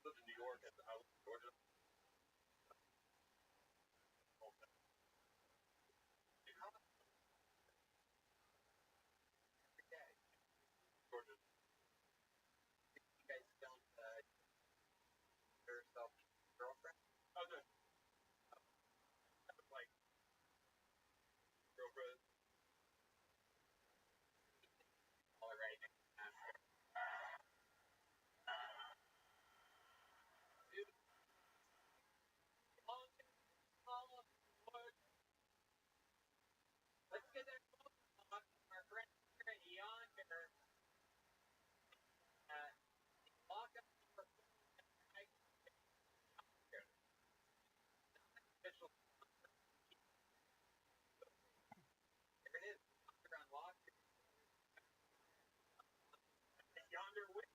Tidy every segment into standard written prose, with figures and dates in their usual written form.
Lived in New York at the house in Georgia. Georgia. Oh, no. Like, girlfriend. Yonder way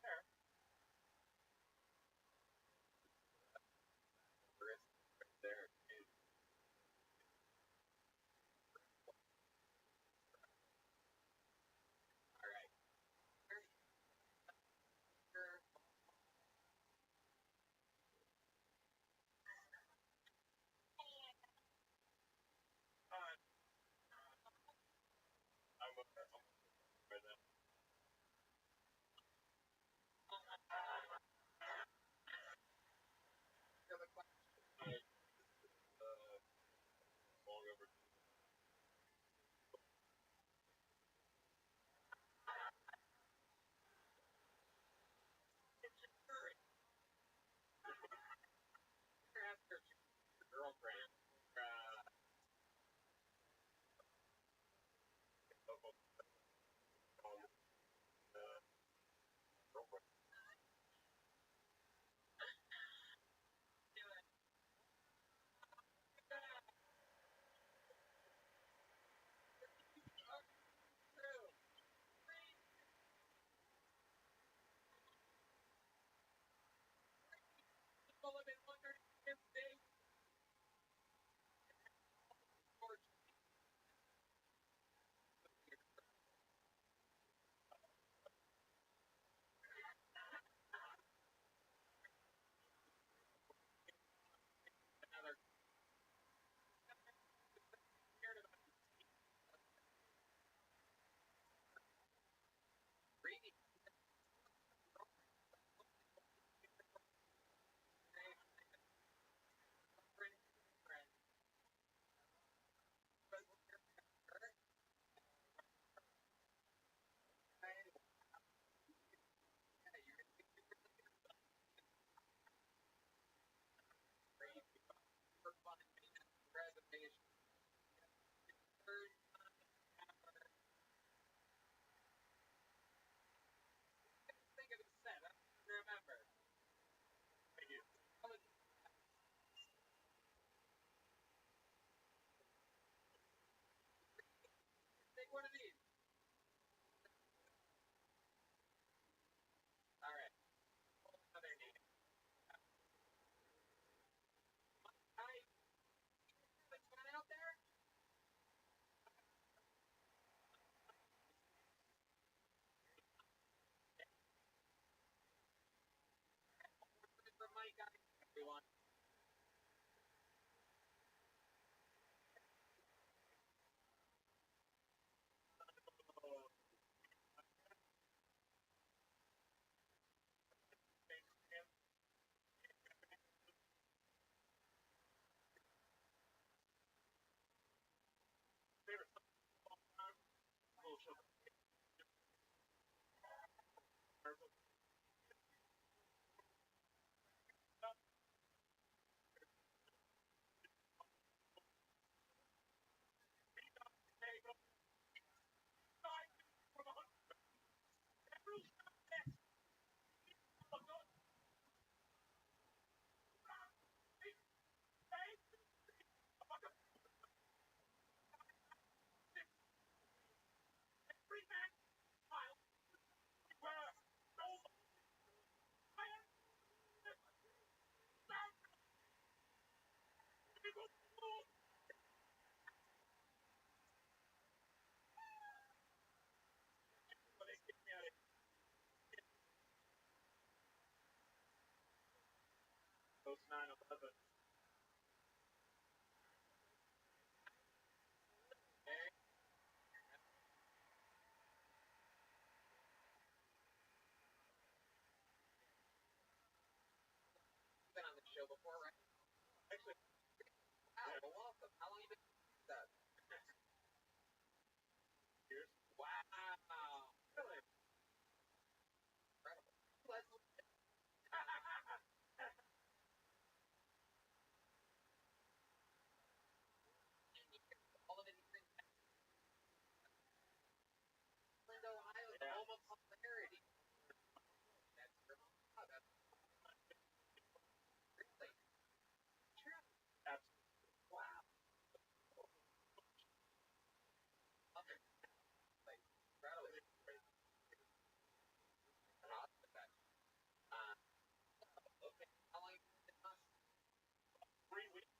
there. There. Uh, I'm right now. Long over. Girlfriend. Girlfriend. Thank you. post 9/11. You've been on the show before, right? Actually, Wow, yeah. well, welcome. How long have you been with that? Years. Wow. Really? Incredible. Leslie. All of it here in Cleveland, Ohio, the Yeah. home of popularity. That's your wow, that's really true. Absolutely. Wow. Okay. Like, incredible. Proud of that. Okay. How long have you been with us? 3 weeks.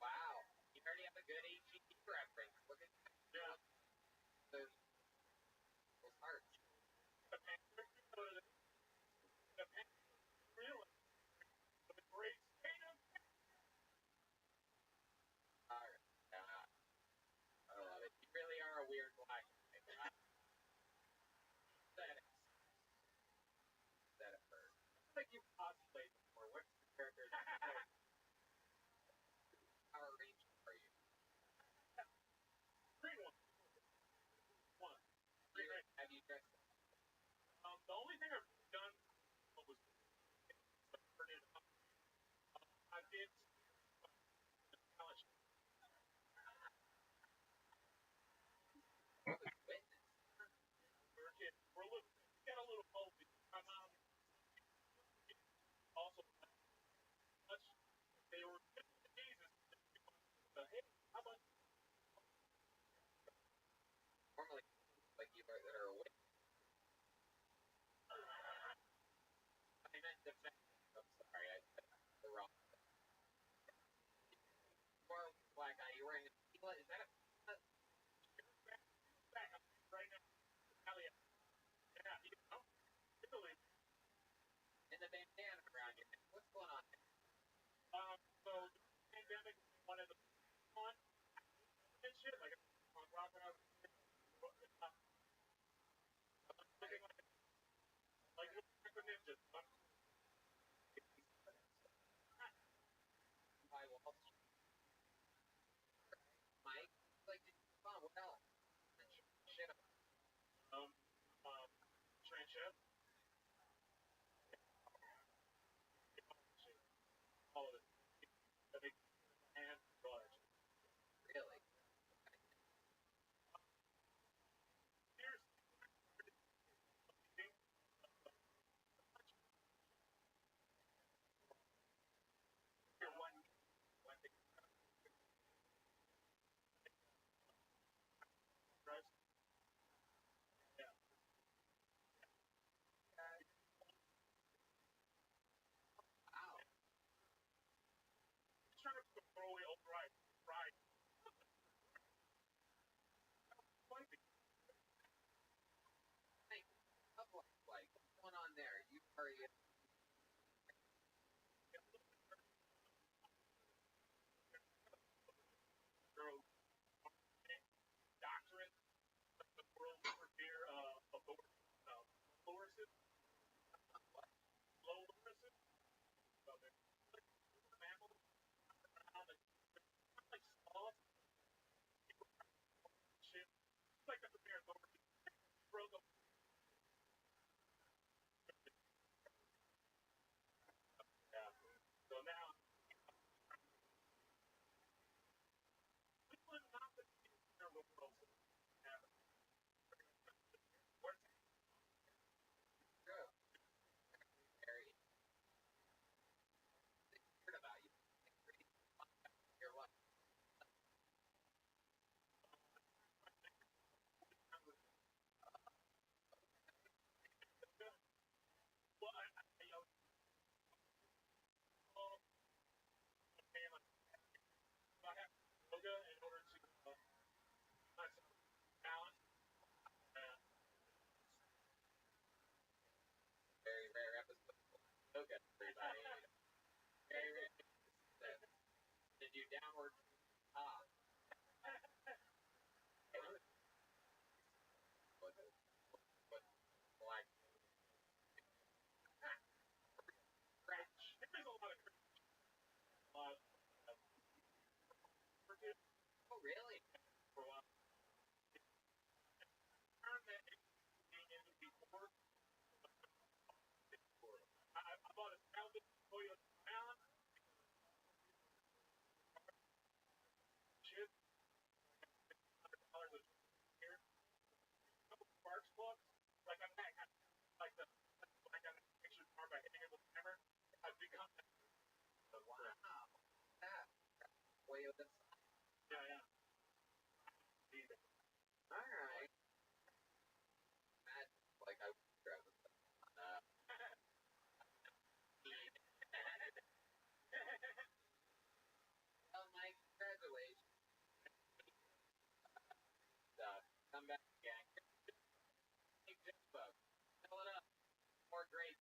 Wow. You already have a good HEB reference. Look at Yeah. those hearts. The Panthers, the Panthers really the great state of All right. I love it. You really are a weird black guy. That it hurt. I think you've cosplayed before. What's the character that you play? Power Ranger are you? Green one. One. Here, Great. have you dressed up? The only thing I've done was turn it up. I did college. Probably witness. We were kids. We're a little. We got a little old. My mom also much. They were Jesus. Hey, how about Normally, like you are that are awake. I meant defensive. I'm sorry, I said the wrong. You are a black guy. You're wearing a tequila. Is that a back up right now? Elliot. Yeah, you know, Italy. in the bandana around your neck? What's going on there? So the pandemic one of the fun and shit like on rock when I was looking like ninjas. By Wall Street. Mike, like, come on, what else? Shit. Um, Trenchette. All of it. The big and garage. Really? Here's your one thing drives. Yeah. Wow. Just trying to throw away old ride. Ride. Hey, like, what's going on there? You are a Girl, doctorate, the world premier lorisis, low lorisis. So they're mammals around like small shit. It's like the premier lorisis broke up. downward top. But black Cringe. There's a lot of cringe. A lot of oh really? for a while. Turn that being into before. I bought a salvage Toyota Crown. Shit. $100 a year. Sparks books. Like I'm that kind of, like the like on the picture car by hitting it with a hammer. I've become that. Wow. That way of this. Yeah, yeah. All right. Like I would grab it. Well, Mike, congratulations. Come back again. Big Jumbo. Fill it up. More great.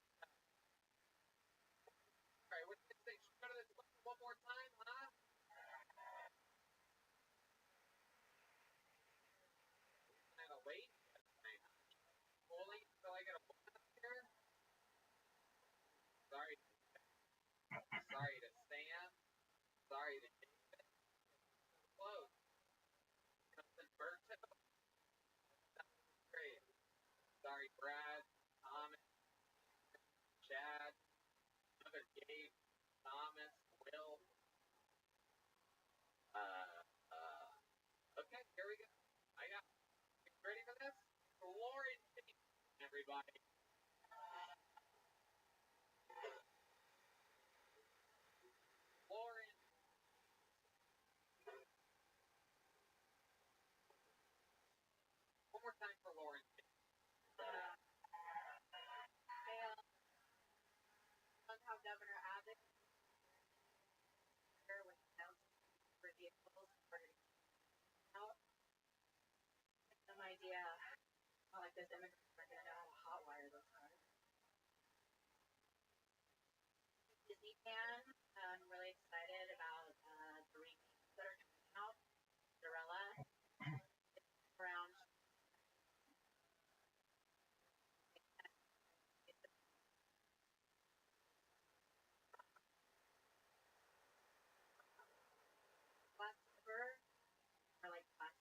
All right, what do you think? Should we go to this one more time, huh? Kind of late. Holding until I get a one up here. Sorry. Sorry to Sam. Sorry to David. Close. Nothing Berto. Great. Sorry, Brad. Thomas. Chad. Another Gabe. Thomas. Will. Okay, here we go. I got. You ready for this? Lauren, everybody. Lauren. One more time for Lauren. On how Governor Abbott here with announcing for vehicles started out. Some idea how like those immigrants are going to know how to hotwire those cars. Disney fan, I'm really excited about the remakes that are coming out. Cinderella, around last summer, or like last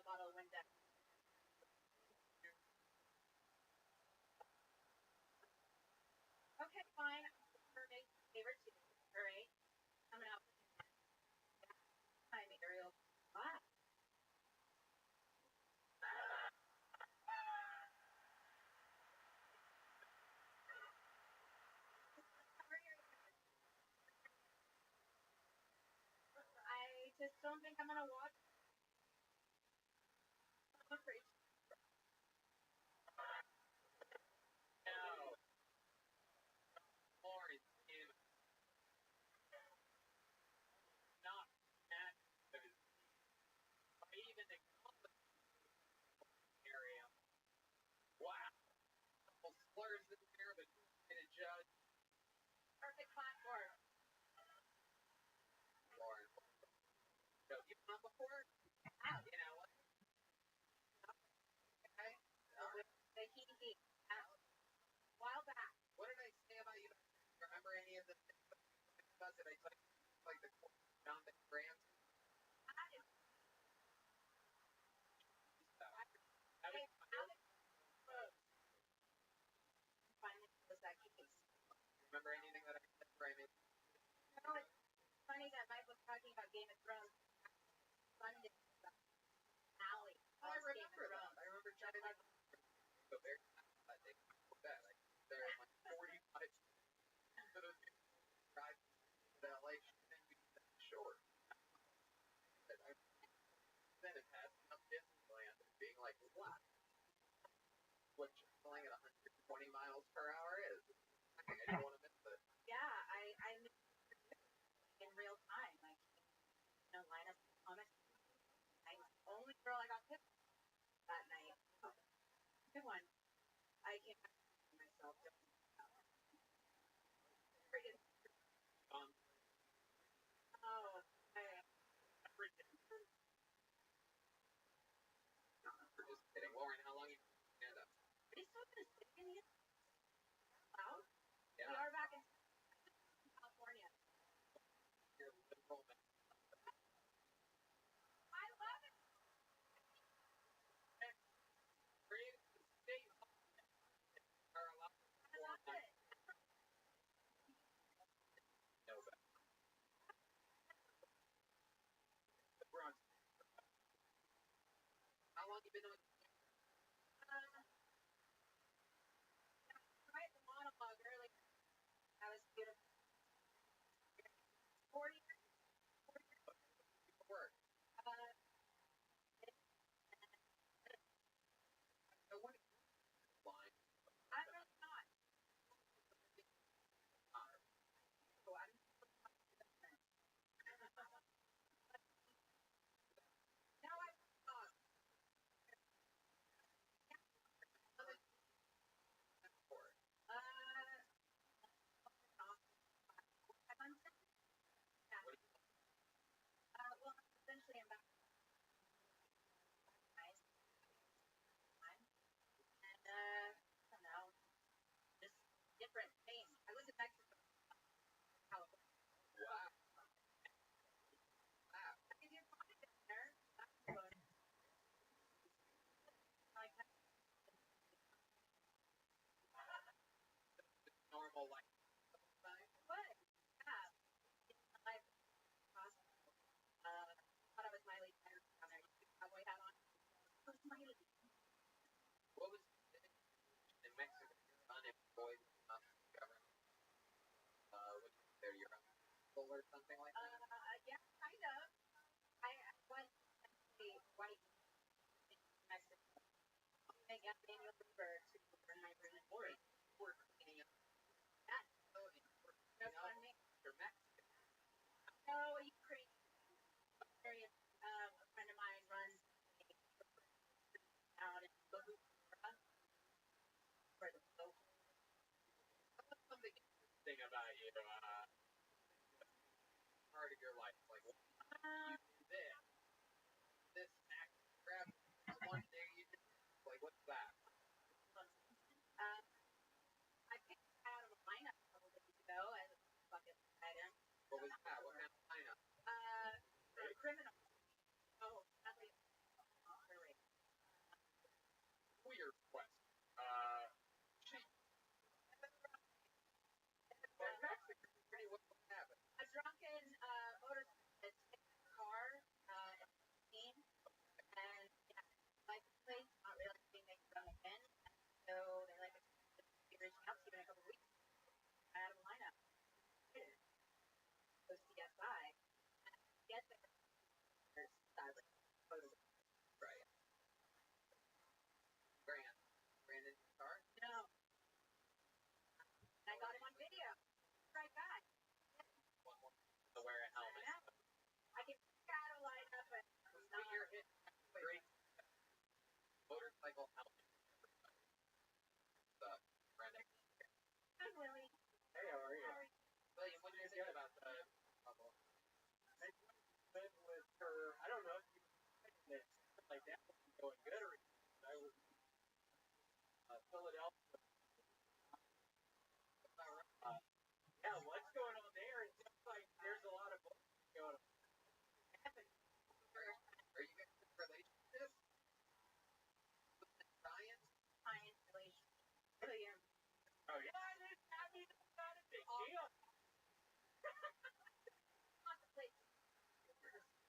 bottle of Windex. Okay, fine. Her favorite too. All right, coming out. I'm Ariel. Wow. I just don't think I'm gonna watch. I'm afraid. No. Lauren in not that even a area. Wow. Couple slurs in there, but in a judge. Perfect platform. Lauren. So you've gone before? Wow. You know what? Okay. The heat. A while back. What did I say about you? Remember any of the things that I told you? Like the Jonathan Grant? Hey, finally was that case. Remember anything that I said where I made? You know, it's funny that Mike was talking about Game of Thrones. Sunday, Alley. Oh, I remember that. I remember Johnny so very that day. That I there like 45 to the drive to LA and be short. And I then it passed up Disneyland and being like, what? What traveling at 120 miles per hour is. I didn't want to miss it. Yeah, I knew in real time. Like, you know, Linus Thomas. I was the only girl I got picked that night. Oh, good one. I came back to myself. Freaking long you been on? Right, the monologue earlier. That was beautiful. 40 years. Work. Uh, So what is line? I'm really not. So I'm now I'm For I'm what is well, essentially I'm back guys time, and I don't know, just different things. I lived in Mexico, California. wow. I think you're fine there. That's a bonus. Like Normal life. what? Yeah, life possible. Thought I was Miley Cyrus down there. You put a cowboy hat on. Who's Miley? What was in Mexico? Unemployed government. What is there? Your own school or something like that? Yeah, kind of. I was a white in Mexico. I got annual labor to earn my permanent Or degree. we're cleaning up. That, So we're that's cleaning what up. I mean. You're Mexican. No, Ukraine. Area, a friend of mine runs out in Bahura for the boat. What's something interesting about you? Part of your life, like what you do this act, grab one day you did like what's that? I picked out of a lineup a couple days ago as a bucket item. What was that? What kind of lineup? Criminal. Oh, sadly, right. Weird question. Cheap. Well, Mexico pretty well happened. A drunken motorcyclist hit the car at 15, and yeah, license plate not realizing they could run again. So they're like, "Be reaching out to you in a couple of weeks." I had a lineup. So CSI. Yes, there's sadly photos. Right. Brandon car? No, and I got him on video. Right back. To wear a helmet. I can pick out a lineup, but What you're hit great motorcycle helmet. Brandon. I'm Willie. Hey, how are you? William, what do you think about the bubble? I went with her. I don't know if you this like that wasn't going good or I was Philadelphia. Yeah, what's going on there? It seems like there's a lot of going on. Are you guys in a relationship? Science? Science relations. William. Oh yeah, I mean, it's not a big deal. Not the place.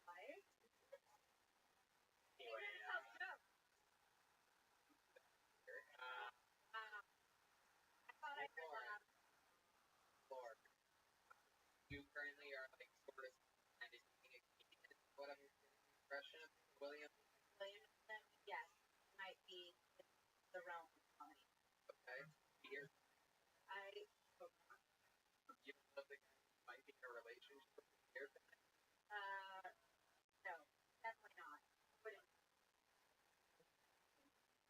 Right? Anyway, I thought I heard Lord. You currently are like sort of kind of being a comedian. What I'm impression of William. William. Yes, might be the realm of comedy. Okay. Here. I You know the guy who might be in a relationship here. no, definitely not. Wouldn't.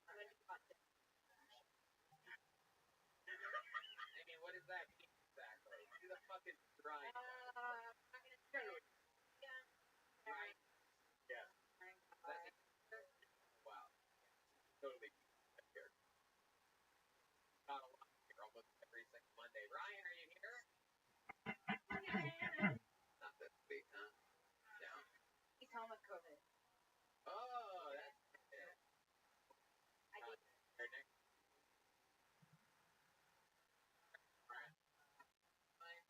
I wouldn't have this. I mean, what does that mean exactly? Do the fucking grind. I'm not gonna say it. Yeah. Right. yeah, Wow. Totally here. Not a lot here almost every single Monday. Ryan, are you here? Not this week, huh? No. He's home with COVID. Oh, that's it. I did. Here next. Alright.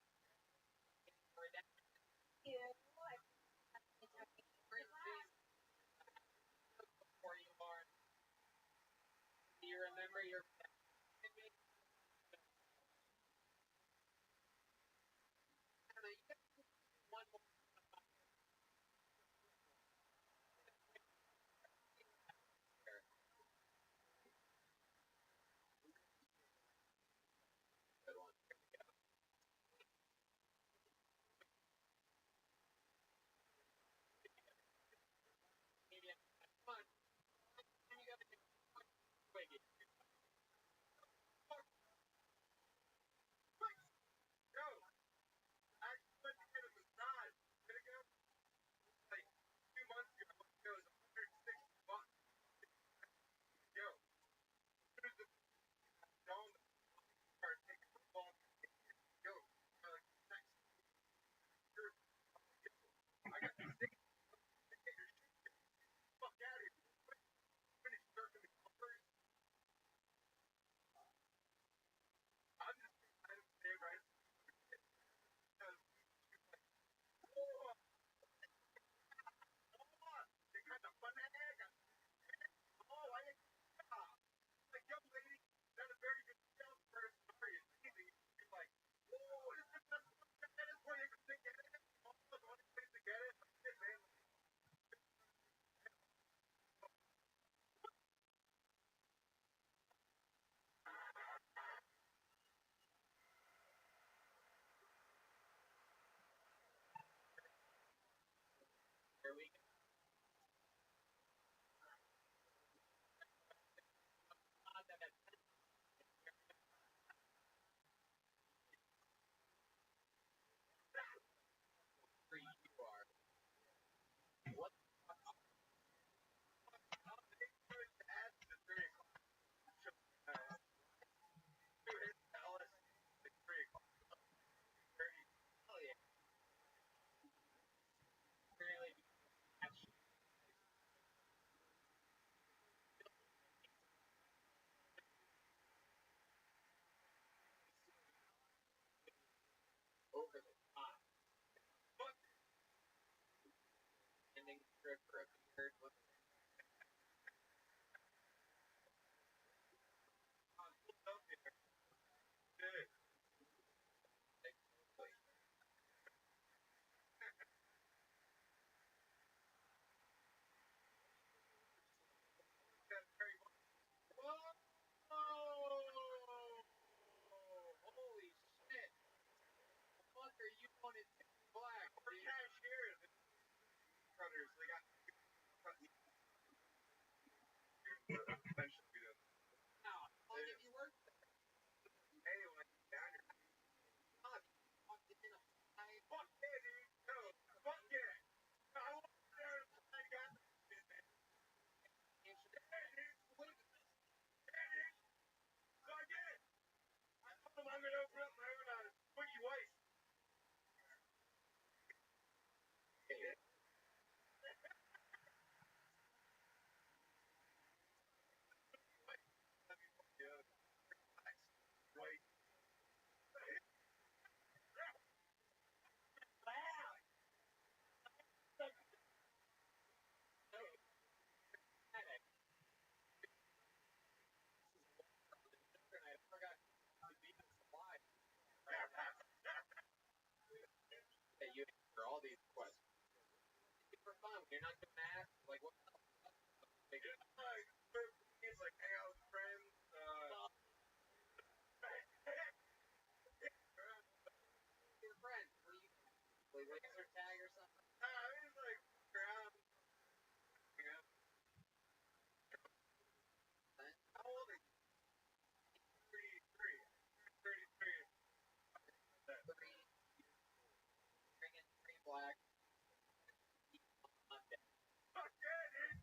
remember your one more good one. Medium. Come on. You gotta do quick. Go. I put together the massage. Gonna go like 2 months ago. It was $160. Go. There's the dome card taking the ball. Go. Next. I got these things. Get your fuck out of here. Finish circling the numbers. I'm just kind of staying right. They kind of fun egg. Oh, I like young lady. Not a very good salesperson. Very amazing. You're like, oh, this is the that is where you can get it. Oh, the only place to get it. Man. Here we go. Free you are. What the fuck? They could add the 3 o'clock. Dallas, the 3 o'clock. Oh yeah. Really catch over the top. Fuck ending trip for a beard. Good. Whoa! Holy shit! What are you on it? Black. We're cashiers. Brothers, they got. Eventually, we did. How long have you worked there? Hey, when I came down here. Walked in a fuck yeah, dude. No, fuck yeah. I walked there and I got the shit, man. Yeah, dude. Believe it. Yeah, dude. So I did it. I told him I'm gonna open up my own Twiggy White. Yeah. Right. No, I forgot to be alive. That you answer all these questions. It's for fun. You're not gonna ask like what the fuck. It's like hang out with friends. Your friends. Were you play laser tag or something? I was like around. You know. How old are you? 33. 33. 3. Drinking 3 black. Monday. Okay, dude.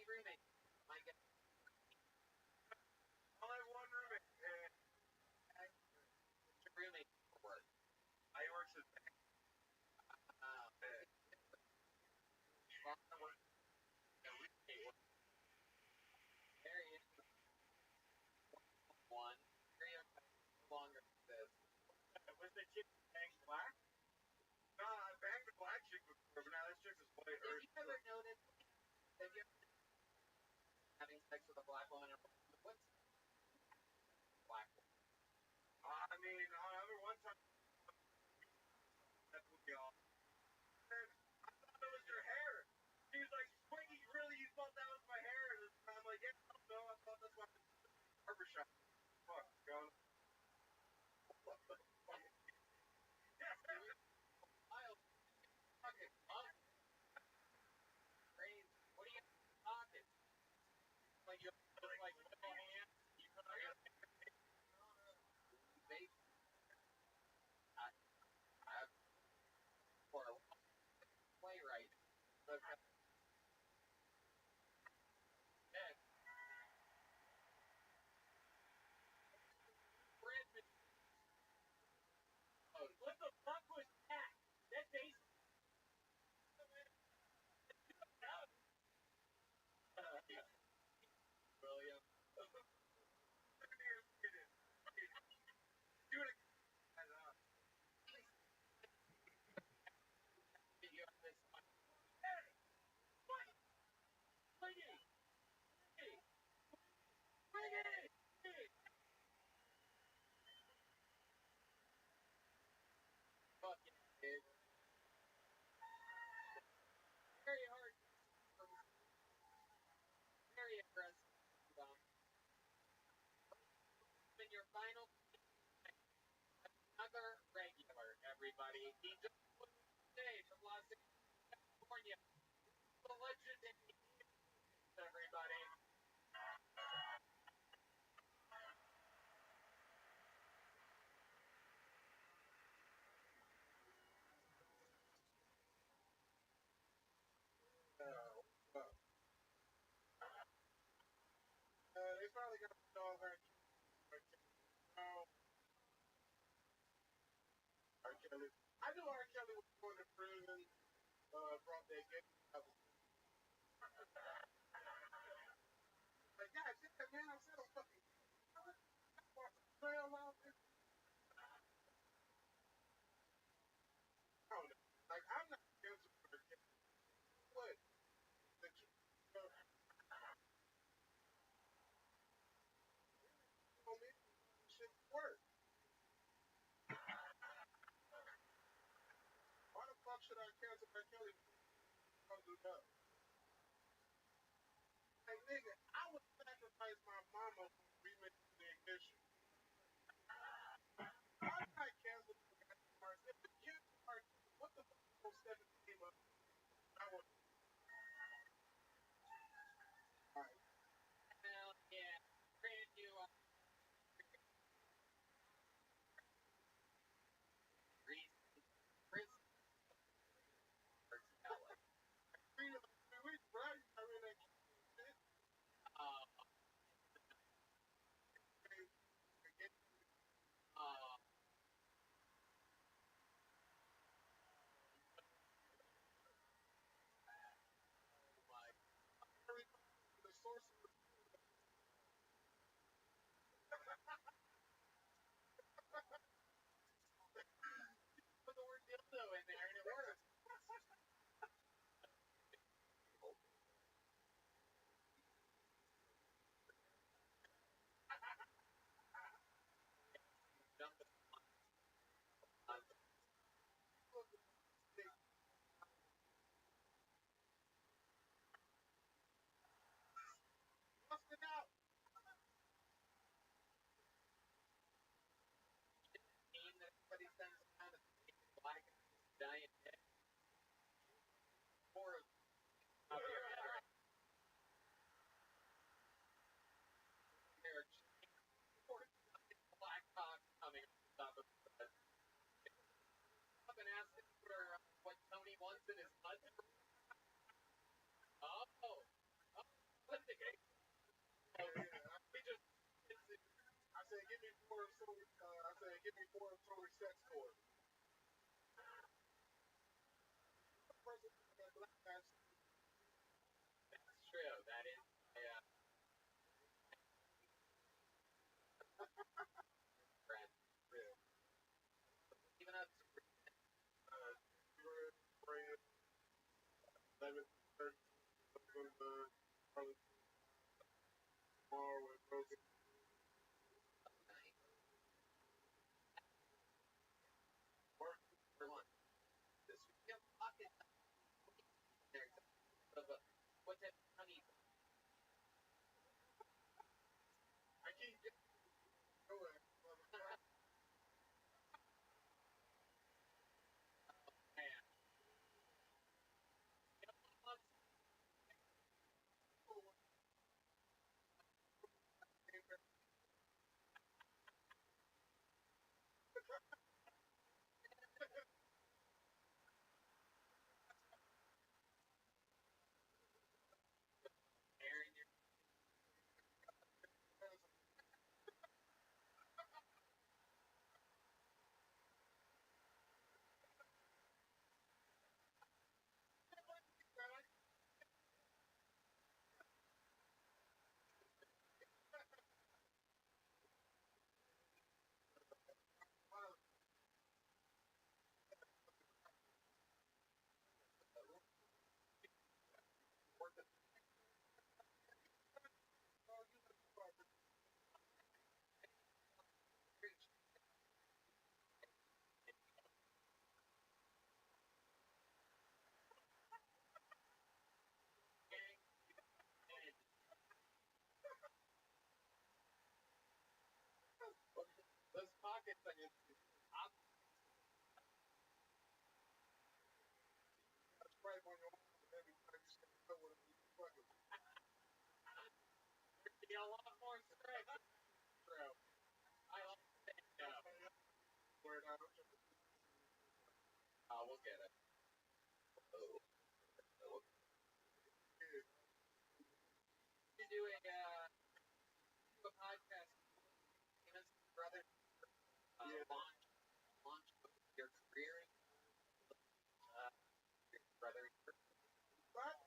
roommate. My guy. I have one roommate. What's your roommate for work? I works at Very one. Very longer than this. was the chick bang black? No, I banged the black chick before, but now this chick is white. Have you ever noticed? Have you ever having sex with a black woman? What's black woman? I mean, I remember one time that put me off. And I thought it was your hair. He was like, Swiggy, really, you thought that was my hair? And I'm like, yeah, I don't know. I thought that's my barbershop. Fuck, going. What the fuck? Miles, fucking up. Crazy. What do you have in your pockets? Like you have like little hands. You put on your face. I for a playwright. But What the fuck was that? That base. William. Do it again. You have this fucking kid. Very hard. Very aggressive. In your final another regular, everybody. He just won today from Los Angeles, California. The legendary everybody. They probably got the dog R. Kelly. I knew R. Kelly was going to prison. Brought that gay. Like, God damn, man, I'm so fucking. Trail out there. I don't know. Like, I'm not against R. Kelly. What? The me shit work. Why the fuck should I cancel R. Kelly? Hey, nigga, I would sacrifice my mama for remake the ignition. Why did I cancel the cars? If the kids are, what the fuck is 17 months? I would. Alright. Hell yeah. Brand new recent prison personality. Green in like 3 weeks, right? I mean, that shit. Uh, give me four of Solar. I said, give me four of Solar sex core. Person that black guy. That's true. That is friend. Yeah. Even up to We're praying 11:30 November, probably tomorrow with Rosie. night. Work. For lunch. This week. You have pocket there. But what type of honey? I keep getting going. Man. You know, Aaron, you're working preach. Those pockets on your top. That's right on your arm, and every time you say no, what you fucking. There'd be a lot more strength. True. I like that. Word out. We'll get it. Oh. You do a podcast. Famous brother. Yeah. Launch your career. Your brother. What?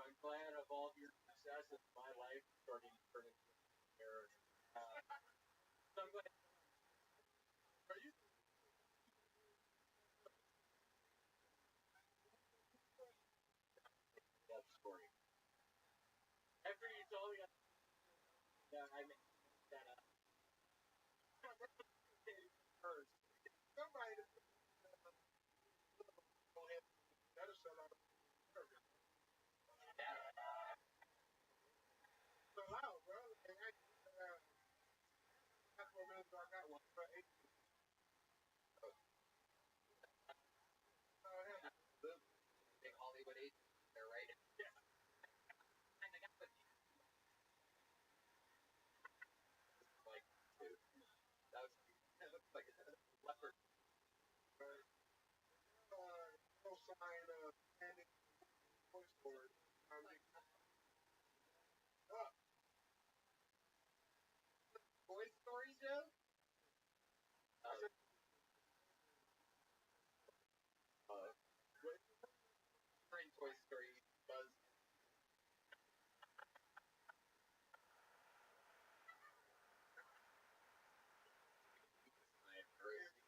I'm glad of all of your success in my life starting to turn into marriage. So I'm glad. Are you? That story. After you told me that I made that up first. Somebody that that'll sell out. So how, bro? And that's what really I got one for 8. Big Hollywood agent. They're right. Yeah. And I got the like two. That was it looks like a leopard. No sign of standing Toy Story. Toy Story Joe? Toy Story Buzz. My first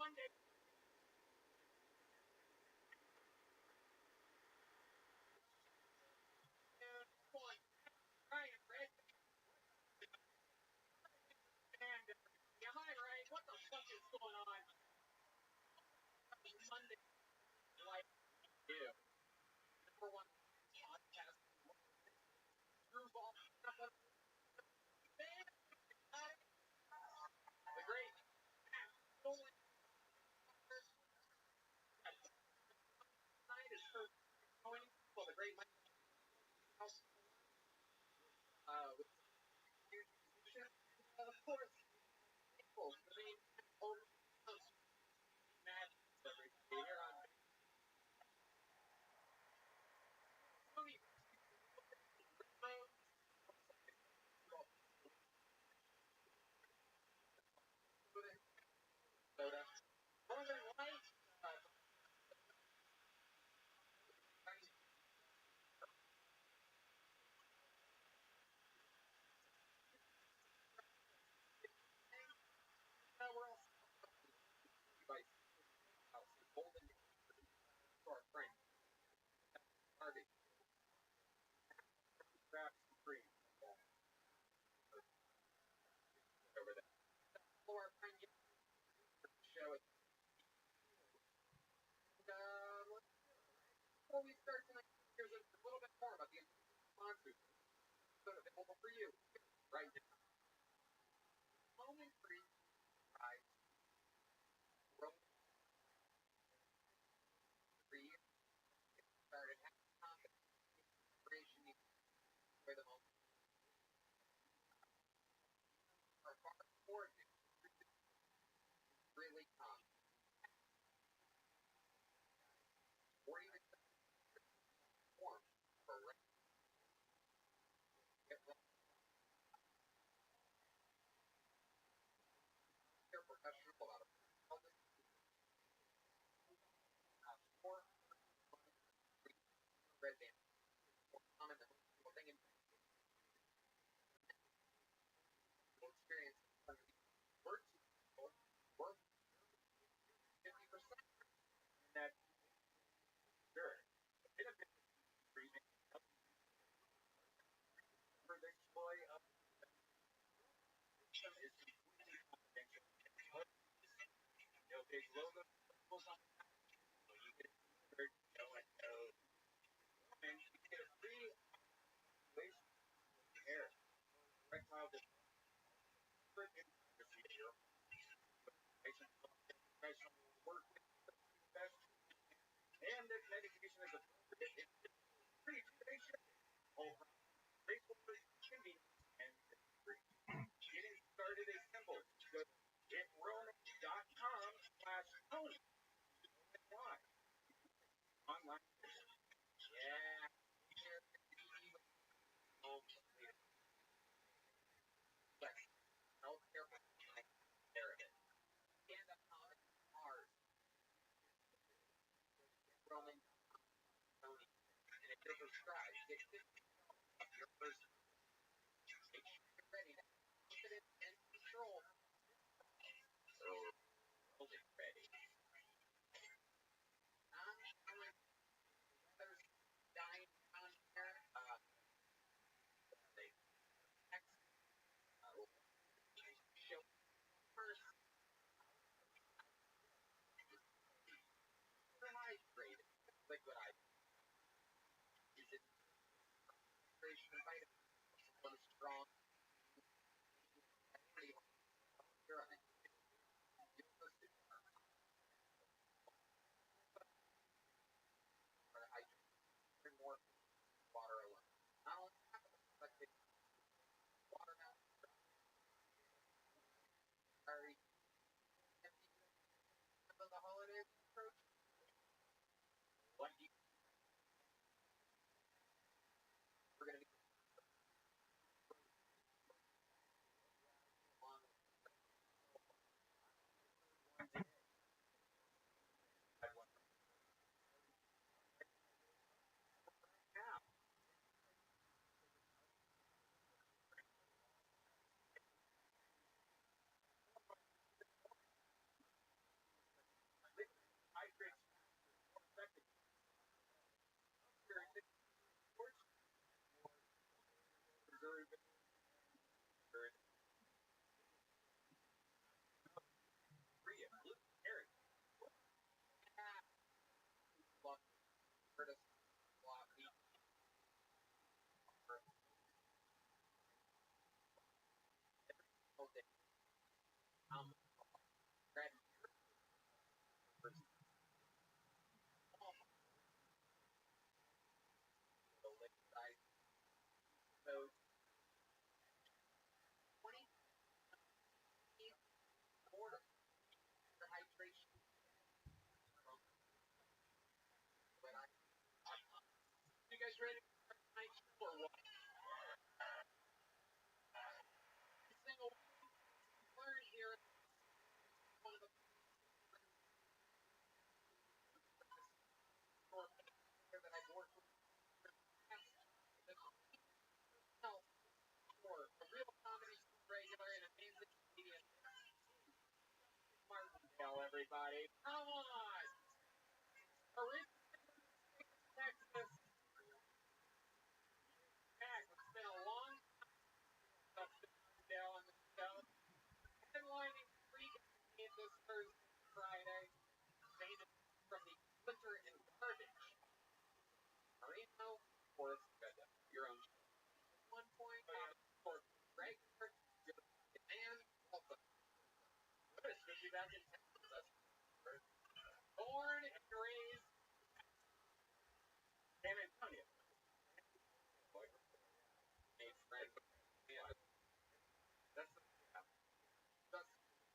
Monday. One. Ryan, Red. And yeah, hi, Ryan. What the fuck is going on? Monday. Like, yeah. Number one podcast. Drew Ball. The great. Only night is for going. Well, the great Mike House. With huge musician. Of course, people. The main over. Mad. Everybody here on. Movie. Soda. Northern Lights. We're all by Golden to our friend Harvey. Grab some free over there. For our friend show it. And, before we start tonight, here's a little bit more about the sponsors. So available for you right now. Moment free prize. Road free. Started at inspiration for the moment. Our far forward really calm. Or even form for get care professional about it. Or red band. More common than one thing in experience. Works work 50%. That sure. It has been freezing up for the joy of is completely confidential. No big logo on so you can no one knows. And you get a free waste air. Reptile procedure. Professional work best and the medication is appropriate. It's free patient. All grateful for convenience and free. Getting started is simple. Go to getroman.com/Tony. Online. Yeah. Healthcare narrative. And ours. Roman Tony. And if you're prescribed, get 50 of your first. Make sure you're ready to confident and control. So, ready. There's dying on here. They text. Show first. Hydrated. Liquid eye. Is it hydration vitamin? guys ready to start tonight's show or what? Every single one we learn here is one of the more that I've worked with now for a real comedy regular and amazing comedian. Martindale, everybody. Come on! Originally Texas. Back. It's been a long time since Martindale on the show. Headlining three games this Thursday and Friday. David from the Glitter and Garbage. Marino, or your own show. 1 point for regular and welcome. Good to be back in Texas. Born and raised San Antonio. Made friends. Yeah. That's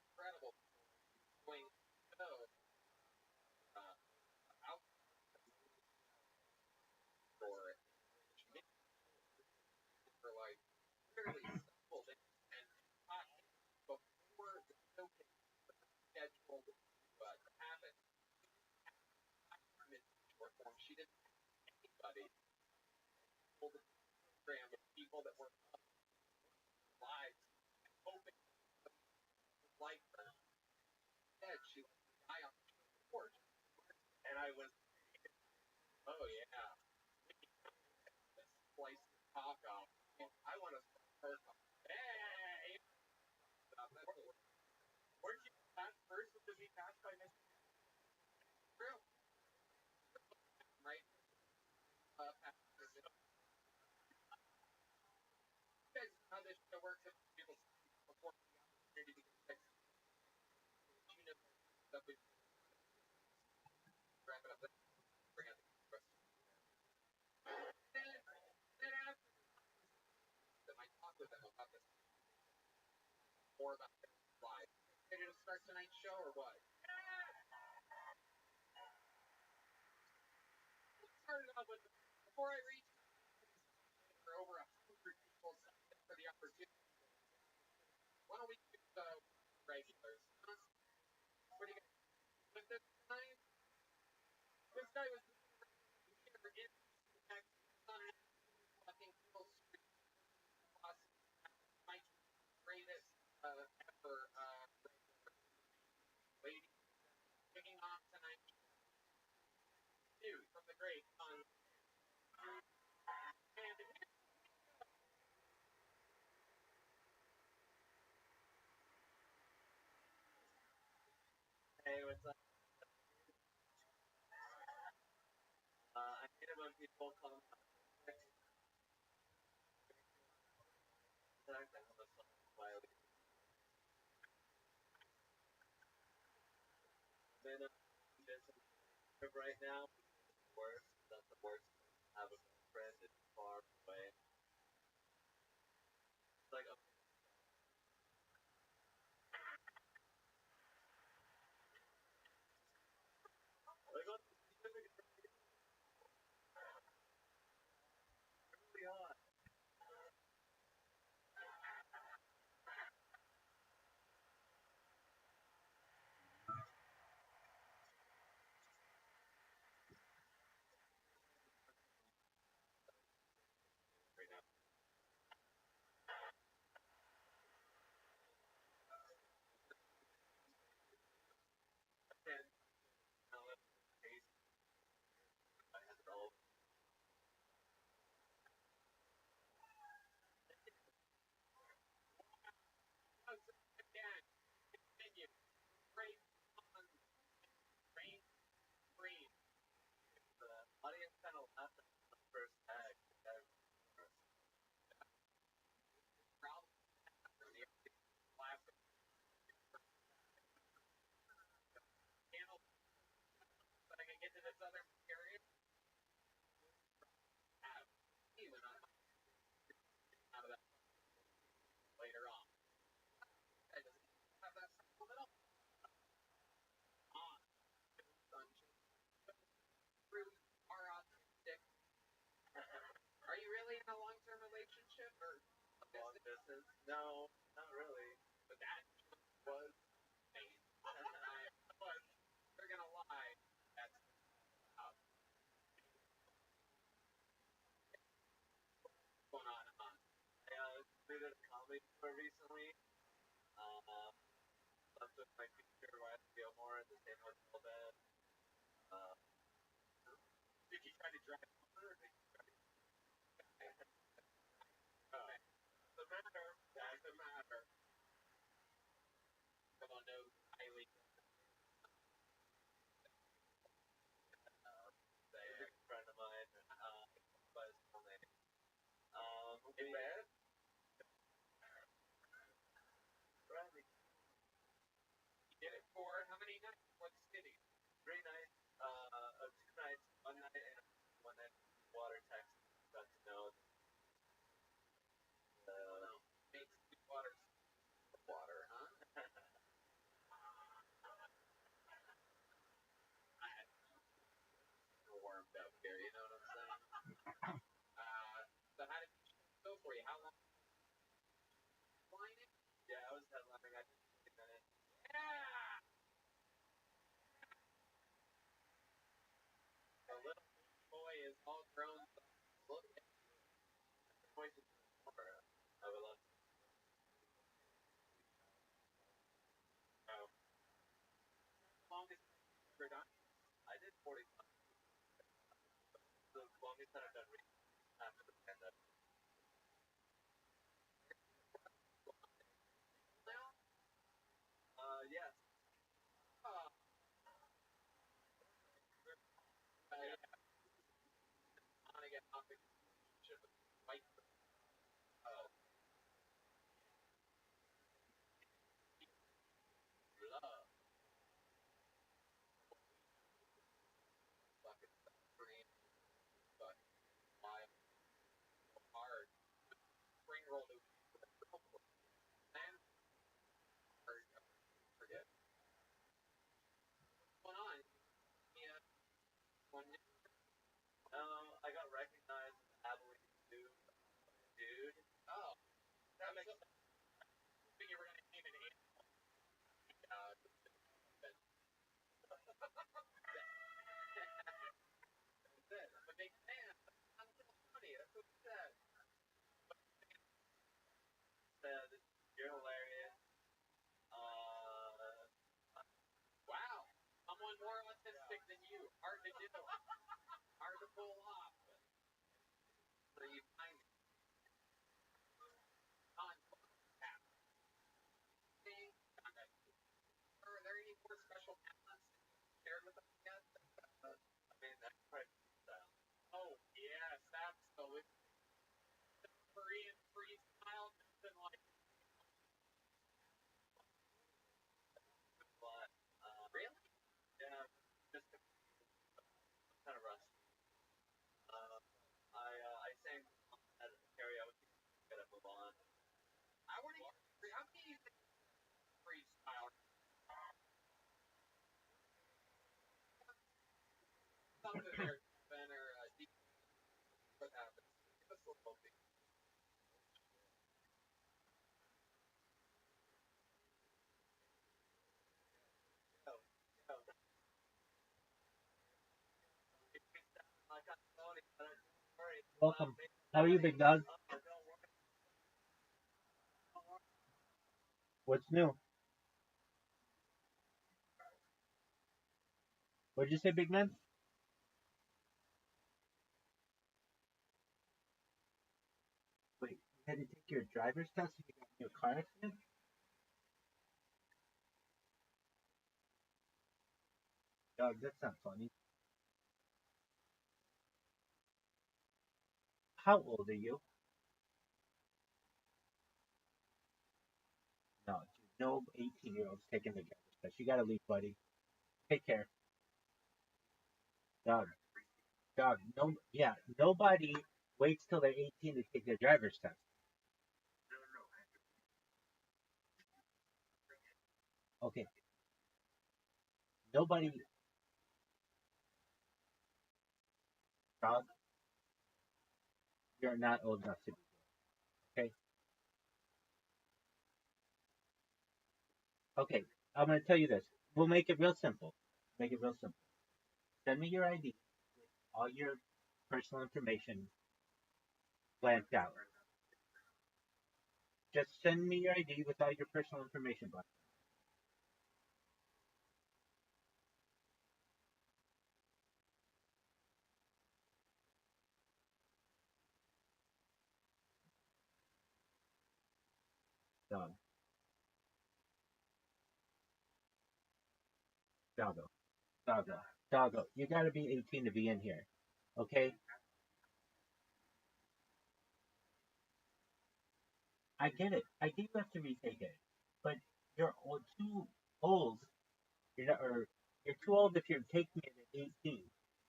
incredible. Going so out for like fairly simple things and before the showcase scheduled to happen in short form, she didn't have anybody hold the program with people that were live hoping like her. Instead, she was the guy on the porch. And I was, oh yeah, this slice of talk off. I want to start her. Hey! Weren't you passed first? Was he passed by Mr. True. Right? You guys know how this show works. If people before the opportunity to get text, you know stuff we wrap it up. Bring out the question. Then after that, I talk with them about this more about their lives. Ready to start tonight's show or what? Started off with before I reached for over 100 people for the opportunity. Why don't we do regulars? What do you guys with this time? This guy was here in on an fucking Hill Street my greatest ever lady kicking off tonight. Dude from the great on and hey, what's up? I hate it when people call me then right now, worst. That's the worst. Have a friend that's far away. It's like, really odd. Right now. And now it's case. I had it all. Again, continue. Great on rain green. The audience kind of laughed at the first tag. Problem for the classic panel. But I can get to this other area. Even out of that later on. I just have that little on through our autistic my future wife Gilmore in the same hotel bed. Did you try to drive over, or did you try to... Doesn't matter. Doesn't matter. Come on, no, highly. A good friend of mine, by his full name. In bed? Bradley. You did it for how many nights? What city? 3 nights, 2 nights, 1 night, and 1 night water Texas. Got to know Makes Sweetwater water, huh? Warmed up here, you know what I'm saying? So how did it go for you? How long? Flying it? Yeah, I was headlining. I did 50 minutes. Yeah! The little boy is all grown up. Look at The voice is more. I would love to. longest you've ever done. I did 45. The longest that I've done recently after the pandemic. Now? Yes. Yeah. I want to get off the white. Oh. Love. Fucking cream. Fucking wild. Hard. Spring roll to and hard. Forget. What's going on? Yeah. One I got recognized as Abilene dude. Oh. That makes sense. I think you were going to name an animal. I'm a big fan. I'm so funny. That's what he said. Said you're hilarious. Wow. Someone more autistic than you. Hard to do. Hard to pull off. So you find on tap. Are there any more special talents shared with us yet? I mean, that's probably style. Oh, yes, absolutely. Korean freestyle, nothing like But, really? yeah, just kind of rusty. I sang at karaoke. Gotta move on. I want to hear how many freestyle. Something there, Ben, or what happened? Give us a little bit. Welcome. How are you, big dog? What's new? What'd you say, big man? Wait, you had to take your driver's test if you got in your car accident? Dog, that's not funny. How old are you? No, no 18-year-olds taking the driver's test. You gotta leave, buddy. Take care. Dog, dog, no, yeah, nobody waits till they're 18 to take their driver's test. Okay, nobody, dog, you're not old enough to be here, okay? Okay, I'm gonna tell you this. We'll make it real simple. Make it real simple. Send me your ID, all your personal information blanked out. Just send me your ID with all your personal information blanked Dog. Doggo. Doggo. Doggo. You gotta be 18 to be in here. Okay? I get it. I get you have to retake it. But you're too old. You're not, or you're too old if you're taking it at 18.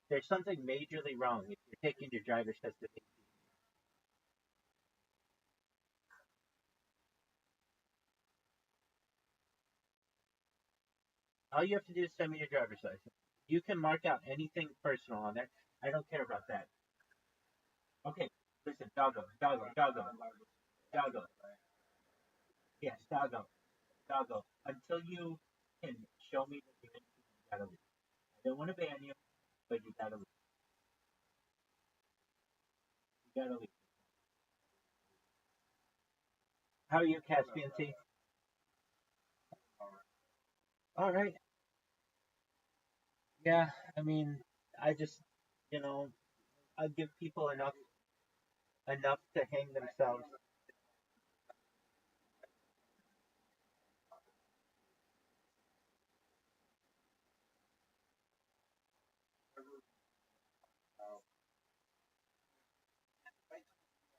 There's something majorly wrong if you're taking your driver's test at 18. All you have to do is send me your driver's license. You can mark out anything personal on there. I don't care about that. Okay, listen, doggo, doggo, doggo, doggo. Yes, doggo, doggo. Until you can show me that you're innocent, you gotta leave. I don't want to ban you, but you gotta leave. You gotta leave. How are you, Caspian T? All right. Yeah, I mean, I just, you know, I give people enough to hang themselves.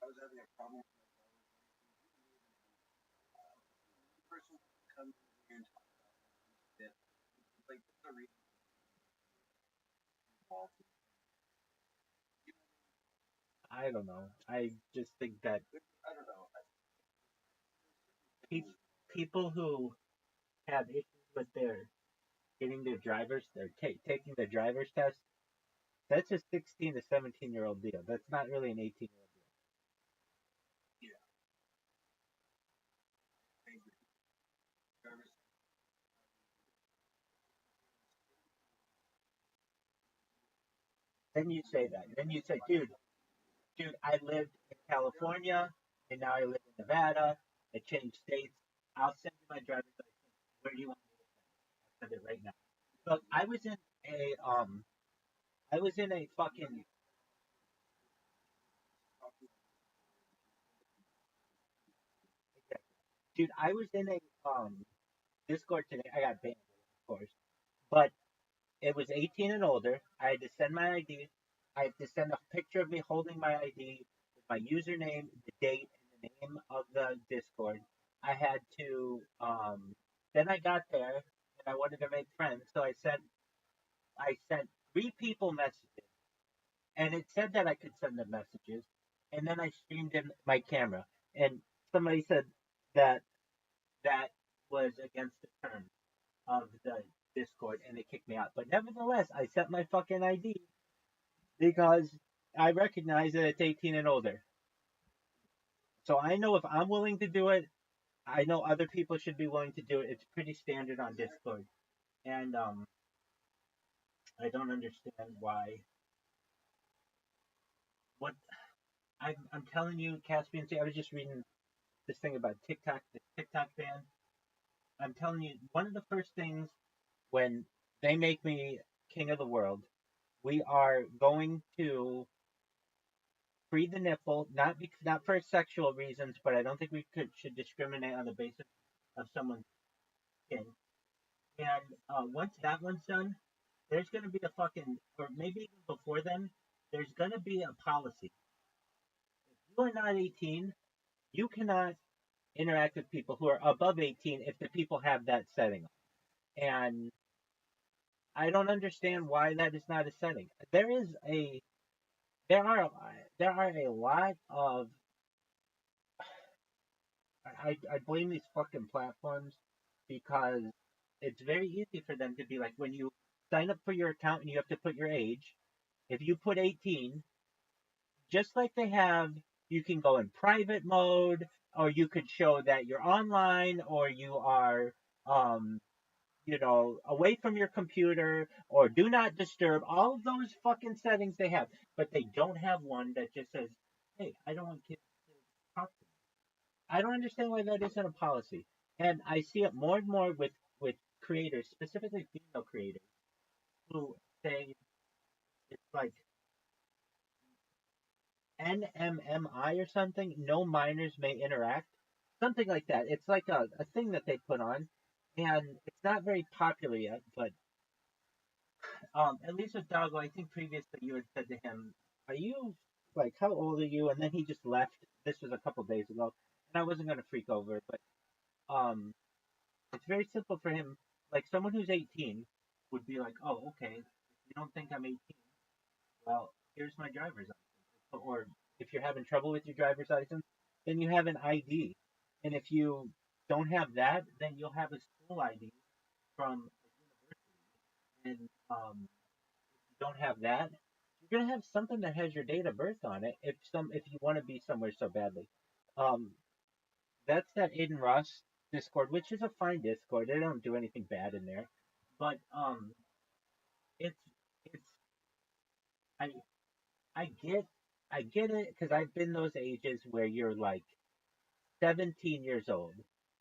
I was having a problem with the person who comes in here and talks about it. Like, the reason involved. I don't know. I just think that I don't know. pe- people who have issues with their getting their drivers, they're taking the driver's test. That's a 16 to 17-year-old deal. That's not really an 18-year-old Yeah, I agree. Drivers, deal. Then you say that. Then you say, dude, I lived in California and now I live in Nevada. I changed states. I'll send you my driver's license. Where do you want me to send it right now? Look, I was in a fucking dude. I was in a Discord today. I got banned, of course, but it was 18 and older. I had to send my ID. I had to send a picture of me holding my ID with my username, the date, and the name of the Discord. I had to. Then I got there and I wanted to make friends, so I sent three people messages, and it said that I could send them messages, and then I streamed in my camera, and somebody said that that was against the terms of the Discord, and they kicked me out. But nevertheless, I set my fucking ID because I recognize that it's 18 and older. So I know if I'm willing to do it, I know other people should be willing to do it. It's pretty standard on Discord, and I don't understand why. What I'm telling you, Caspian, see, I was just reading this thing about TikTok, the TikTok ban. I'm telling you, one of the first things when they make me king of the world, we are going to free the nipple, not for sexual reasons, but I don't think we should discriminate on the basis of someone's skin. And once that one's done, there's going to be a fucking, or maybe even before then, there's going to be a policy. If you are not 18, you cannot interact with people who are above 18 if the people have that setting. And I don't understand why that is not a setting. There are there are a lot of I blame these fucking platforms because it's very easy for them to be like when you sign up for your account and you have to put your age. If you put 18, just like they have, you can go in private mode, or you could show that you're online, or you are, um, away from your computer, or do not disturb. All of those fucking settings they have, but they don't have one that just says, "Hey, I don't want kids to talk to me." I don't understand why that isn't a policy, and I see it more and more with creators, specifically female creators, who say it's like NMMI or something. No minors may interact. something like that. It's like a thing that they put on, and it's not very popular yet. But at least with Doggo, I think previously you had said to him, "Are you like how old are you?" And then he just left. This was a couple days ago, and I wasn't gonna freak over it, but um, it's very simple for him. Like someone who's 18 would be like, "Oh, okay. If you don't think I'm 18, well, here's my driver's license." Or if you're having trouble with your driver's license, then you have an ID. And if you don't have that, then you'll have a school ID from a university. And if you don't have that, you're gonna have something that has your date of birth on it. If you want to be somewhere so badly, um, that's that Aiden Ross Discord, which is a fine Discord. They don't do anything bad in there, but it's it's I I get I get it because I've been those ages where you're like 17 years old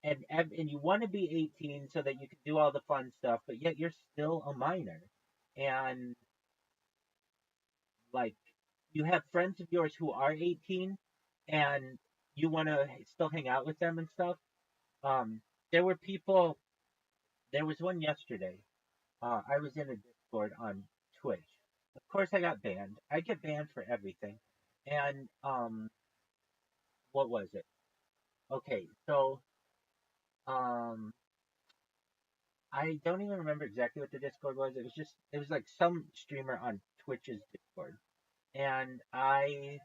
and you want to be 18 so that you can do all the fun stuff, but yet you're still a minor. And like you have friends of yours who are 18 and you want to still hang out with them and stuff. Um, there were people, there was one yesterday. I was in a Discord on Twitch. Of course, I got banned. I get banned for everything. And what was it? Okay, so um, I don't even remember exactly what the Discord was. It was like some streamer on Twitch's Discord. And I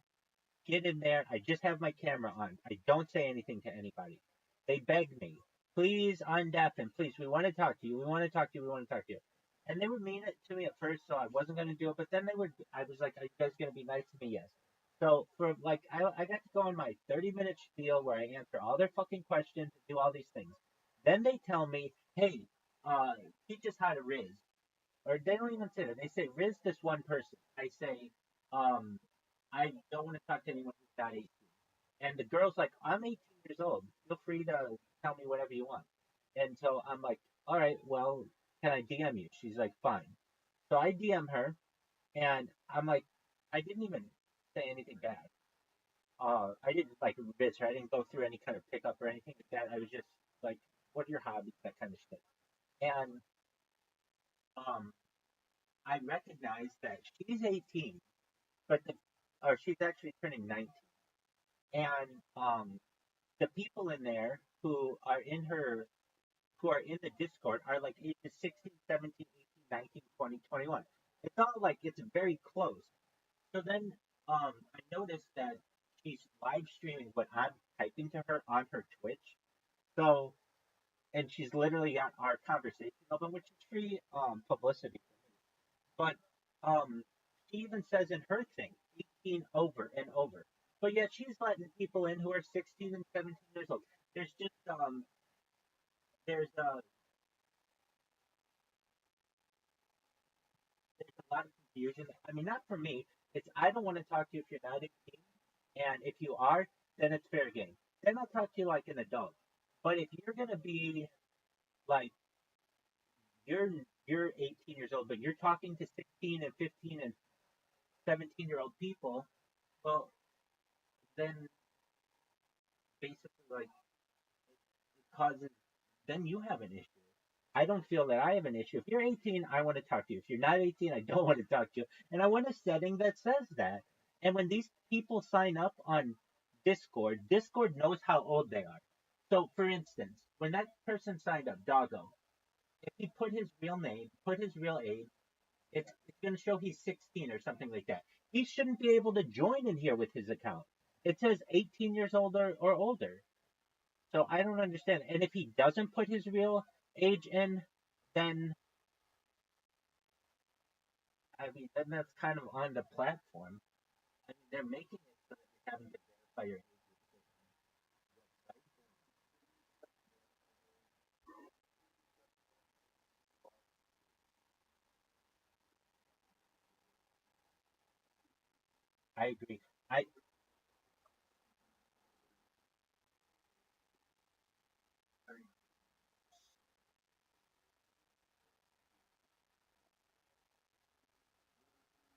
get in there. I just have my camera on. I don't say anything to anybody. They beg me, please undeaf him. Please, we want to talk to you. We want to talk to you. We want to talk to you. And they would mean it to me at first, so I wasn't going to do it. But then they would, I was like, are you guys going to be nice to me? Yes. So for like, I got to go on my 30-minute spiel where I answer all their fucking questions and do all these things. Then they tell me, hey, teach us how to Riz. Or they don't even say that. They say Riz this one person. I say, um, I don't want to talk to anyone who's not 18. And the girl's like, I'm 18 years old. Feel free to tell me whatever you want. And so I'm like, all right, well, can I DM you? She's like, fine. So I DM her, and I'm like, I didn't even say anything bad. I didn't like bitch her. I didn't go through any kind of pickup or anything like that. I was just like, what are your hobbies? That kind of shit. And um, I recognize that she's 18, but or she's actually turning 19. And the people in there who are in the Discord are like ages 16, 17, 18, 19, 20, 21. It's all like it's very close. So then I noticed that she's live streaming what I'm typing to her on her Twitch. So and she's literally got our conversation open, which is free publicity. But she even says in her thing 18 over and over. But yet she's letting people in who are 16 and 17 years old. There's just there's a there's a lot of confusion. I mean, not for me. It's I don't want to talk to you if you're not 18, and if you are, then it's fair game. Then I'll talk to you like an adult. But if you're gonna be like you're you're 18 years old, but you're talking to 16 and 15 and 17-year-old people, well, then basically like it causes then you have an issue. I don't feel that I have an issue. If you're 18, I want to talk to you. If you're not 18, I don't want to talk to you. And I want a setting that says that. And when these people sign up on Discord, Discord knows how old they are. So, for instance, when that person signed up, Doggo, if he put his real name, put his real age, it's going to show he's 16 or something like that. He shouldn't be able to join in here with his account. It says 18 years older or older. So I don't understand. And if he doesn't put his real age in, then I mean then that's kind of on the platform. I mean they're making it so that you're having to verify your age. I agree. I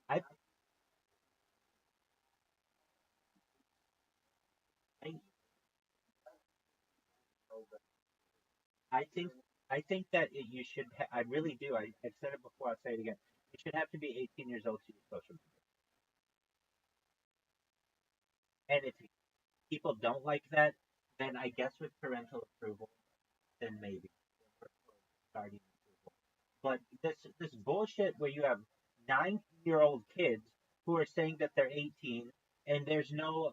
I I I think I think that you should. I really do. I've said it before. I'll say it again. You should have to be 18 years old to use social media. And if people don't like that, then I guess with parental approval, then maybe guardian approval. But this bullshit where you have 9-year-old kids who are saying that they're 18 and there's no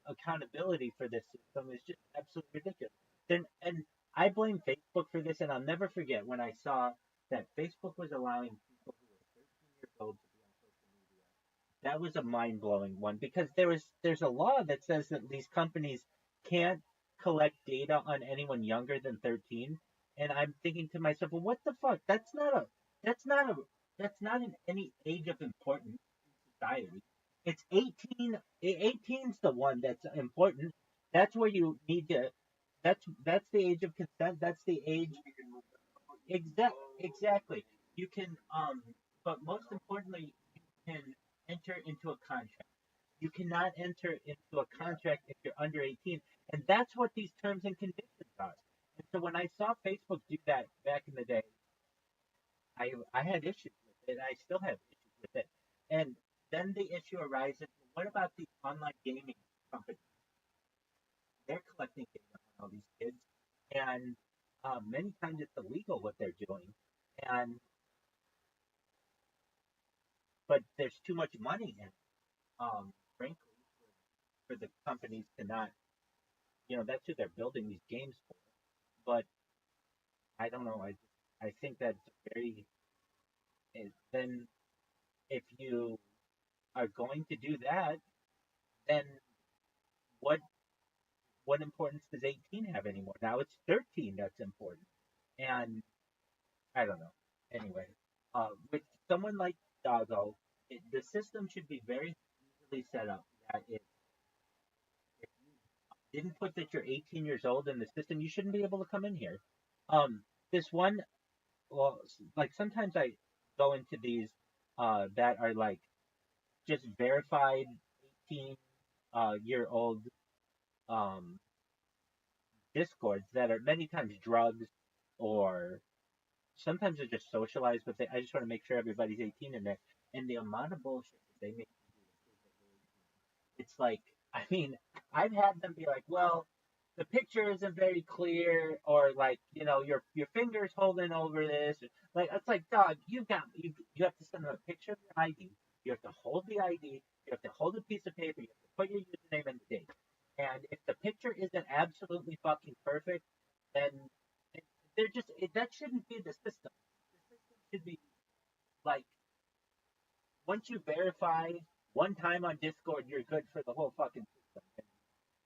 accountability for this system is just absolutely ridiculous. Then and I blame Facebook for this, and I'll never forget when I saw that Facebook was allowing people who were 13 years old to be on social media. That was a mind blowing one because there's a law that says that these companies can't collect data on anyone younger than 13, and I'm thinking to myself, well, what the fuck? That's not a that's not in any age of importance in society. It's 18. 18's the one that's important. That's where you need to. That's the age of consent. That's the age. Exactly. You can but most importantly, you can enter into a contract. You cannot enter into a contract if you're under 18, and that's what these terms and conditions are. And so when I saw Facebook do that back in the day, I had issues with it. I still have issues with it. And then the issue arises: what about the online gaming companies? They're collecting data on all these kids, and many times it's illegal what they're doing. And but there's too much money in it, frankly, for the companies to not. That's who they're building these games for. But I don't know. I think that's very. Then if you are going to do that, then what what importance does 18 have anymore? Now it's 13 that's important. And I don't know. Anyway, with someone like Doggo, the system should be very easily set up that if you didn't put that you're 18 years old in the system, you shouldn't be able to come in here. This one, well, like sometimes I go into these that are like just verified 18 year old um, discords that are many times drugs or sometimes they're just socialized, but I just want to make sure everybody's 18 in there. And the amount of bullshit that they make you do to prove that you're 18, it's like, I mean, I've had them be like, well, the picture isn't very clear, or like, your fingers holding over this. Like, it's like, dog, you have to send them a picture of your ID. You have to hold the ID. You have to hold a piece of paper. You have to put your username and the date. And if the picture isn't absolutely fucking perfect, then that shouldn't be the system. The system should be like once you verify one time on Discord, you're good for the whole fucking system.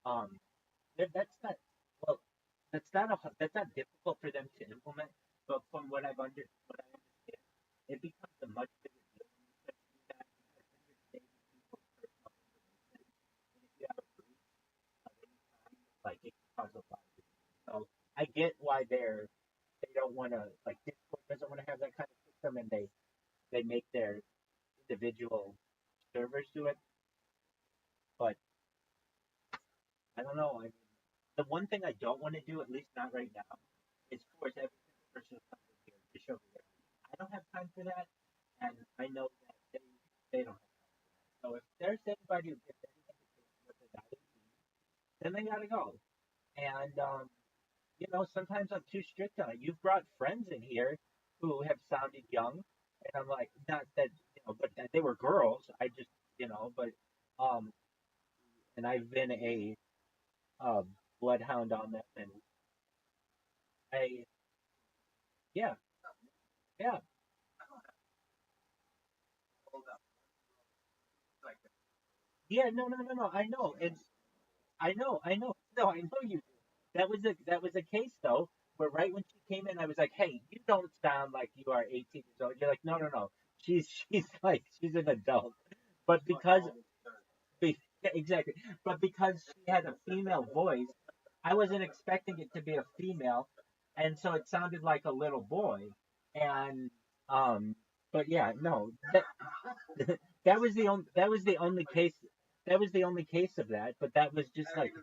And, that's not well, that's not difficult for them to implement. But from what I understand, it becomes a much bigger deal when you start to do that because then you're saving people's personal information. And if you have a breach of any kind, like it can cause a lot of issues. So I get why they don't want to like Discord doesn't want to have that kind of system, and they make their individual servers do it. But I don't know. I mean, the one thing I don't want to do, at least not right now, is force every single person who comes in here to show me their ID. I don't have time for that, and I know that they don't have time for that. So if there's anybody who gets any indication that they're not 18, then they gotta go. And sometimes I'm too strict on it. You've brought friends in here who have sounded young, and I'm like, not that, but they were girls. I just, but, um, and I've been a uh, bloodhound on them, and I, yeah, yeah, yeah, no, no, no, no, I know, I know, no, I know you do. That was a case though, where right when she came in, I was like, hey, you don't sound like you are 18 years old. You're like, no, no, no, she's like she's an adult, but yeah, exactly. But because she had a female voice, I wasn't expecting it to be a female, and so it sounded like a little boy. And um, but yeah, no, that was the only case. That was the only case of that. But that was just like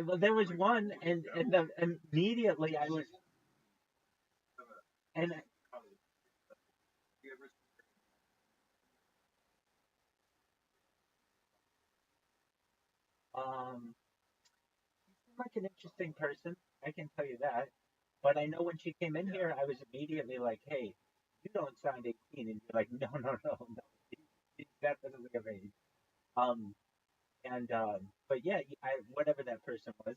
Well, there was one, and immediately I was, and she's like an interesting person. I can tell you that. But I know when she came in here, I was immediately like, "Hey, you don't sound 18," and you're like, "No, no, no, no, he's definitely of age." Um, and but yeah, whatever that person was,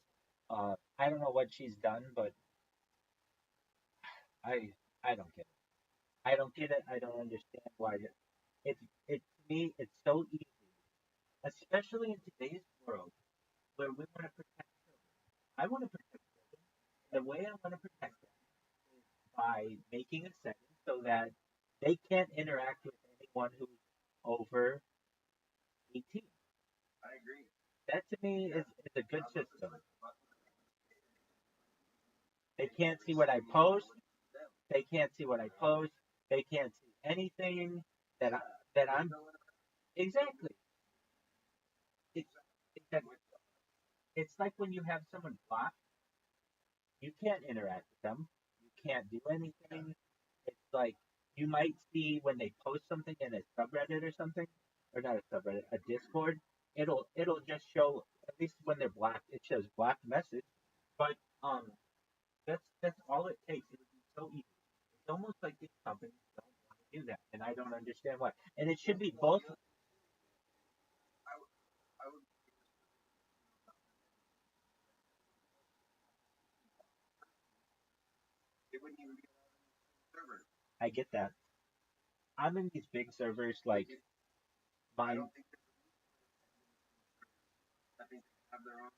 I don't know what she's done, but I I don't get it. I don't get it. I don't understand why. It to me, it's so easy, especially in today's world where we want to protect children. I want to protect children. The way I want to protect them is by making a setting so that they can't interact with anyone who's over 18. I agree. That to me is a good system. They can't see what I post. They can't see what I post. They can't see anything that I'm exactly. It's exactly. It's like when you have someone blocked, you can't interact with them. You can't do anything. It's like you might see when they post something in a subreddit or something, or not a subreddit, a Discord. It'll just show, at least when they're blocked, it shows blocked message. But that's all it takes. It would be so easy. It's almost like these companies don't want to do that, and I don't understand why. And it should be both. I would, I would, it wouldn't even be server. I get that. I'm in these big servers like I mine. don't think I think they have their own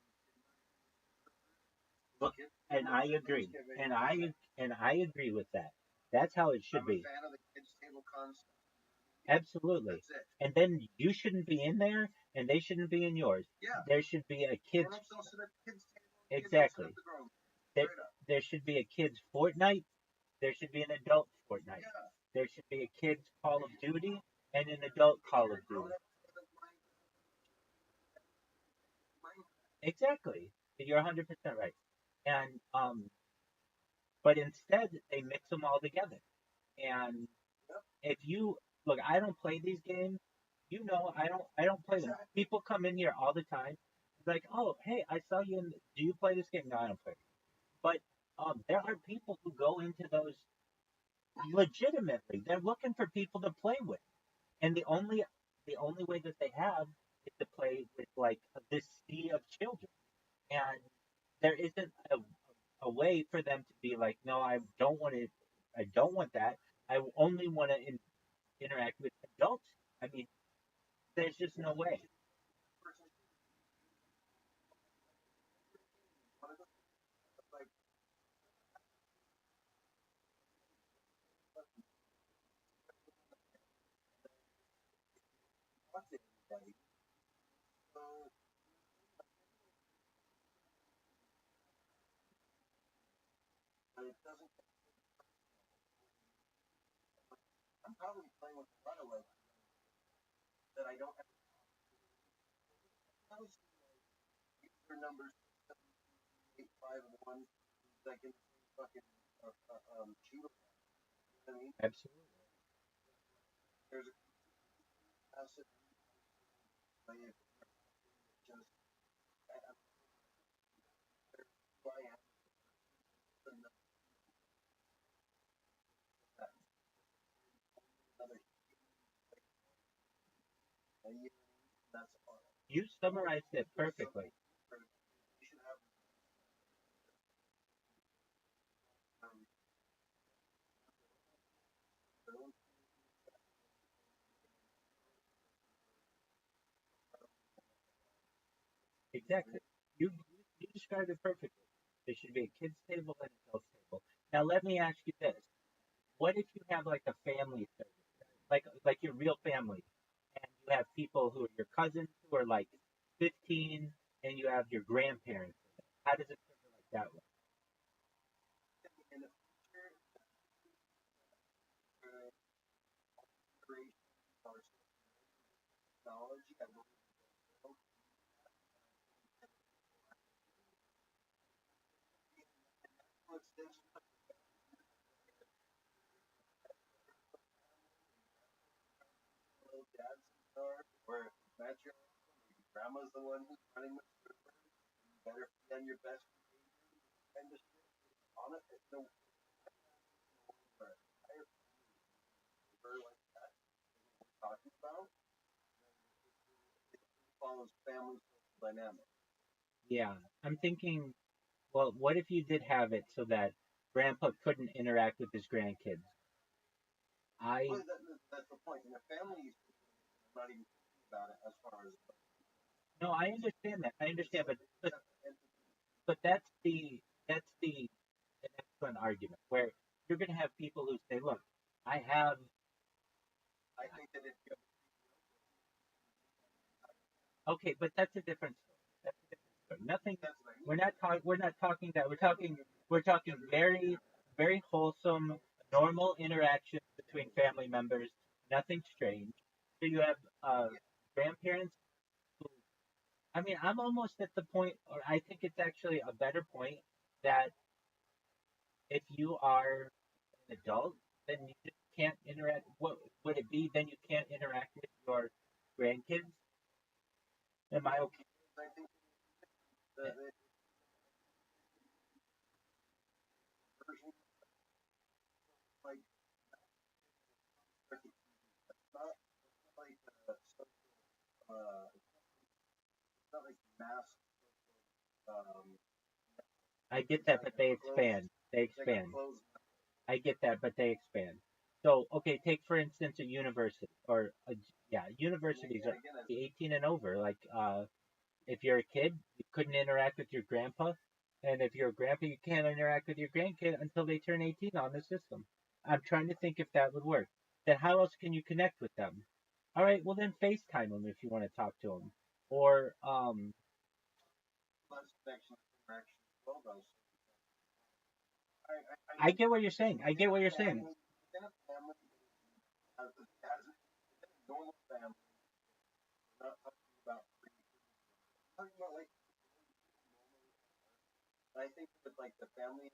Look, kids. and I agree, and I agree with that. That's how it should I'm a be. fan of the kids table concept. Absolutely. That's it. And then you shouldn't be in there, and they shouldn't be in yours. Yeah. There should be a kids. Grown ups don't sit at the kids table. Kids don't sit Exactly. at the grown. There, Straight up. there should be a kids Fortnite. There should be an adult Fortnite. Yeah. There should be a kids Call of Duty and an adult Call of Grown Duty. up mind. Exactly. You're 100% right. And but instead they mix them all together. And Yep. if you look, I don't play these games. You know, I don't play them. Exactly. People come in here all the time, like, oh, hey, I saw you. Do you play this game? No, I don't play. But there are people who go into those legitimately. They're looking for people to play with, and the only way that they have is to play with like this sea of children, and there isn't a way for them to be like, no, I don't want to. I don't want that. I only want to interact with adults. I mean, there's just no way. Like, what's it? Anybody? So, but it doesn't. I'm probably playing with a lot of like that I don't have. I was user numbers 851 like in the same fucking shooter. You know what I mean? Absolutely. There's a asset play it just why I am another year. That's all. You summarized it perfectly. You should have um, Exactly. You described it perfectly. There should be a kids table and an adults table. Now let me ask you this: what if you have like a family service, like your real family, and you have people who are your cousins who are like 15, and you have your grandparents? How does it server like that work? in the future creation or technology. I believe little dad's star, or if it's not your uncle, maybe grandma's the one who's running the server. You better be on your best behavior, kind of shit. On it, it's no for a higher server like that we're talking about. It follows family social dynamics. Yeah, I'm thinking, well, what if you did have it so that grandpa couldn't interact with his grandkids? I Well, that's the point. In a family, I'm not even thinking about it as far as no, I understand that. I it's understand, like but separate entities. but that's the an excellent argument where you're going to have people who say, look, I have I think that if you okay, but that's a different story. That's a different story. Nothing. that's what I We're mean. not talking. We're not talking that. We're talking very very wholesome, normal interactions between family members. Nothing strange. So you have grandparents who. I mean, I'm almost at the point, or I think it's actually a better point that if you are an adult, then you just can't interact. What would it be? Then you can't interact with your grandkids. Am I okay? I think the version like not like it's not like mass um I get that, like but they a closed expand. They like a expand. closed I get that, but they expand. So, okay, take for instance a university, or yeah, universities yeah are again as 18 and over. Like, if you're a kid, you couldn't interact with your grandpa, and if you're a grandpa, you can't interact with your grandkid until they turn 18 on the system. I'm trying to think if that would work. Then how else can you connect with them? All right, well then FaceTime them if you want to talk to them, or less connection interaction as well though. I I mean get what you're saying. I get what you're saying. within a family as within a normal family, we're not talking about talking about like I think with like the family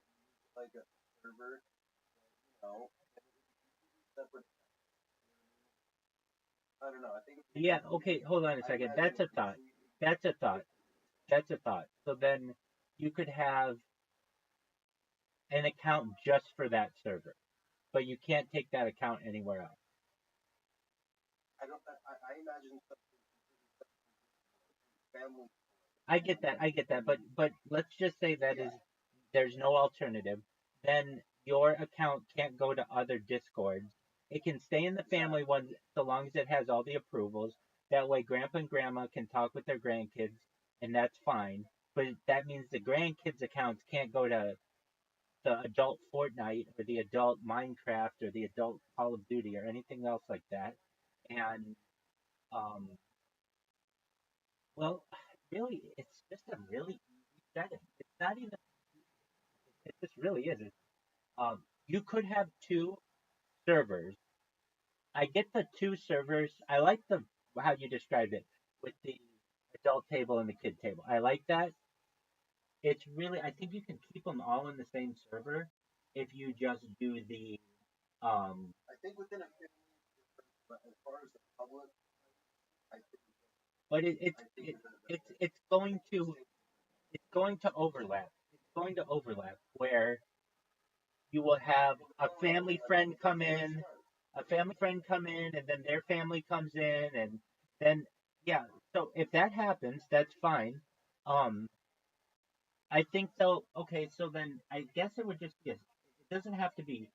like a server, you know, separate I don't know. I think it would be Yeah, completely okay, hold on a I second. imagine That's it a thought. completely That's a thought. That's a thought. So then you could have an account just for that server, but you can't take that account anywhere else. I don't I imagine something family I get that. I get that. But let's just say that is yeah. there's no alternative. Then your account can't go to other discords. It can stay in the family Exactly. one so long as it has all the approvals. That way grandpa and grandma can talk with their grandkids and that's fine. But that means the grandkids accounts can't go to the adult Fortnite or the adult Minecraft or the adult Call of Duty or anything else like that. And um, well, really, it's just a really easy setting. It's not even. It just really is. You could have two servers. I get the two servers. I like the how you described it with the adult table and the kid table. I like that. It's really. I think you can keep them all in the same server if you just do the um, I think within a family but as far as the public I think but I think the it's going to overlap. It's going to overlap where you will have a family friend come in, and then their family comes in, and then yeah. So if that happens, that's fine. Um, I think though. Okay, so then I guess it would just be. It doesn't have to be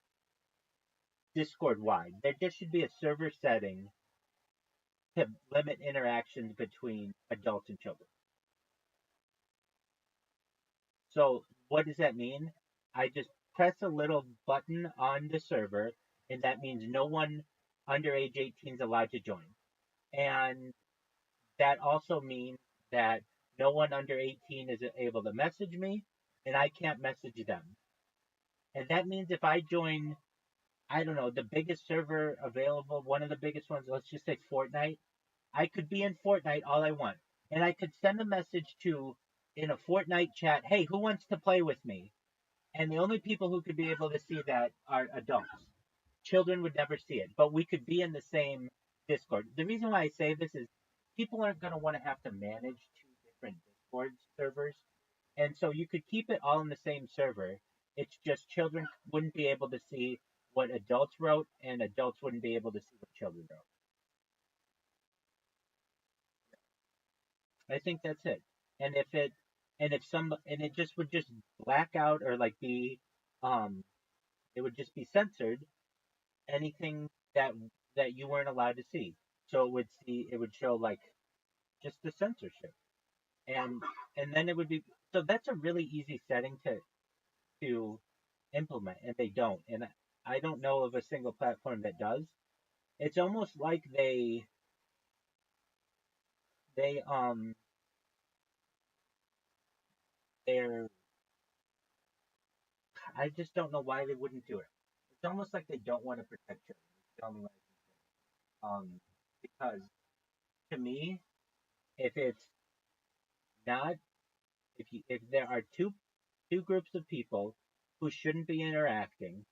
Discord wide. There just should be a server setting to limit interactions between adults and children. So what does that mean? I just press a little button on the server, and that means no one under age 18 is allowed to join. And that also means that no one under 18 is able to message me, and I can't message them. And that means if I join, I don't know, the biggest server available, one of the biggest ones, let's just say Fortnite, I could be in Fortnite all I want. And I could send a message to, in a Fortnite chat, hey, who wants to play with me? And the only people who could be able to see that are adults. Children would never see it, but we could be in the same Discord. The reason why I say this is people aren't going to want to have to manage two different Discord servers. And so you could keep it all in the same server. It's just children wouldn't be able to see what adults wrote, and adults wouldn't be able to see what children wrote. I think that's it. And if it just would just black out or like be, um, it would just be censored anything that you weren't allowed to see. So it would show like just the censorship, and then it would be so that's a really easy setting to implement, and they don't, and I don't know of a single platform that does. It's almost like they they're I just don't know why they wouldn't do it. It's almost like they don't want to protect children. It's the only way I can say. Because to me, if it's not if there are two groups of people who shouldn't be interacting,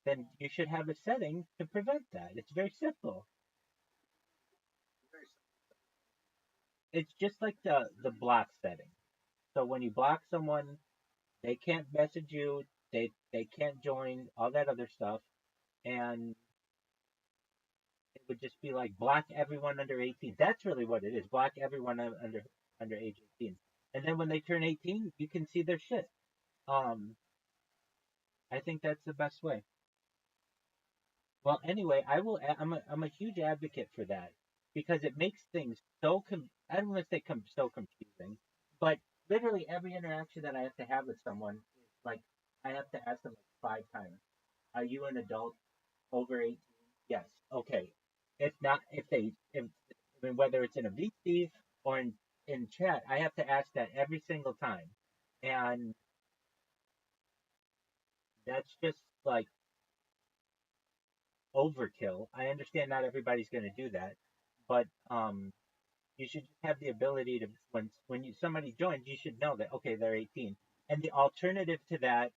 then you should have a setting to prevent that. It's very simple. It's just like the block setting. So when you block someone, they can't message you, they can't join, all that other stuff, and it would just be like block everyone under 18. That's really what it is. Block everyone under age 18. And then when they turn 18, you can see their shit. Um, I think that's the best way. Well, anyway, I'm a huge advocate for that because it makes things I don't want to say so confusing, but literally every interaction that I have to have with someone is like I have to ask them like 5 times. Are you an adult over 18? Yes. Okay. If not, if I mean, whether it's in a VC or in chat, I have to ask that every single time, and that's just like overkill. I understand not everybody's going to do that, but you should have the ability to somebody joins, you should know that okay, they're 18. And the alternative to that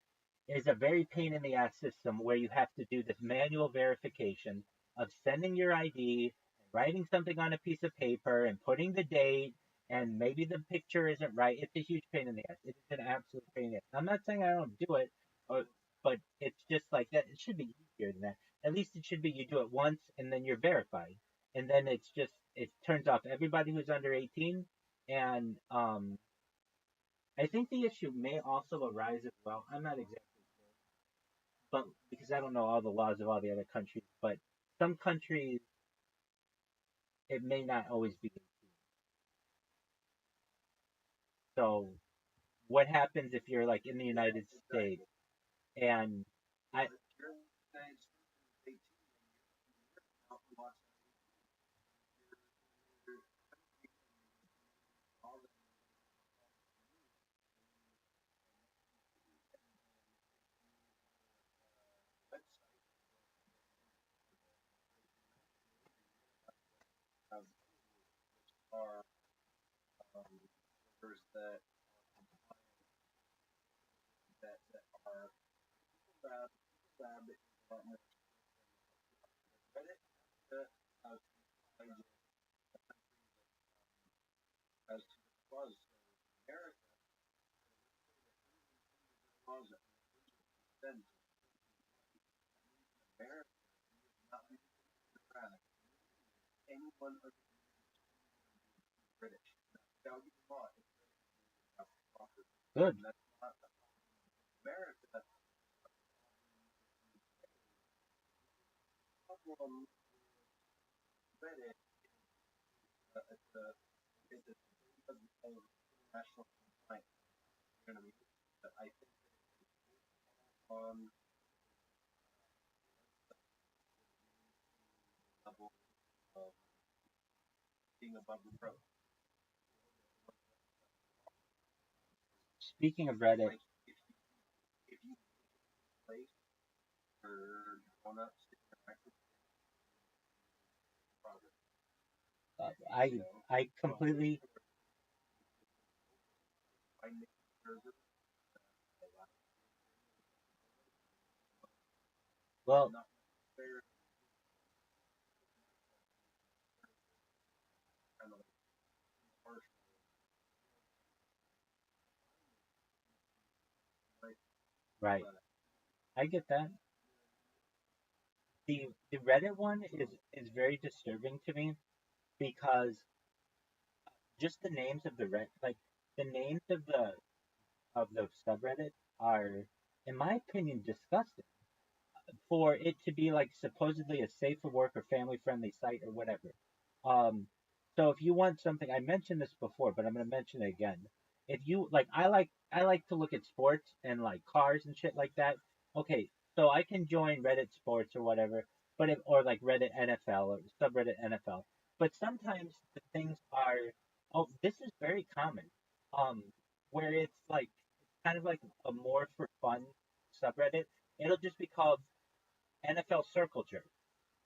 is a very pain in the ass system where you have to do this manual verification of sending your ID, writing something on a piece of paper, and putting the date. And maybe the picture isn't right. It's a huge pain in the ass. It's an absolute pain in the ass. I'm not saying I don't do it, but it's just like that. It should be easier than that. At least it should be you do it once and then you're verified, and then it turns off everybody who's under 18. And I think the issue may also arise as well. I'm not exactly sure, but because I don't know all the laws of all the other countries, but some countries it may not always be 18. So what happens if you're like in the United States and I Are servers that are lab credit as as to the clause America clause then America not be anyone of British. Now you law is good. that's not America problem credit it's a national complaint. You're gonna be but I think on level of being above reproach. Speaking of Reddit, Like if you place for grown ups progress. I completely I make server Well, not fair, kind of harsh, like, right. but I get that. The Reddit one is very disturbing to me because just the names of the red like the names of the subreddit are, in my opinion, disgusting for it to be like supposedly a safe for work or family friendly site or whatever. Um, so if you want something, I mentioned this before, but I'm gonna mention it again. If you like, I like to look at sports and like cars and shit like that. Okay, so I can join Reddit Sports or whatever, but if or like Reddit NFL or subreddit NFL. But sometimes the things are, oh, this is very common. Um, where it's like kind of like a more for fun subreddit. It'll just be called NFL circle jerk.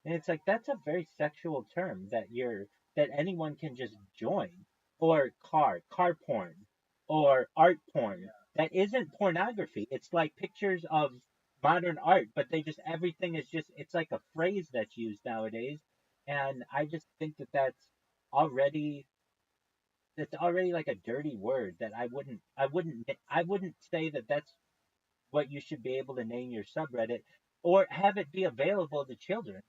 And it's like that's a very sexual term that anyone can just join. Or car porn, or art porn. That isn't pornography. It's like pictures of modern art, but they just everything is just it's like a phrase that's used nowadays. And I just think that already that's already like a dirty word that I wouldn't say that that's what you should be able to name your subreddit or have it be available to children.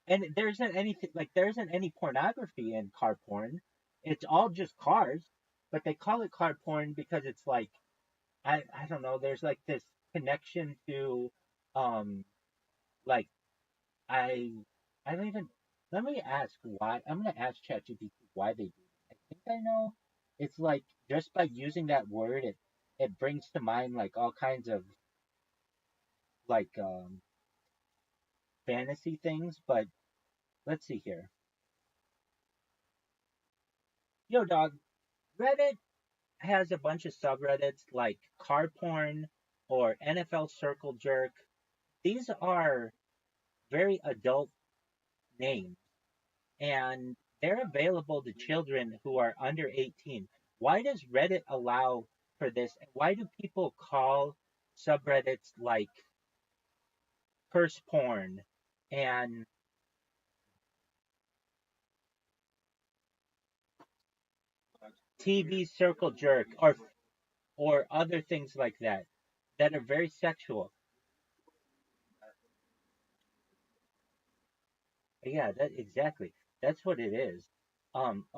And there isn't any pornography in car porn. It's all just cars, but they call it car porn because it's like I don't know. There's like this connection to um like I I don't even let me ask why I'm gonna ask ChatGPT why they do it. I think I know. It's like just by using that word, it brings to mind like all kinds of like fantasy things, but let's see here. Yo, dog, Reddit has a bunch of subreddits like car porn or NFL circle jerk. These are very adult names and they're available to children who are under 18. Why does Reddit allow for this? Why do people call subreddits like curse porn and TV circle jerk or other things like that are very sexual. Yeah, that exactly. That's what it is.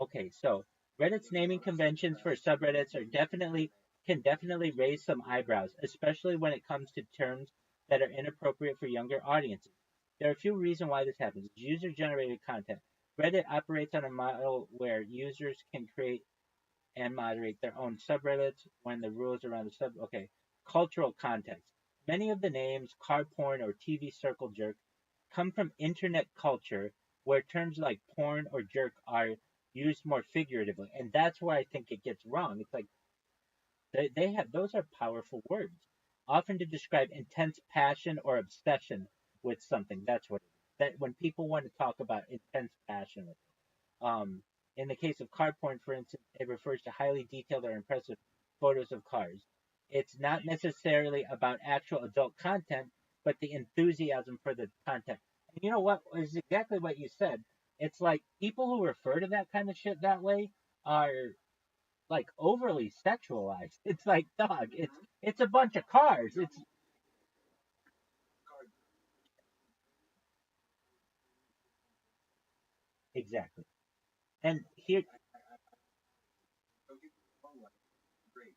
Okay, so Reddit's naming conventions for subreddits are definitely can definitely raise some eyebrows, especially when it comes to terms that are inappropriate for younger audiences. There are a few reasons why this happens. It's user-generated content. Reddit operates on a model where users can create and moderate their own subreddits when the rules around the sub. Okay, cultural context. Many of the names car porn or TV circle jerk come from internet culture where terms like porn or jerk are used more figuratively, and that's where I think it gets wrong. It's like they have those are powerful words, often to describe intense passion or obsession with something. That's what it is. That when people want to talk about intense passion with um, in the case of car porn, for instance, it refers to highly detailed or impressive photos of cars. It's not necessarily about actual adult content, but the enthusiasm for the content. And you know what is exactly what you said. It's like people who refer to that kind of shit that way are like overly sexualized. It's like dog. It's a bunch of cars. It's exactly. And here don't get me wrong, like, great.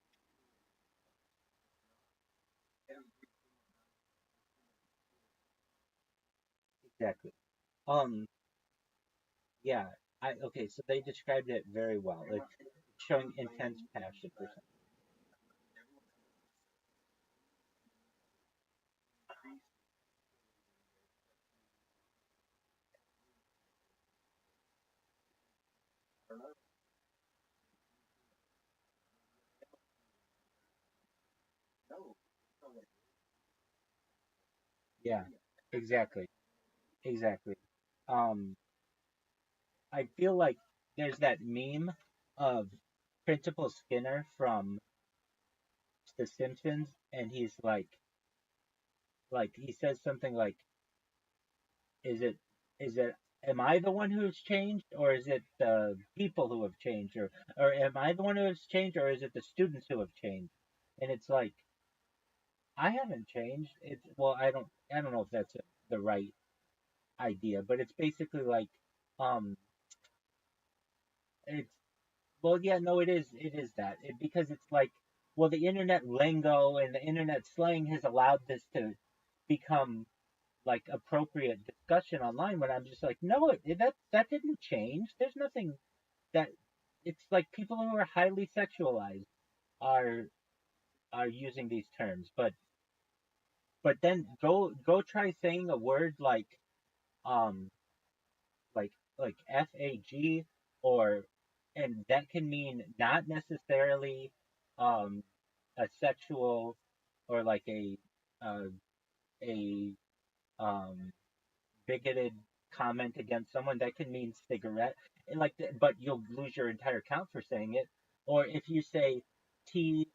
And exactly. Yeah, okay, so they described it very well. Like showing intense passion for something. I don't know, no, no, like, Yeah, exactly, exactly. Um, I feel like there's that meme of Principal Skinner from The Simpsons, and he's like he says something like, is it am I the one who's changed, or is it the people who have changed, or am I the one who has changed, or is it the students who have changed? And it's like I haven't changed. It's well, I don't know if that's the right idea, but it's basically like um it's well, yeah, no, it is that because it's like well, the internet lingo and the internet slang has allowed this to become like appropriate discussion online when I'm just like, no, that didn't change. There's nothing that it's like people who are highly sexualized are are using these terms, but then go try saying a word um like FAG or and that can mean not necessarily um a sexual or like uh, a bigoted comment against someone that can mean cigarette and but you'll lose your entire account for saying it. Or if you say T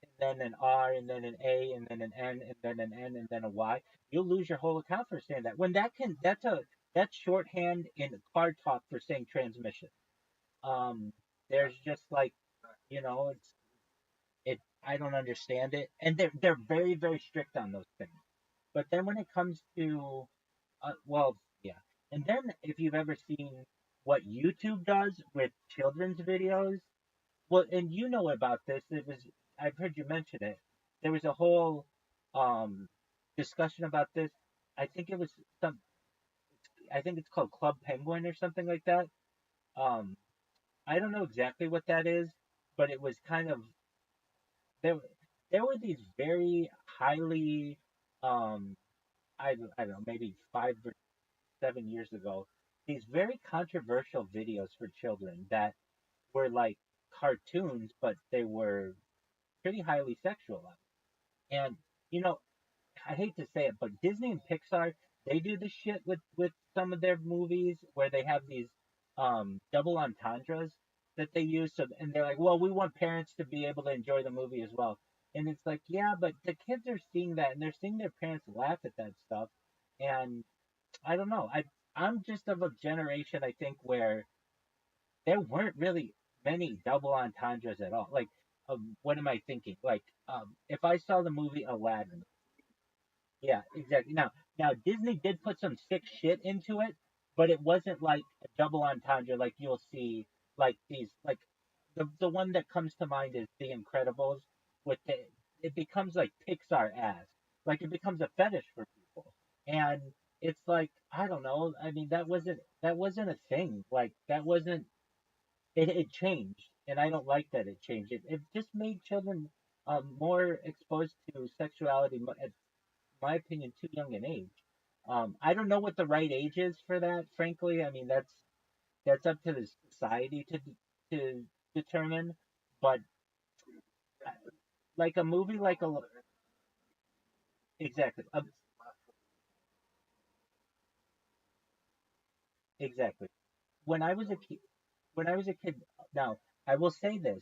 and then an R and then an A and then an N and then an N and then a Y, you'll lose your whole account for saying that. When that's shorthand in car talk for saying transmission. Um, there's just like it's it. I don't understand it, and they're very very strict on those things. But then when it comes to well, yeah. And then if you've ever seen what YouTube does with children's videos, well, and you know about this, I've heard you mention it. There was a whole um discussion about this. I think it was some I think it's called Club Penguin or something like that. Um I don't know exactly what that is, but it was kind of there there were these very highly um I don't know, maybe 5 or 7 years ago, these very controversial videos for children that were like cartoons, but they were pretty highly sexualized. And you know, I hate to say it, but Disney and Pixar they do this shit with some of their movies where they have these double entendres that they use. So and they're like, well, we want parents to be able to enjoy the movie as well. And it's like, yeah, but the kids are seeing that and they're seeing their parents laugh at that stuff. And I don't know. I'm just of a generation I think where there weren't really many double entendres at all. Like, what am I thinking? Like, if I saw the movie Aladdin, yeah, exactly. Now Disney did put some sick shit into it, but it wasn't like a double entendre like you'll see like these like the one that comes to mind is The Incredibles with the it becomes like Pixar ass. Like it becomes a fetish for people. And it's like, I don't know, I mean that wasn't a thing. Like that wasn't it changed and I don't like that it changed. It just made children more exposed to sexuality at my opinion, too young an age. I don't know what the right age is for that. Frankly, I mean that's up to the society to determine. But uh, like a movie, exactly, exactly. When I was a kid, when I was a kid, now I will say this: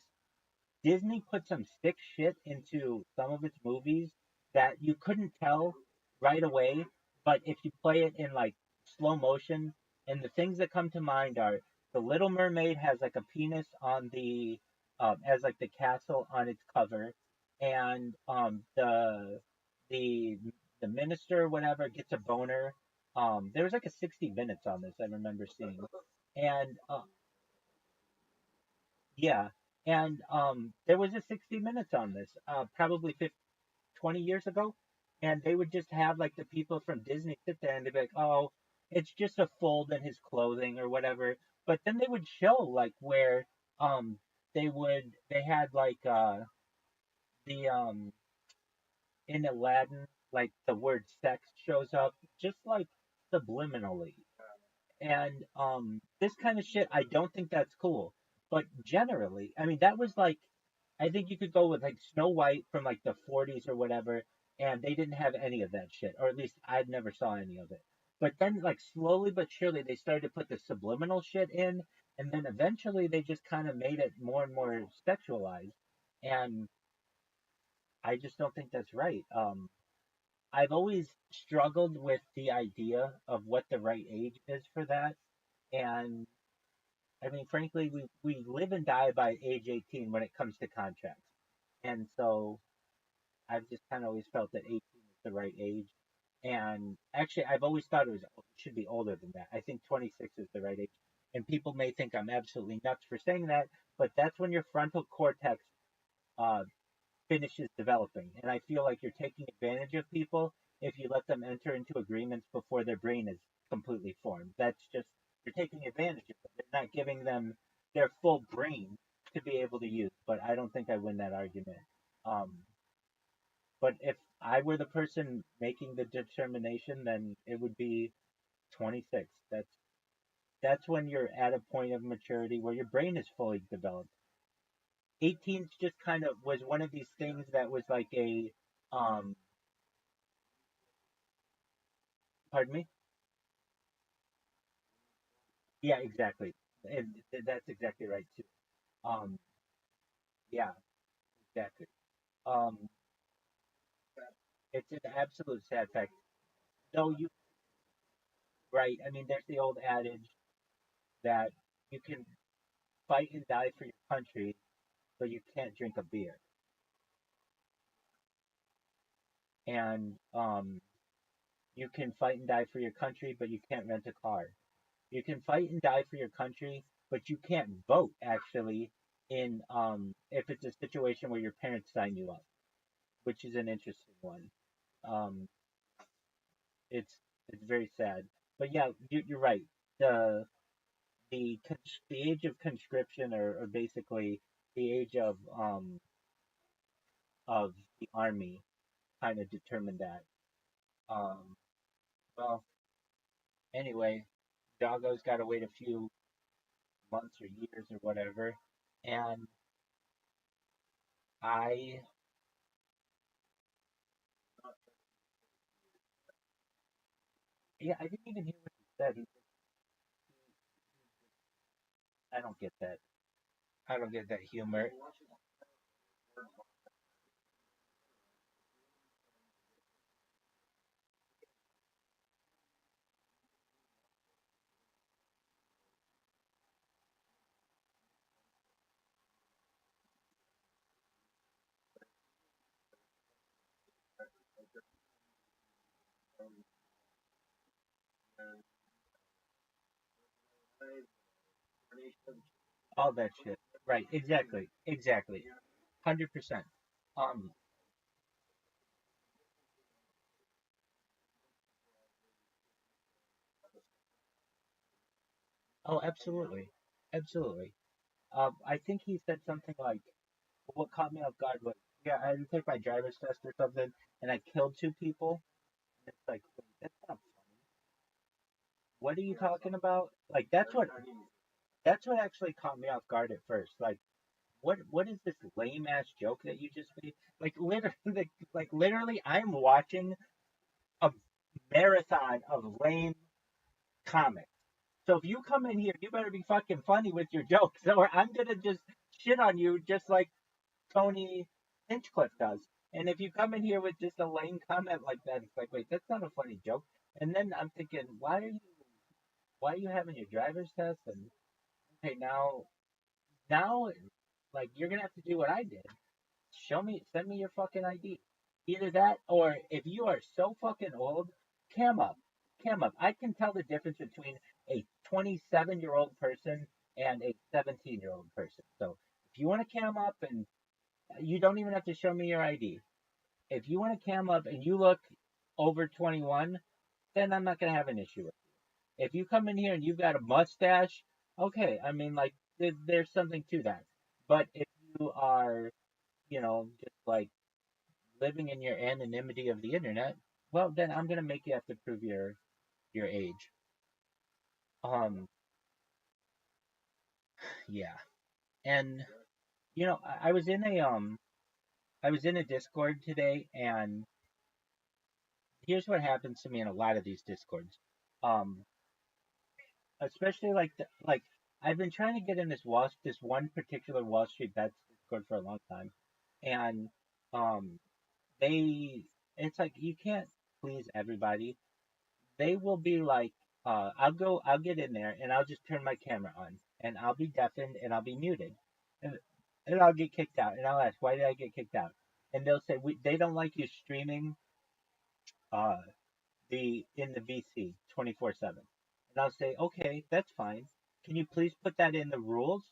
Disney put some sick shit into some of its movies that you couldn't tell right away, but if you play it in like slow motion, and the things that come to mind are the Little Mermaid has like a penis on the as like the castle on its cover, and the the minister or whatever gets a boner. There was like a 60 minutes on this I remember seeing, and yeah, and there was a 60 minutes on this, probably 50, 20 years ago, and they would just have like the people from Disney sit there and they'd be like, "Oh, it's just a fold in his clothing or whatever." But then they would show like where um they had like the in Aladdin like the word sex shows up just like subliminally and this kind of shit I don't think that's cool, but generally I mean that was like I think you could go with like Snow White from like the 40s or whatever, and they didn't have any of that shit, or at least I never saw any of it. But then like slowly but surely they started to put the subliminal shit in, and then eventually they just kind of made it more and more sexualized, and I just don't think that's right. I've always struggled with the idea of what the right age is for that. And I mean, frankly, we live and die by age 18 when it comes to contracts. And so I've just kind of always felt that 18 is the right age. And actually, I've always thought it should be older than that. I think 26 is the right age. And people may think I'm absolutely nuts for saying that, but that's when your frontal cortex uh, finishes developing. And I feel like you're taking advantage of people if you let them enter into agreements before their brain is completely formed. That's just, you're taking advantage of them. You're not giving them their full brain to be able to use. But I don't think I win that argument. Um, but if I were the person making the determination, then it would be 26. That's when you're at a point of maturity where your brain is fully developed. 18 just kind of was one of these things that was like a um pardon me. Yeah, exactly. And that's exactly right too. um yeah, exactly. um it's an absolute sad fact, though. You right, I mean, there's the old adage that you can fight and die for your country, but you can't drink a beer. And you can fight and die for your country, but you can't rent a car. You can fight and die for your country, but you can't vote actually in if it's a situation where your parents sign you up, which is an interesting one. Um, it's very sad, but yeah, you're right. The the age of conscription, or basically the age of the army, kind of determined that. Um, well, anyway, Doggo's got to wait a few months or years or whatever, and I yeah, I didn't even hear what he said. I don't get that. I don't get that humor. All that shit. Right. Exactly. Exactly. 100%. Um. Oh, absolutely. Absolutely. I think he said something like, "What caught me off guard was, yeah, I had to take my driver's test or something, and I killed two people." And it's like, wait, that's not funny. What are you talking about? Like, that's what actually caught me off guard at first. Like, what is this lame ass joke that you just made? Like literally, like literally, I'm watching a marathon of lame comics. So if you come in here, you better be fucking funny with your jokes, or I'm gonna just shit on you, just like Tony Hinchcliffe does. And if you come in here with just a lame comment like that, it's like, wait, that's not a funny joke. And then I'm thinking, why are you having your driver's test? And okay, now, like you're gonna have to do what I did. Send me your fucking ID. Either that, or if you are so fucking old, cam up, cam up. I can tell the difference between a 27-year-old person and a 17-year-old person. So if you want to cam up, and you don't even have to show me your ID. If you want to cam up and you look over 21, then I'm not gonna have an issue with it. If you come in here and you've got a mustache, okay, I mean, like, there's something to that. But if you are, just like living in your anonymity of the internet, well, then I'm gonna make you have to prove your age. Um, yeah, and I was in a Discord today, and here's what happens to me in a lot of these Discords. Um, especially like I've been trying to get in this one particular Wall Street Bets Discord for a long time, and um, they it's like you can't. please everybody, they will be like, I'll get in there and I'll just turn my camera on and I'll be deafened and I'll be muted. And, and I'll get kicked out and I'll ask, why did I get kicked out? And they'll say, they don't like you streaming, uh, in the VC 24/7. And I'll say, okay, that's fine. Can you please put that in the rules?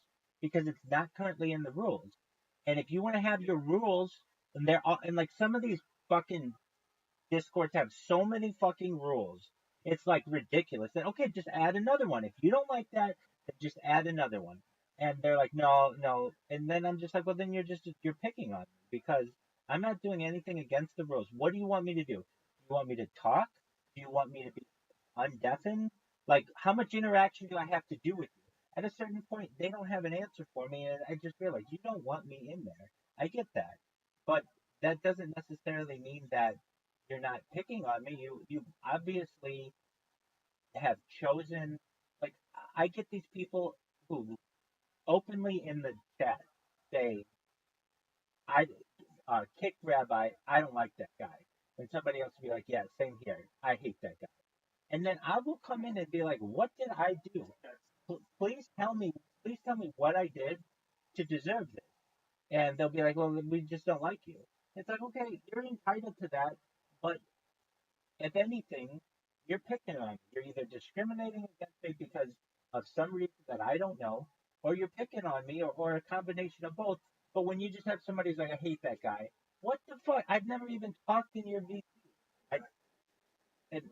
Because it's not currently in the rules. And if you want to have your rules, and they're all, and like some of these fucking Discords have so many fucking rules. It's like ridiculous. Then okay, just add another one. If you don't like that, then just add another one. And they're like, no, no. And then I'm just like, well, then you're picking on me because I'm not doing anything against the rules. What do you want me to do? You want me to talk? Do you want me to be undeafened? Like, how much interaction do I have to do with you? At a certain point, they don't have an answer for me, and I just realize you don't want me in there. I get that, but that doesn't necessarily mean that you're not picking on me. You obviously have chosen. Like I get these people who openly in the chat say, "I kick Rabbi. I don't like that guy," and somebody else will be like, "Yeah, same here. I hate that guy." And then I will come in and be like, "What did I do? Please tell me. Please tell me what I did to deserve this." And they'll be like, "Well, we just don't like you." It's like, okay, you're entitled to that, but if anything, you're picking on me. You're either discriminating against me because of some reason that I don't know, or you're picking on me, or a combination of both. But when you just have somebody who's like, I hate that guy, what the fuck? I've never even talked in your VC. I, and,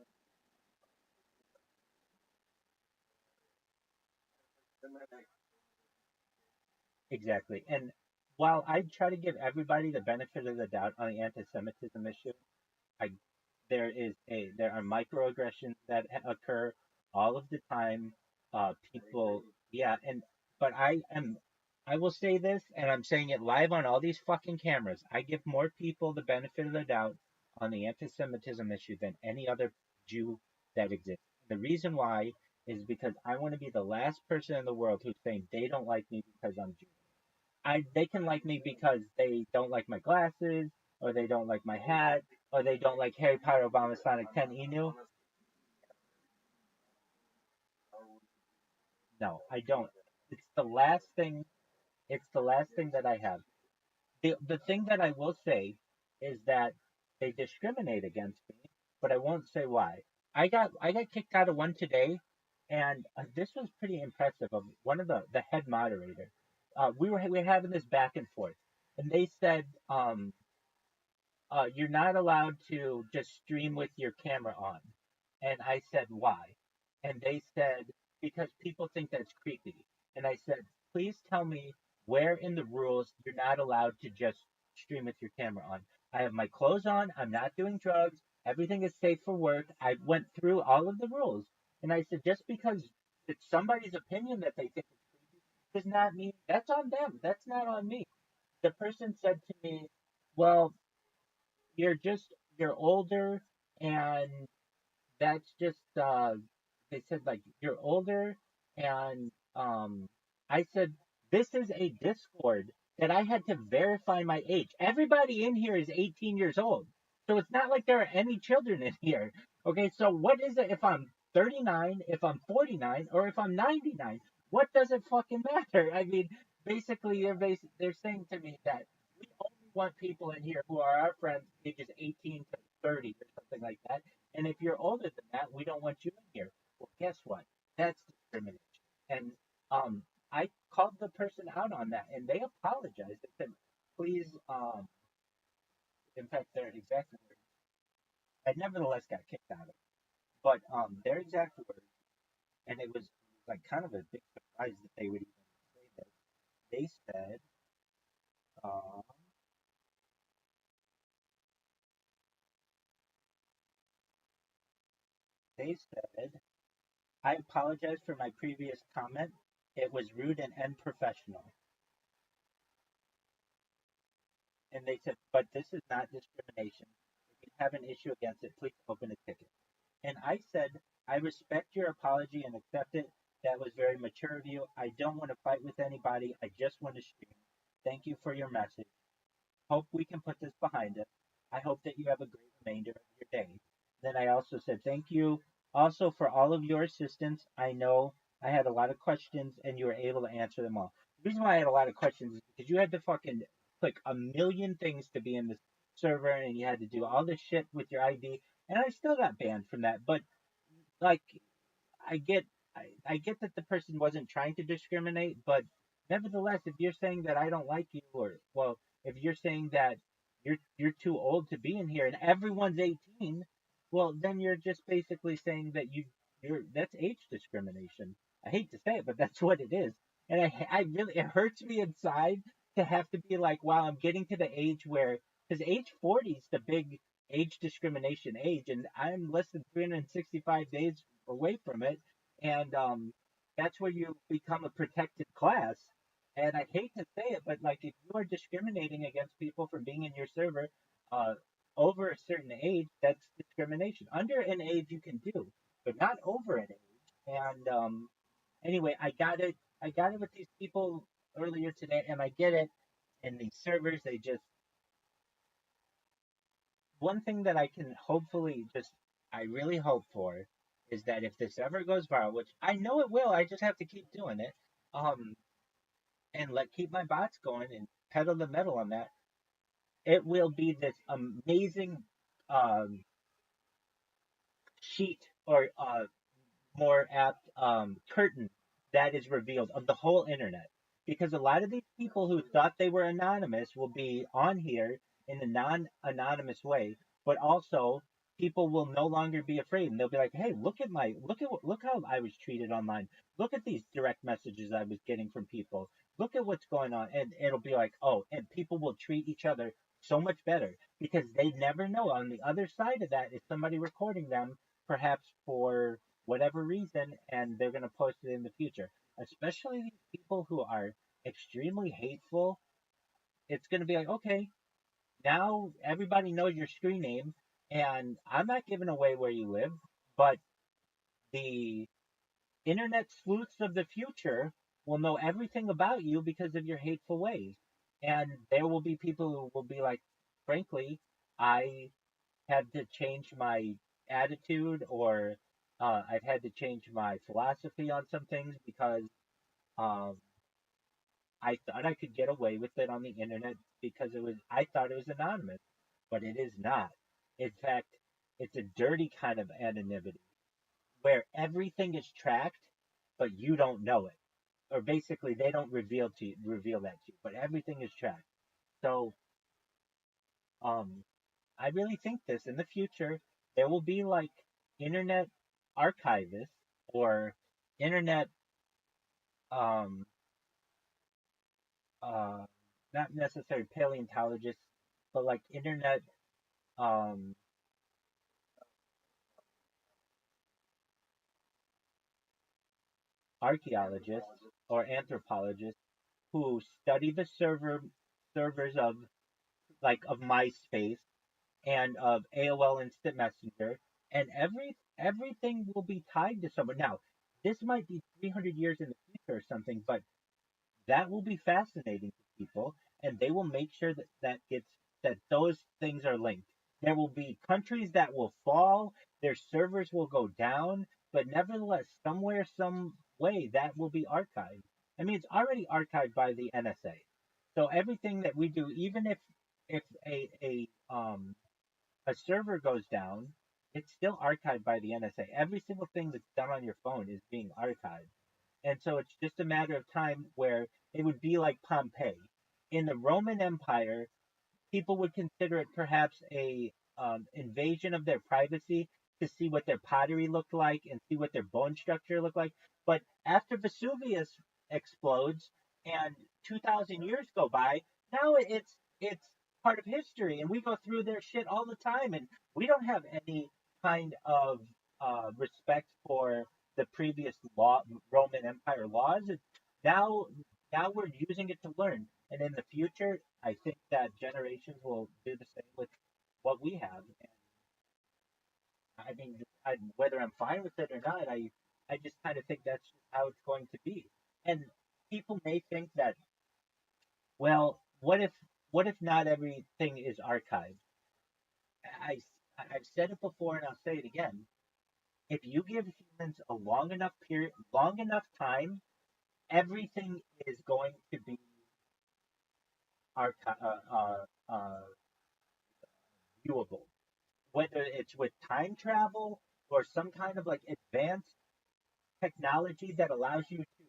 exactly. And while I try to give everybody the benefit of the doubt on the anti-Semitism issue, I there are microaggressions that occur all of the time. People, yeah, and but I will say this, and I'm saying it live on all these fucking cameras. I give more people the benefit of the doubt on the anti-Semitism issue than any other Jew that exists. The reason why is because I want to be the last person in the world who's saying they don't like me because I'm Jew. They can like me because they don't like my glasses, or they don't like my hat, or they don't like Harry Potter Obama Sonic 10 Inu. No, I don't. It's the last thing. It's the last thing that I have. The thing that I will say is that they discriminate against me, but I won't say why. I got kicked out of one today, and this was pretty impressive. Of one of the head moderator, we were having this back and forth, and they said, you're not allowed to just stream with your camera on. And I said, why? And they said, because people think that's creepy. And I said, please tell me where in the rules you're not allowed to just stream with your camera on. I have my clothes on. I'm not doing drugs. Everything is safe for work. I went through all of the rules. And I said, just because it's somebody's opinion that they think it's creepy does not mean that's on them. That's not on me. The person said to me, well, you're older, and that's just they said like you're older, and I said this is a Discord that I had to verify my age. Everybody in here is 18 years old, so it's not like there are any children in here. Okay, so what is it if I'm 39, if I'm 49, or if I'm 99? What does it fucking matter? I mean, basically they're saying to me that we only want people in here who are our friends ages 18 to 30 or something like that. And if you're older than that, we don't want you in here. Well, guess what? That's discrimination. And I called the person out on that, and they apologized. They said, please, in fact, their exact words, I nevertheless got kicked out of it. But their exact words, and it was like kind of a big surprise that they would even say this. They said, um, they said, I apologize for my previous comment. It was rude and unprofessional. And they said, but this is not discrimination. If you have an issue against it, please open a ticket. And I said, I respect your apology and accept it. That was very mature of you. I don't want to fight with anybody. I just want to stream. Thank you for your message. Hope we can put this behind us. I hope that you have a great remainder of your day. also said thank you also for all of your assistance. I know I had a lot of questions and you were able to answer them all. The reason why I had a lot of questions is because you had to fucking click a million things to be in this server and you had to do all this shit with your ID. And I still got banned from that. But like I get I get that the person wasn't trying to discriminate, but nevertheless, if you're saying that I don't like you, or well, if you're saying that you're too old to be in here and everyone's 18, well, then you're just basically saying that you're that's age discrimination. I hate to say it, but that's what it is. And I really it hurts me inside to have to be like, wow, I'm getting to the age where because age 40 is the big age discrimination age, and I'm less than 365 days away from it, and that's where you become a protected class. And I hate to say it, but like if you are discriminating against people for being in your server uh, over a certain age, that's discrimination. Under an age you can do, but not over an age. And anyway, I got it. I got it with these people earlier today, and I get it. In these servers, they just one thing that I can hopefully just I really hope for is that if this ever goes viral, which I know it will, I just have to keep doing it, um, and let keep my bots going and pedal the metal on that. It will be this amazing um, sheet or more apt curtain that is revealed of the whole internet. Because a lot of these people who thought they were anonymous will be on here in a non anonymous way, but also people will no longer be afraid and they'll be like, hey, look how I was treated online. Look at these direct messages I was getting from people. Look at what's going on. And it'll be like, oh, and people will treat each other so much better because they never know on the other side of that is somebody recording them perhaps for whatever reason, and they're going to post it in the future. Especially these people who are extremely hateful. It's going to be like, okay, now everybody knows your screen name, and I'm not giving away where you live, but the internet sleuths of the future will know everything about you because of your hateful ways. And there will be people who will be like, frankly, I had to change my attitude or I've had to change my philosophy on some things because um, I thought I could get away with it on the internet because I thought it was anonymous, but it is not. In fact, it's a dirty kind of anonymity where everything is tracked, but you don't know it, or basically they don't reveal that to you, but everything is tracked. So um, I really think this in the future there will be like internet archivists or internet um uh not necessarily paleontologists but like internet um archaeologists or anthropologists who study the servers of of MySpace and of AOL Instant Messenger and everything will be tied to someone. Now, this might be 300 years in the future or something, but that will be fascinating to people, and they will make sure that those things are linked. There will be countries that will fall, their servers will go down, but nevertheless, somewhere, some way, that will be archived. I mean, it's already archived by the NSA. So everything that we do, even if a server goes down, it's still archived by the NSA. Every single thing that's done on your phone is being archived. And so it's just a matter of time where it would be like Pompeii. In the Roman Empire, people would consider it perhaps a invasion of their privacy to see what their pottery looked like and see what their bone structure looked like. But after Vesuvius explodes and 2,000 years go by, now it's part of history, and we go through their shit all the time, and we don't have any kind of respect for the previous Roman Empire laws. Now, now we're using it to learn. And in the future, I think that generations will do the same with what we have. And I mean, whether I'm fine with it or not, I just kind of think that's just how it's going to be. And people may think that, well, what if not everything is archived? I've said it before and I'll say it again. If you give humans a long enough period, long enough time, everything is going to be archi- viewable. Whether it's with time travel or some kind of like advanced technology that allows you to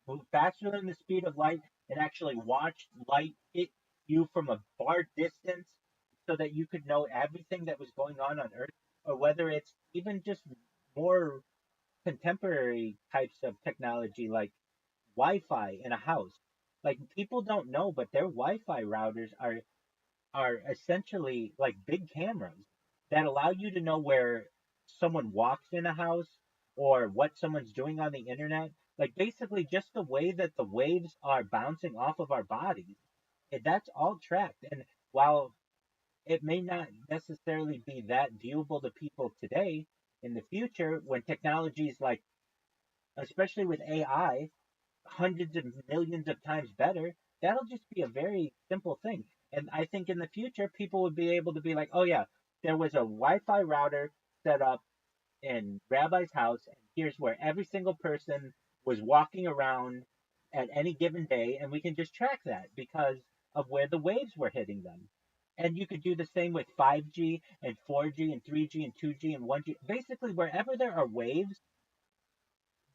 move faster than the speed of light and actually watch light hit you from a far distance so that you could know everything that was going on Earth, or whether it's even just more contemporary types of technology like Wi-Fi in a house. Like people don't know, but their Wi-Fi routers are essentially like big cameras that allow you to know where someone walks in a house or what someone's doing on the internet. Like basically just the way that the waves are bouncing off of our bodies. That's all tracked. And while it may not necessarily be that viewable to people today, in the future, when technologies like, especially with AI, hundreds of millions of times better, that'll just be a very simple thing. And I think in the future, people would be able to be like, oh, yeah, there was a Wi Fi router set up in Rabbi's house, and here's where every single person was walking around at any given day, and we can just track that because of where the waves were hitting them. And you could do the same with 5G and 4G and 3G and 2G and 1G. Basically, wherever there are waves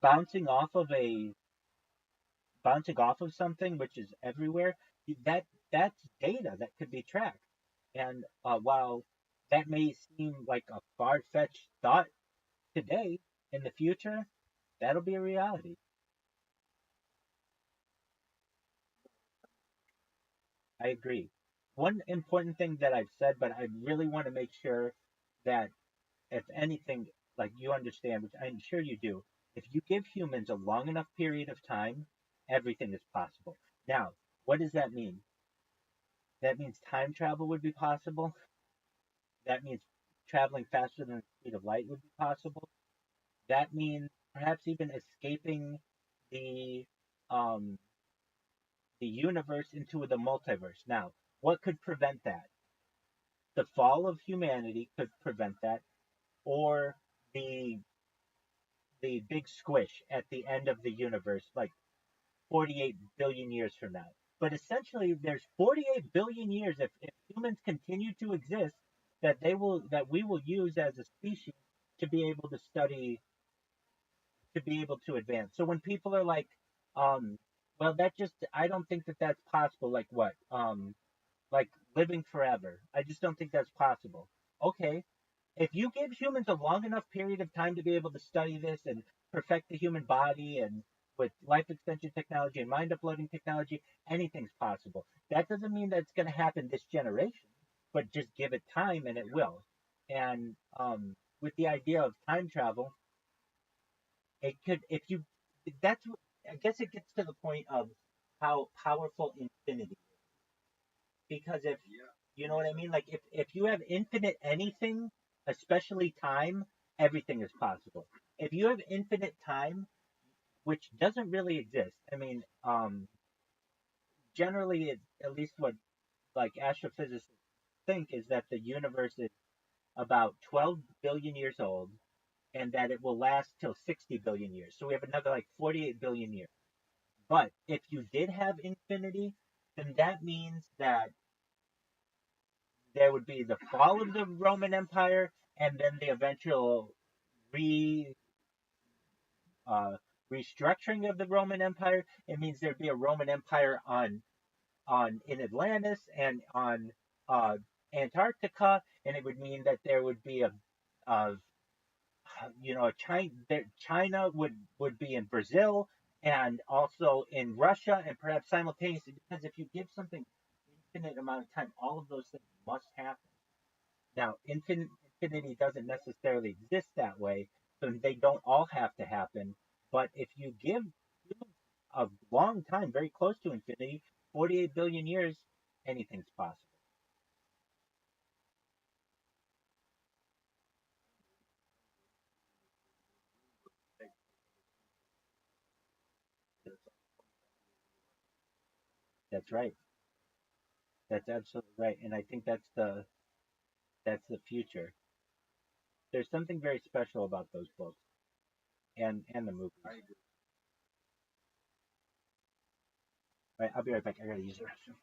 bouncing off of a bouncing off of something which is everywhere, that that's data that could be tracked. And while that may seem like a far-fetched thought today, in the future, that'll be a reality. I agree. One important thing that I've said, but I really want to make sure that if anything, like you understand, which I'm sure you do, if you give humans a long enough period of time, everything is possible. Now, what does that mean? That means time travel would be possible. That means traveling faster than the speed of light would be possible. That means perhaps even escaping the um, the universe into the multiverse. Now, what could prevent that? The fall of humanity could prevent that, or the the big squish at the end of the universe, like 48 billion years from now. But essentially, there's 48 billion years if humans continue to exist that we will use as a species to be able to study to be able to advance. So when people are like, um, well, that just I don't think that that's possible. Like what? Like living forever. I just don't think that's possible. Okay, if you give humans a long enough period of time to be able to study this and perfect the human body and with life extension technology and mind uploading technology, anything's possible. That doesn't mean that it's going to happen this generation, but just give it time and it will. And with the idea of time travel, it could, if you, that's, I guess it gets to the point of how powerful infinity is. Because if, Yeah. you know what I mean? Like if you have infinite anything, especially time, everything is possible. If you have infinite time, which doesn't really exist, I mean, generally, at least what like astrophysicists think is that the universe is about 12 billion years old and that it will last till 60 billion years. So we have another like 48 billion years. But if you did have infinity, then that means that there would be the fall of the Roman Empire and then the eventual re uh, restructuring of the Roman Empire. It means there'd be a Roman Empire on in Atlantis and on uh, Antarctica, and it would mean that there would be a China China would be in Brazil and also in Russia and perhaps simultaneously because if you give something infinite amount of time, all of those things must happen. Now, infinity doesn't necessarily exist that way, so they don't all have to happen. But if you give humans a long time, very close to infinity, 48 billion years, anything's possible. That's right. That's absolutely right. And I think that's the future. There's something very special about those books and the movies. I agree. Right, I'll be right back. I gotta use the restroom.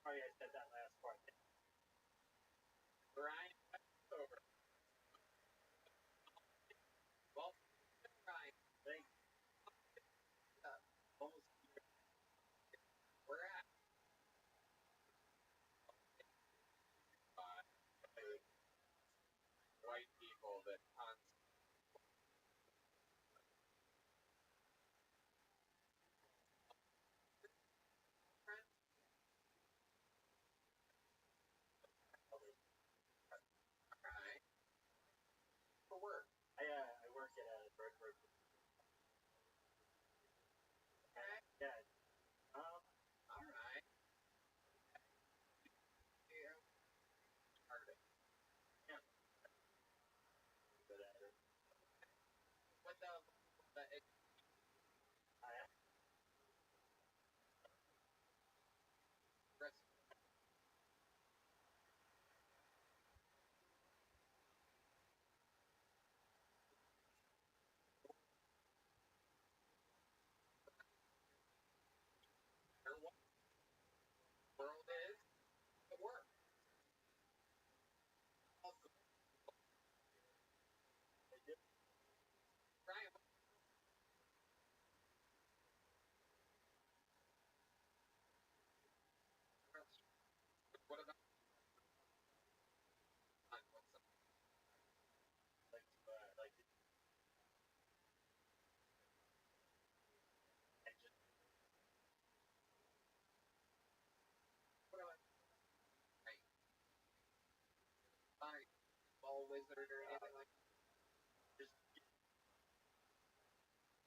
Sorry, I said that last part. Brian, over. Well, Brian, Thanks. almost we're at white people that right for work. I work at a Blizzard or anything like that. Just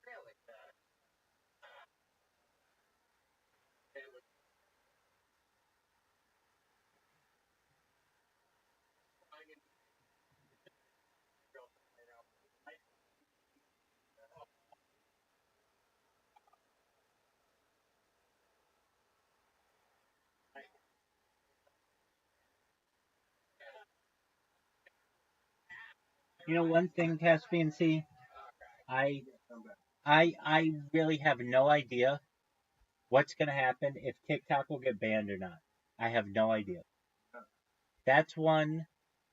Really? it was flying in right now. You know, one thing, Caspian C, I I really have no idea what's gonna happen if TikTok will get banned or not. I have no idea. That's one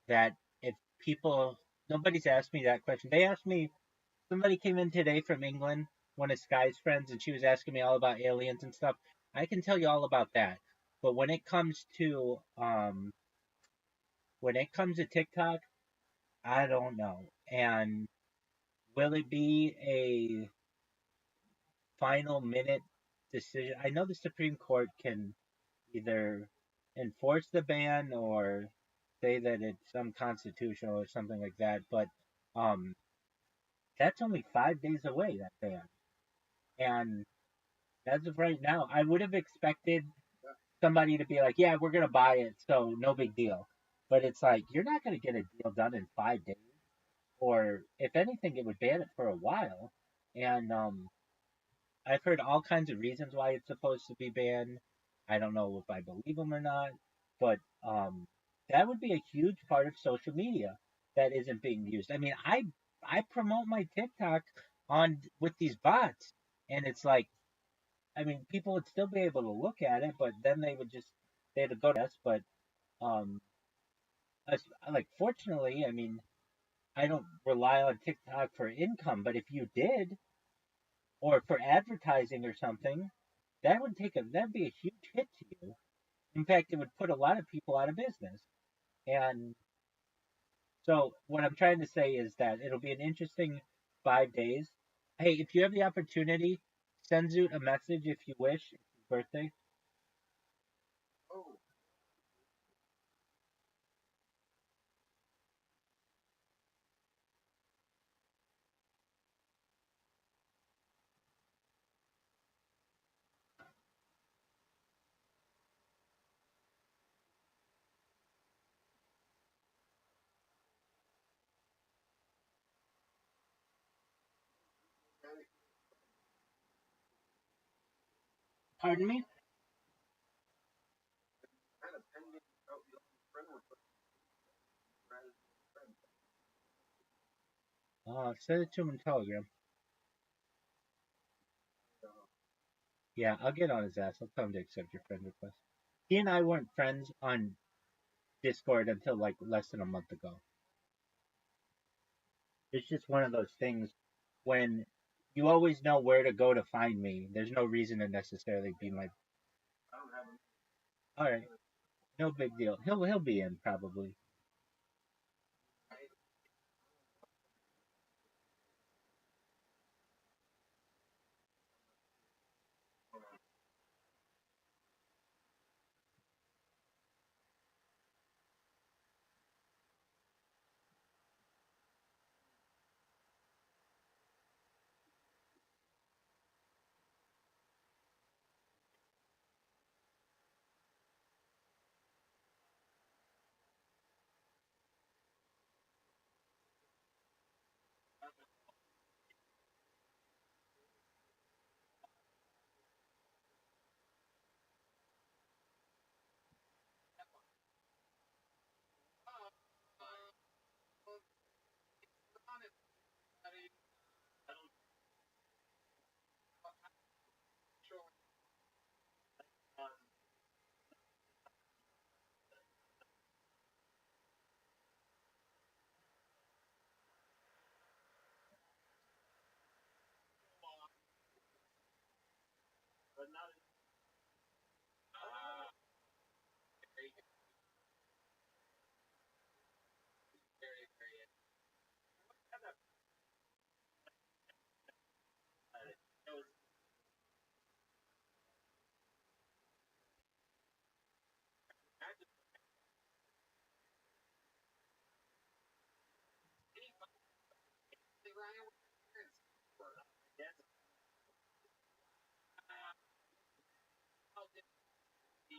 that if people nobody's asked me that question. They asked me somebody came in today from England, one of Sky's friends, and she was asking me all about aliens and stuff. I can tell you all about that. But when it comes to TikTok, I don't know. And will it be a final minute decision? I know the Supreme Court can either enforce the ban or say that it's unconstitutional or something like that, but um that's only 5 days away, that ban. And as of right now, I would have expected somebody to be like, yeah, we're going to buy it, so no big deal. But it's like, you're not going to get a deal done in 5 days. Or if anything, it would ban it for a while. And I've heard all kinds of reasons why it's supposed to be banned. I don't know if I believe them or not, but that would be a huge part of social media that isn't being used. I mean, I promote my TikTok on with these bots, and it's like, I mean, people would still be able to look at it, but then they would go to us. But um, like fortunately, I mean, I don't rely on TikTok for income, but if you did, or for advertising or something, that'd be a huge hit to you. In fact, it would put a lot of people out of business. And so what I'm trying to say is that it'll be an interesting 5 days. Hey, if you have the opportunity, send Zoot a message if you wish. It's his birthday. Oh, Pardon me? kind of pending. Oh, your friend request. Send it to him in Telegram. Yeah, I'll get on his ass. I'll tell him to accept your friend request. He and I weren't friends on Discord until like less than a month ago. It's just one of those things when you always know where to go to find me. There's no reason to necessarily be my. I don't have him. All right, no big deal. He'll be in probably. But not Very, very. it was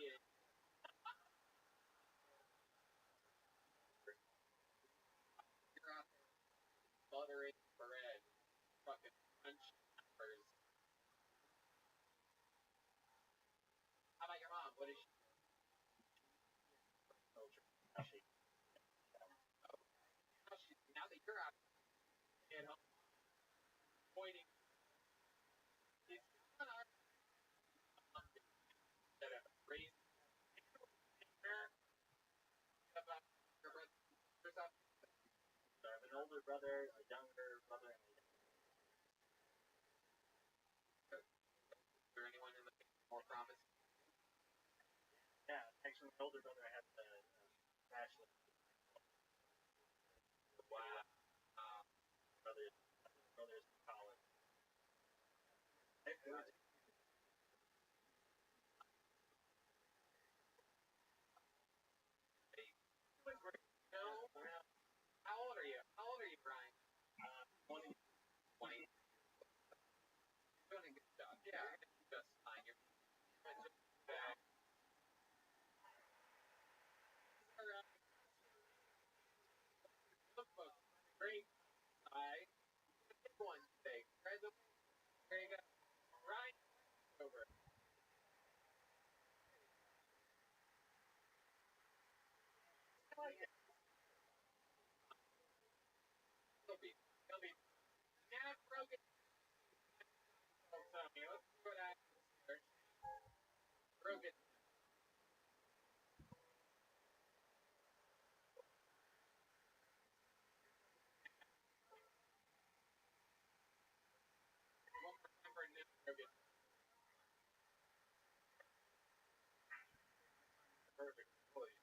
You're out there buttering bread, fucking crunch numbers. How about your mom? What is she? Now that you're out at home pointing, it's not our that have raised about your brother. I have an older brother, a younger brother, and a Is there anyone in the more promising? yeah. Actually, my older brother had the bachelor. Wow. Brothers in college. How old are you? How old are you, Brian? 20. 20. You're doing a good job. Yeah, you're doing just fine. You're cookbook. Great. I did one today. There you go. Brian, over. He'll be. Now broken. Let's see what I broken. One more time for Nick broken. Perfect. Holy.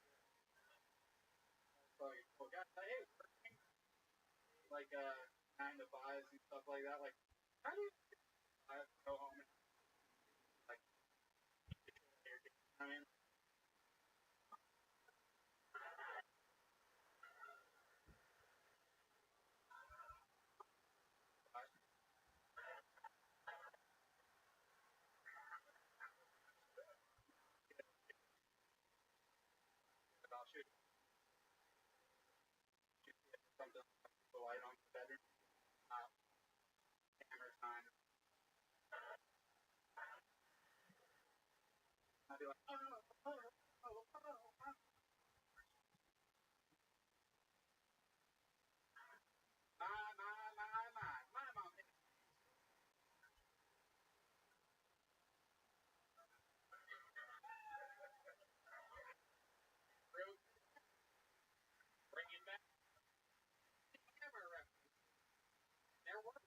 Well, guys, hey, like 9 to 5s and stuff like that. Like, how do you go home and like, I mean, I'll shoot something the light on the bedroom. Camera time. I'll be like, my mom. Bring it back. Camera reference. There were.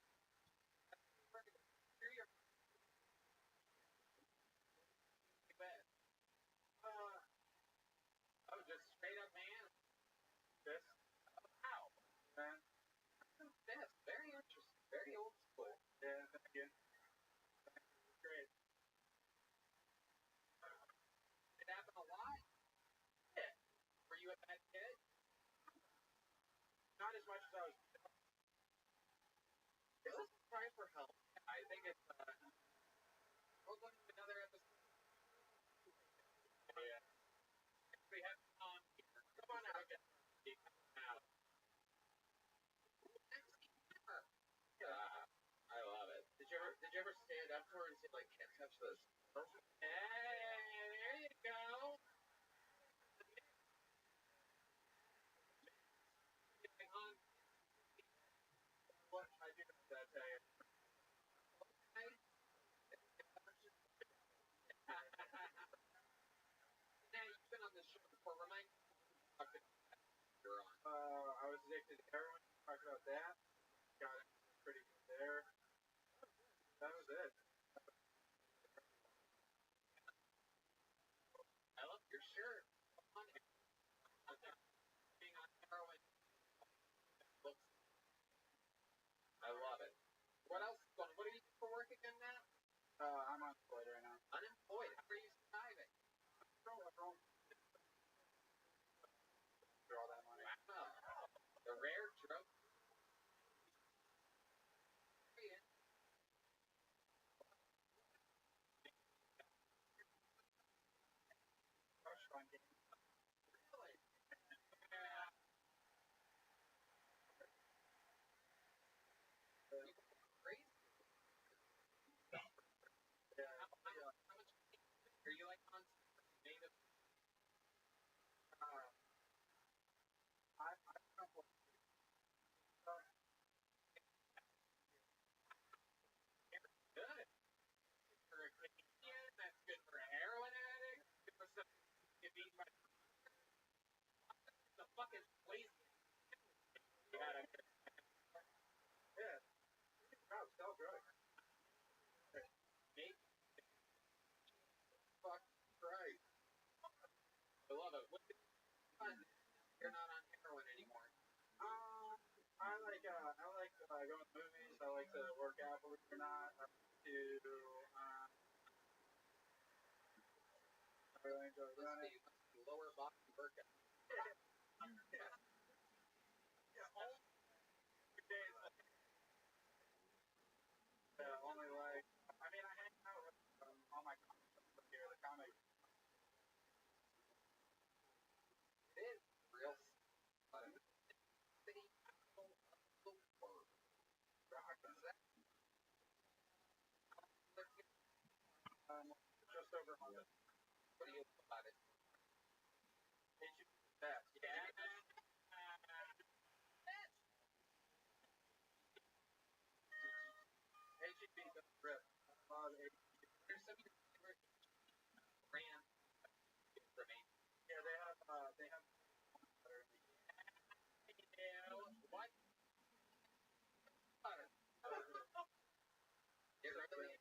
Here you're bed. Oh, just straight up man. This. Wow. This. Very interesting. Very old school. Yeah, thank you. Great. It happened a lot. Yeah. Were you a bad kid? Not as much as I was. Is this cry for help? I think it's. We'll look at another episode. Yeah. We have on here. Come on out. Out. I love it. Did you ever stand up to her and say like, can't touch this? Hey, there you go. What I do that day. Now you've been on this show before. Remind me you're on. I was addicted to heroin. Talked about that. Got it pretty good there. That was it. I love your shirt. Being on heroin looks. I love it. What else is going on? What are you doing for work again now? I'm unemployed right now. Unemployed? How are you surviving? Throw all that money. Wow. The rare drug I go to movies. I like to work out, believe it or not. I like to. I really enjoy running. You must be lower body workout. Yeah. Yeah. All days. Only like. I mean, I hang out with all my comics here. The comic. It is real. City. Just over 100. What do you think about it? It's best. Yeah. HEB does rip. There's some brand for me. Yeah, they have better. Yeah, what? It really is.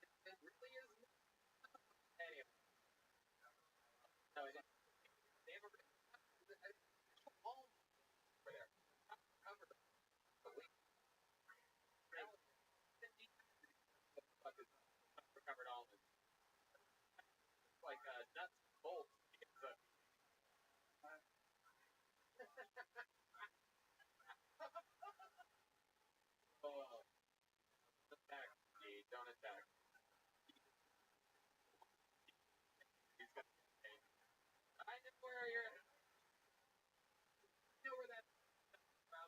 Anyway, no, it is. They have a home over there. Covered the week. Covered all of it. It's like nuts and bolts. Oh, attack me, don't attack. He's got I know where you're. I know where that's from.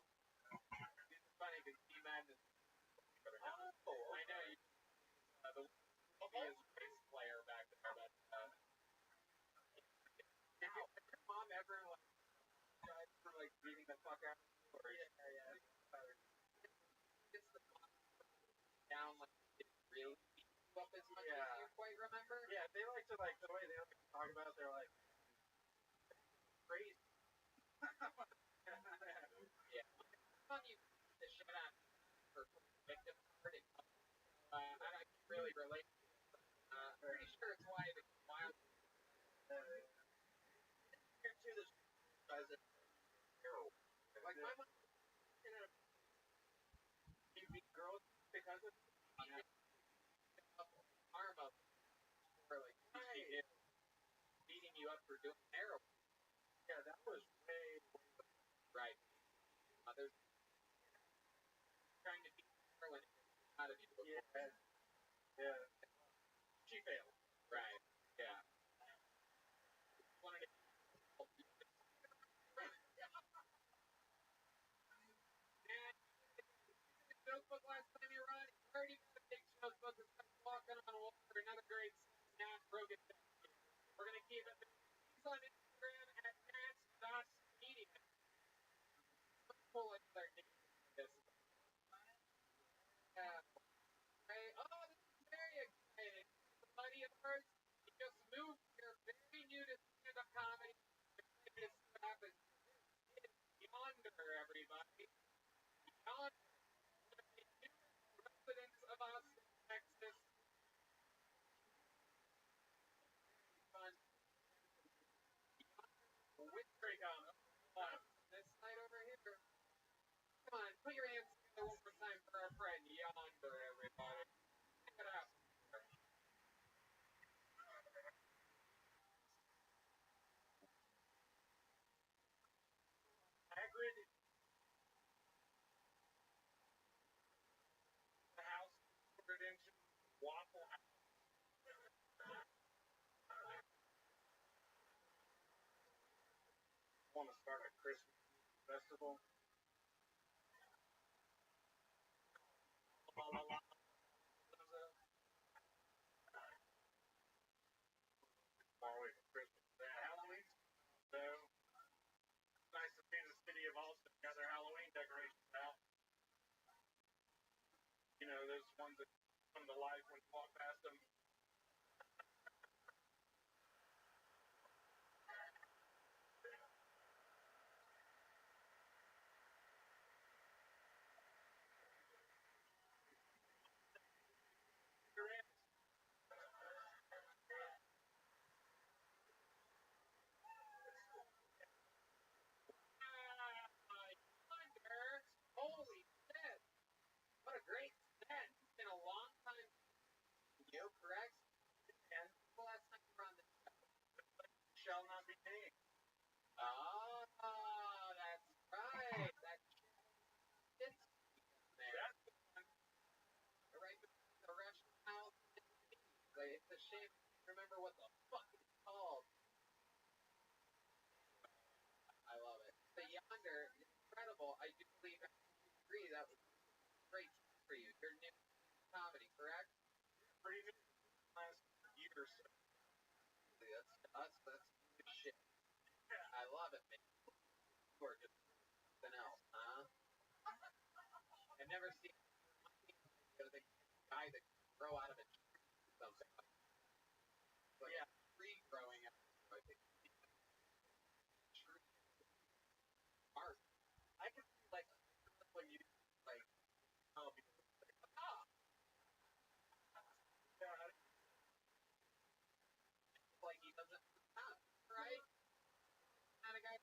It's funny because he madness. Oh, I know you. The obvious bass player back there, but did your mom ever like tried for like beating the fuck out of you? Or yeah. It's the down like it's really up as much as you quite remember. Yeah, they like to like the way they like to talk about it, they're like crazy. Yeah. Fun you the shit out for victim pretty I don't really relate. Pretty sure it's why the wild here to this as a hero. Like my mom you beat girls because of arm up or like beating you up for doing heroin. Yeah, that was way right. There's trying to beat heroin out of you. Yeah. She failed. Right. Yeah. Wanted to notebook last time you run, already got a big notebook and started walking on water. Another great snap, broken down. We're gonna keep it. He's on Instagram at nats.media. Pull it there. This. Right. Oh, this is very exciting. A buddy of ours, he just moved here, very new to stand-up comedy. This stuff is yonder, everybody. Yonder. Residents of Austin, Texas. Fun. Wintry gum. This side over here. Come on, put your hands together one more time for our friend yonder, everybody. Check it out. Hagrid, the house ordered into Waffle House. Want to start a Christmas festival? La la la. Far away from Christmas. Halloween. So nice to see the city of Austin got their Halloween decorations out. You know, those ones that come to life when you walk past them. remember what the fuck it's called. I love it. But Yonder, incredible. I do believe I agree that was great for you. Your new comedy, correct? Pretty new last year or so. That's good shit. I love it, man. You are just something else, huh? I've never seen the guy that can grow out of a tree or something. Like Yeah. a tree growing out of a tree. Art. I can see like when you like oh yeah, Like he doesn't right? Kind of guy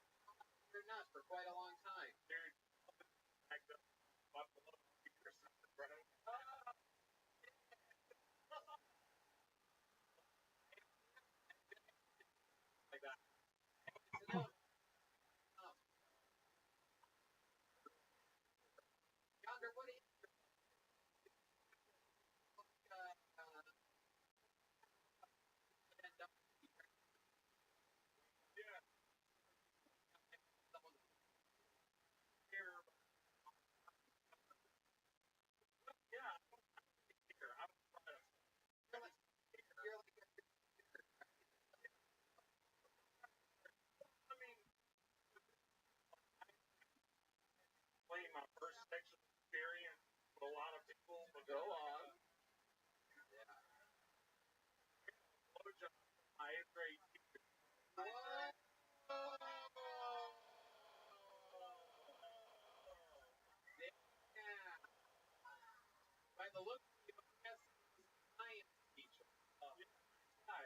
you're nuts for quite a long time. dude back up Buffalo or something, bro. Like that. No. Yonder, what do you Yeah. someone Here. Yeah, here. I'm trying to you're like I mean playing my first sexual experience with a lot of people, but go on. blowjob my 8th grade teacher. What? Yeah. By the look of you, I guess science teacher. Hi.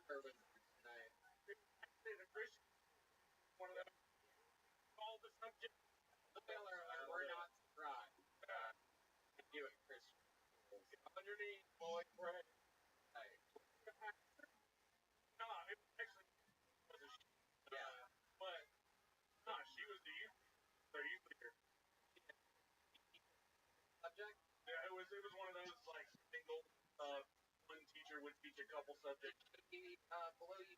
Urban tonight. Actually, the Christian one of them all the subject. Spoiler alert, we're not surprised. You and Christian. Underneath, boy, pray. Right. No, it actually was a she. Yeah. But no, she was the youth leader. Subject? Yeah, it was one of those like single one teacher would teach a couple subjects. He, below you.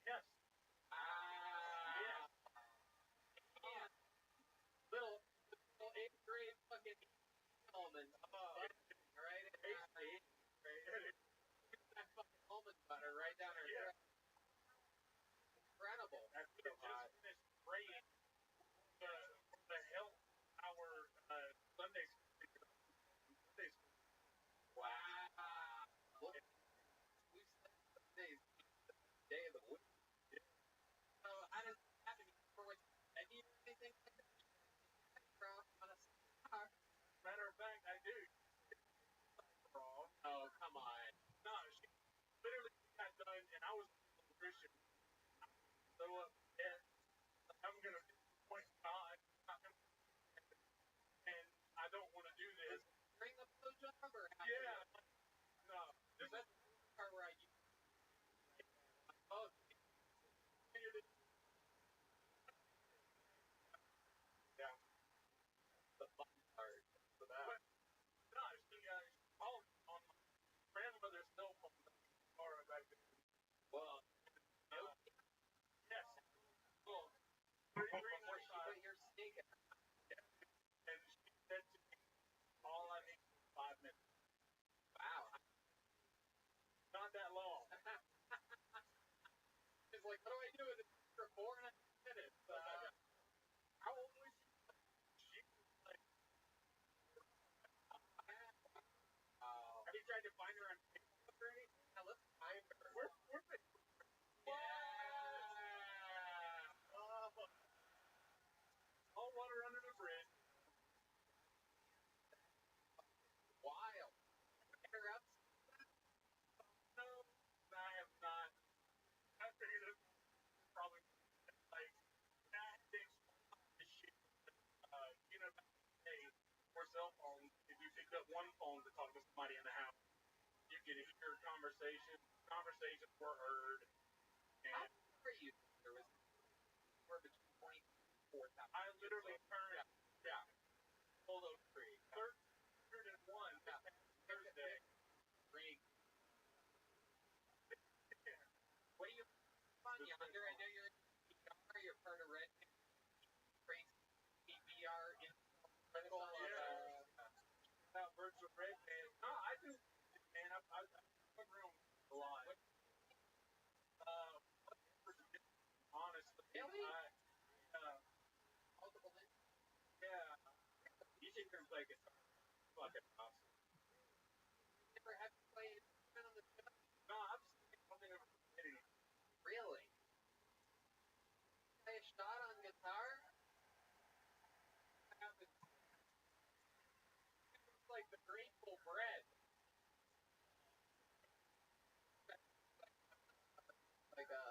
Yes. Yeah. Yeah. Little 8th grade fucking almond. Right? That fucking almond butter right down her throat. Incredible. After we just finished praying for the help our Sunday school. Wow. Look, we've spent some days day of the week. So I didn't have to for what any or anything like that. Matter of fact, I do. Oh, come on. No, she literally got done, and I was a Christian. So yeah, I'm gonna point God, and I don't want to do this. Bring the blowjob or Yeah, no, this is the part where I use. Oh, yeah. the fun part. But no, she called on my grandmother's cell phone. Back then. Well, Yes. Well, 33 before she side, put your snake in. and she said to me, all I need is 5 minutes. Wow. Not that long. It's like, what do I do with it for 4.5 minutes? How old was she? She was like, have you tried to find her on Facebook or anything? Now let's find her. We're Yeah. all water under the bridge. Wild. Interrupt. No, I have not. I figured it was probably between 24,000. I literally turned, yeah, polo tree, 301 Thursday. Ring. What do you on yonder? I know you're in VR, you're part of Red Crazy VR in Virtual Red Man. No, I do, man. I've room a lot. Honestly, really? Multiple yeah. You should come play guitar. Fucking awesome. Never have to play an instrument on the show? No, I'm just something over really? Play a shot on guitar? It's like the Grateful Bread. Like a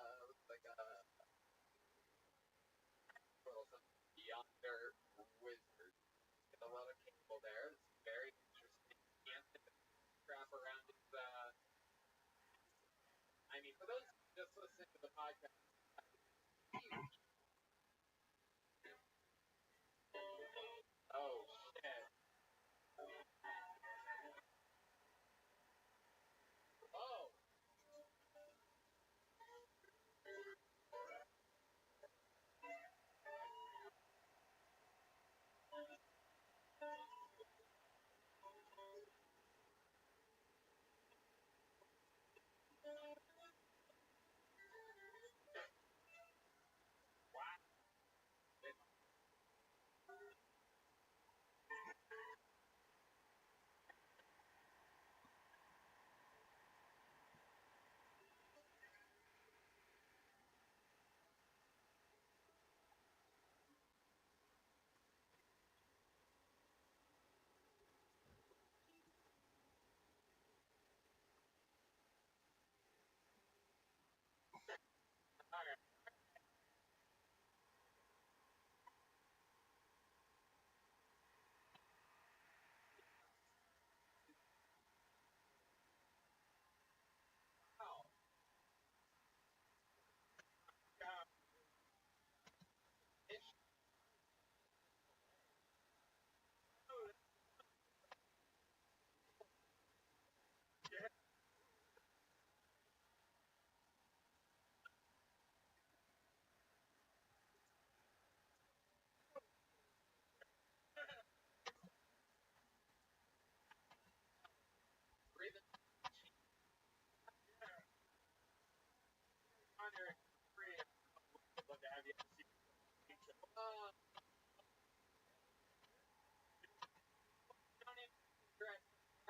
well, some yonder wizard. Get a lot of cable there. It's very interesting. Can't wrap around his I mean, for those just listening to the podcast, huge. Oh shit. Oh.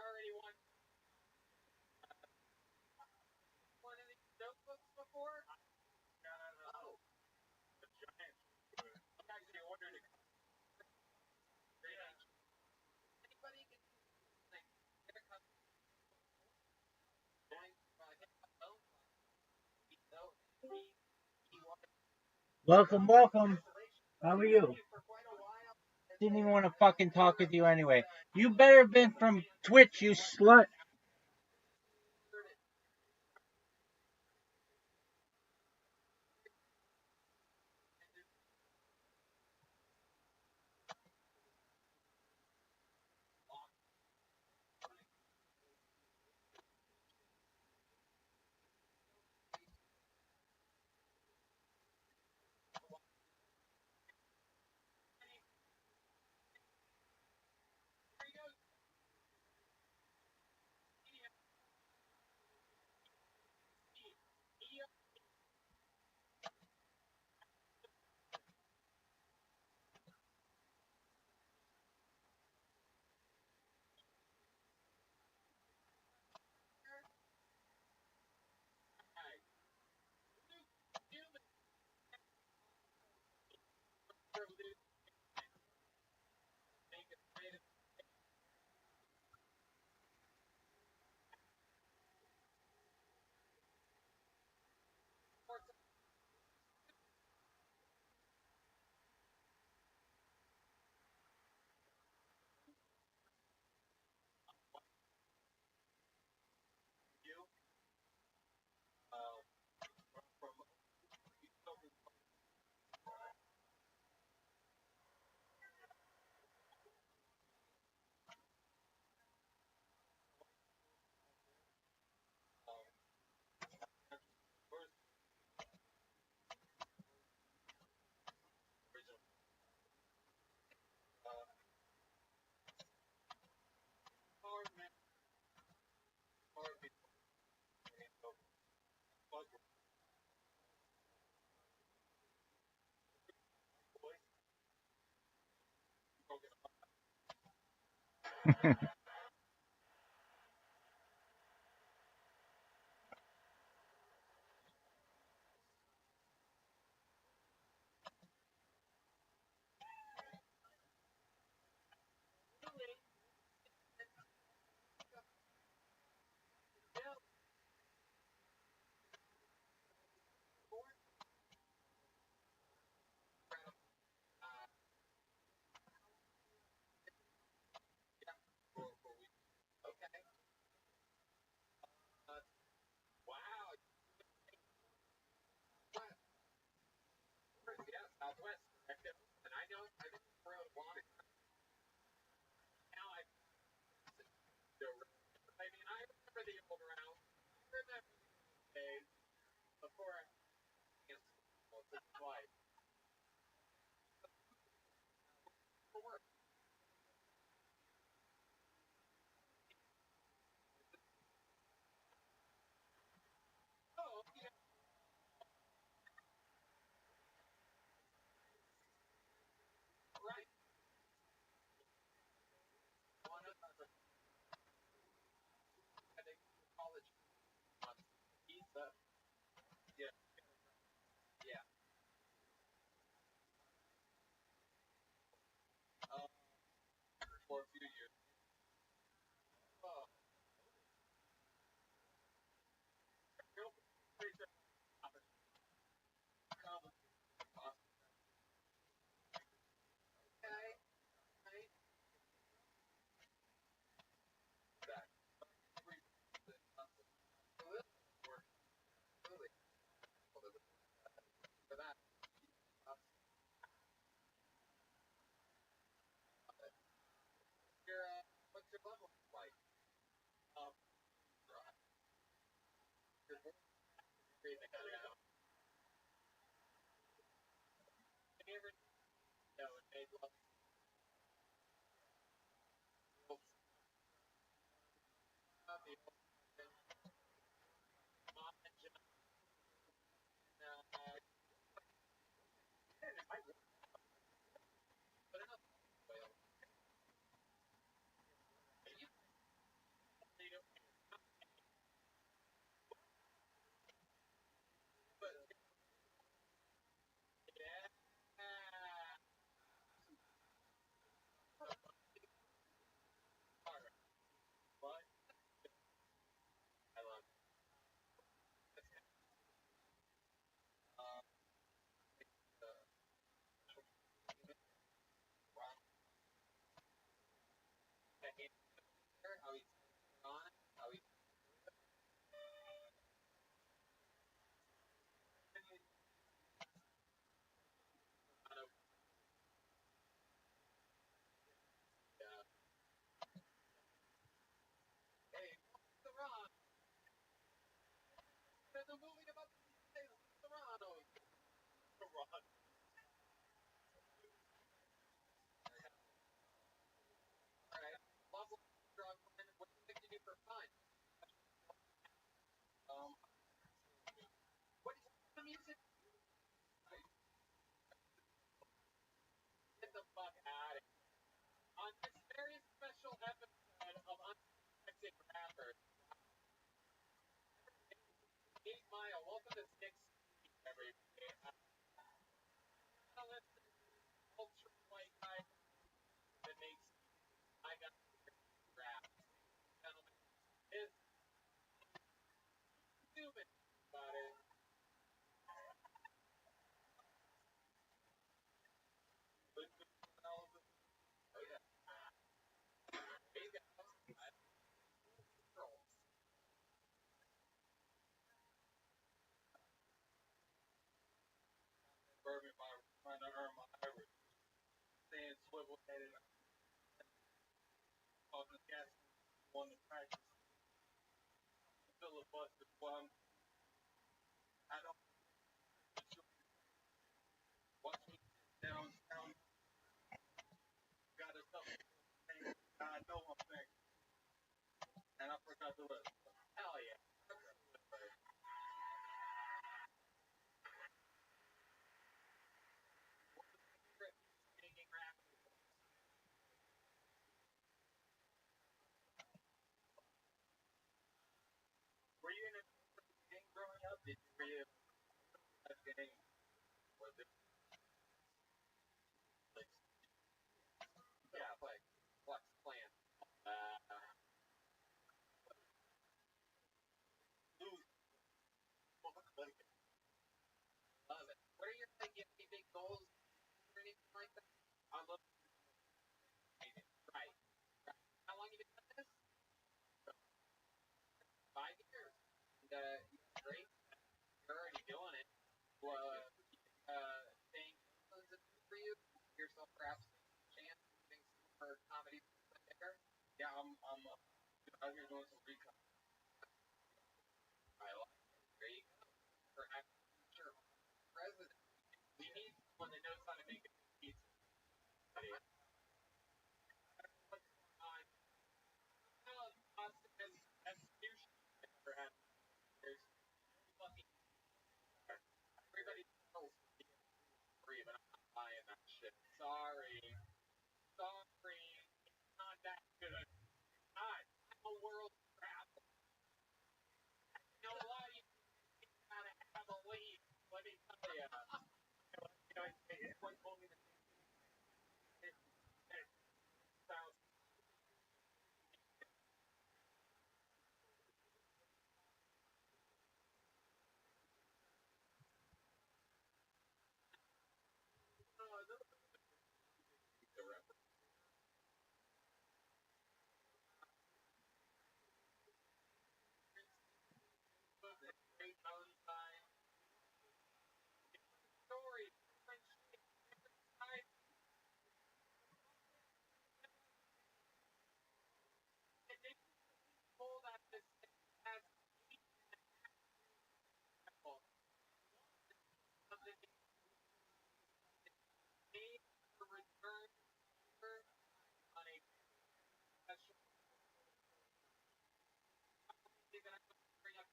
Already won one of these notebooks before? Oh. the Giants. I actually ordered it. Anybody can like get a custom Welcome, welcome. How are you? Didn't even want to fucking talk with you anyway. You better have been from Twitch, you slut. Okay. Wow. Yeah, Southwest. Correct. And I know I've been around a long now. I mean, I remember the old round. I remember the days before I canceled this flight for work. Oh, yeah, right. One of the I think college pizza. Yeah, yeah. Um, for a few years. Oh, real pretty sure okay, right. That work really for that. Your what's your level like? Um, your breathing. Favorite show and made love the mom and John. I put enough. Well, you but yeah. All right, but I love um the how he's on, how he's kind of uh, hey, the Ron. There's a movie about the Ron. The Ron. All right, love drug. What do you think you do for fun? Um, what is the music? Get the fuck out of here. On this very special episode of Unexpected Rappers, 8 Mile, welcome to Six everybody. Listen, ultra white guy that makes I got rap. Gentlemen, is human about it. Oh yeah, hey guys, I girls. Bourbon by trying to earn my Irish. Staying swivel headed off the gas on the practice. Filibuster. Well, I don't watch me downtown. Got a couple things I know I'm saying, and I forgot the rest. Hell yeah. Speaking rap. out here doing some recon. I like it. There you go. Perhaps future president. We need someone that knows how to make a good pizza. What's going on? Austin has execution. I never had. There's fucking. Everybody else free, but I'm not buying that shit. Sorry. It's not that good. I'm a world traveler. You know what? You gotta have a lead. Let me tell you. Everyone told me the same thing. Sounds the reference. Great downside. Story. Different shit. Different side. And they pulled out this as people. Of the name for return on a special thing that I'm going to bring up.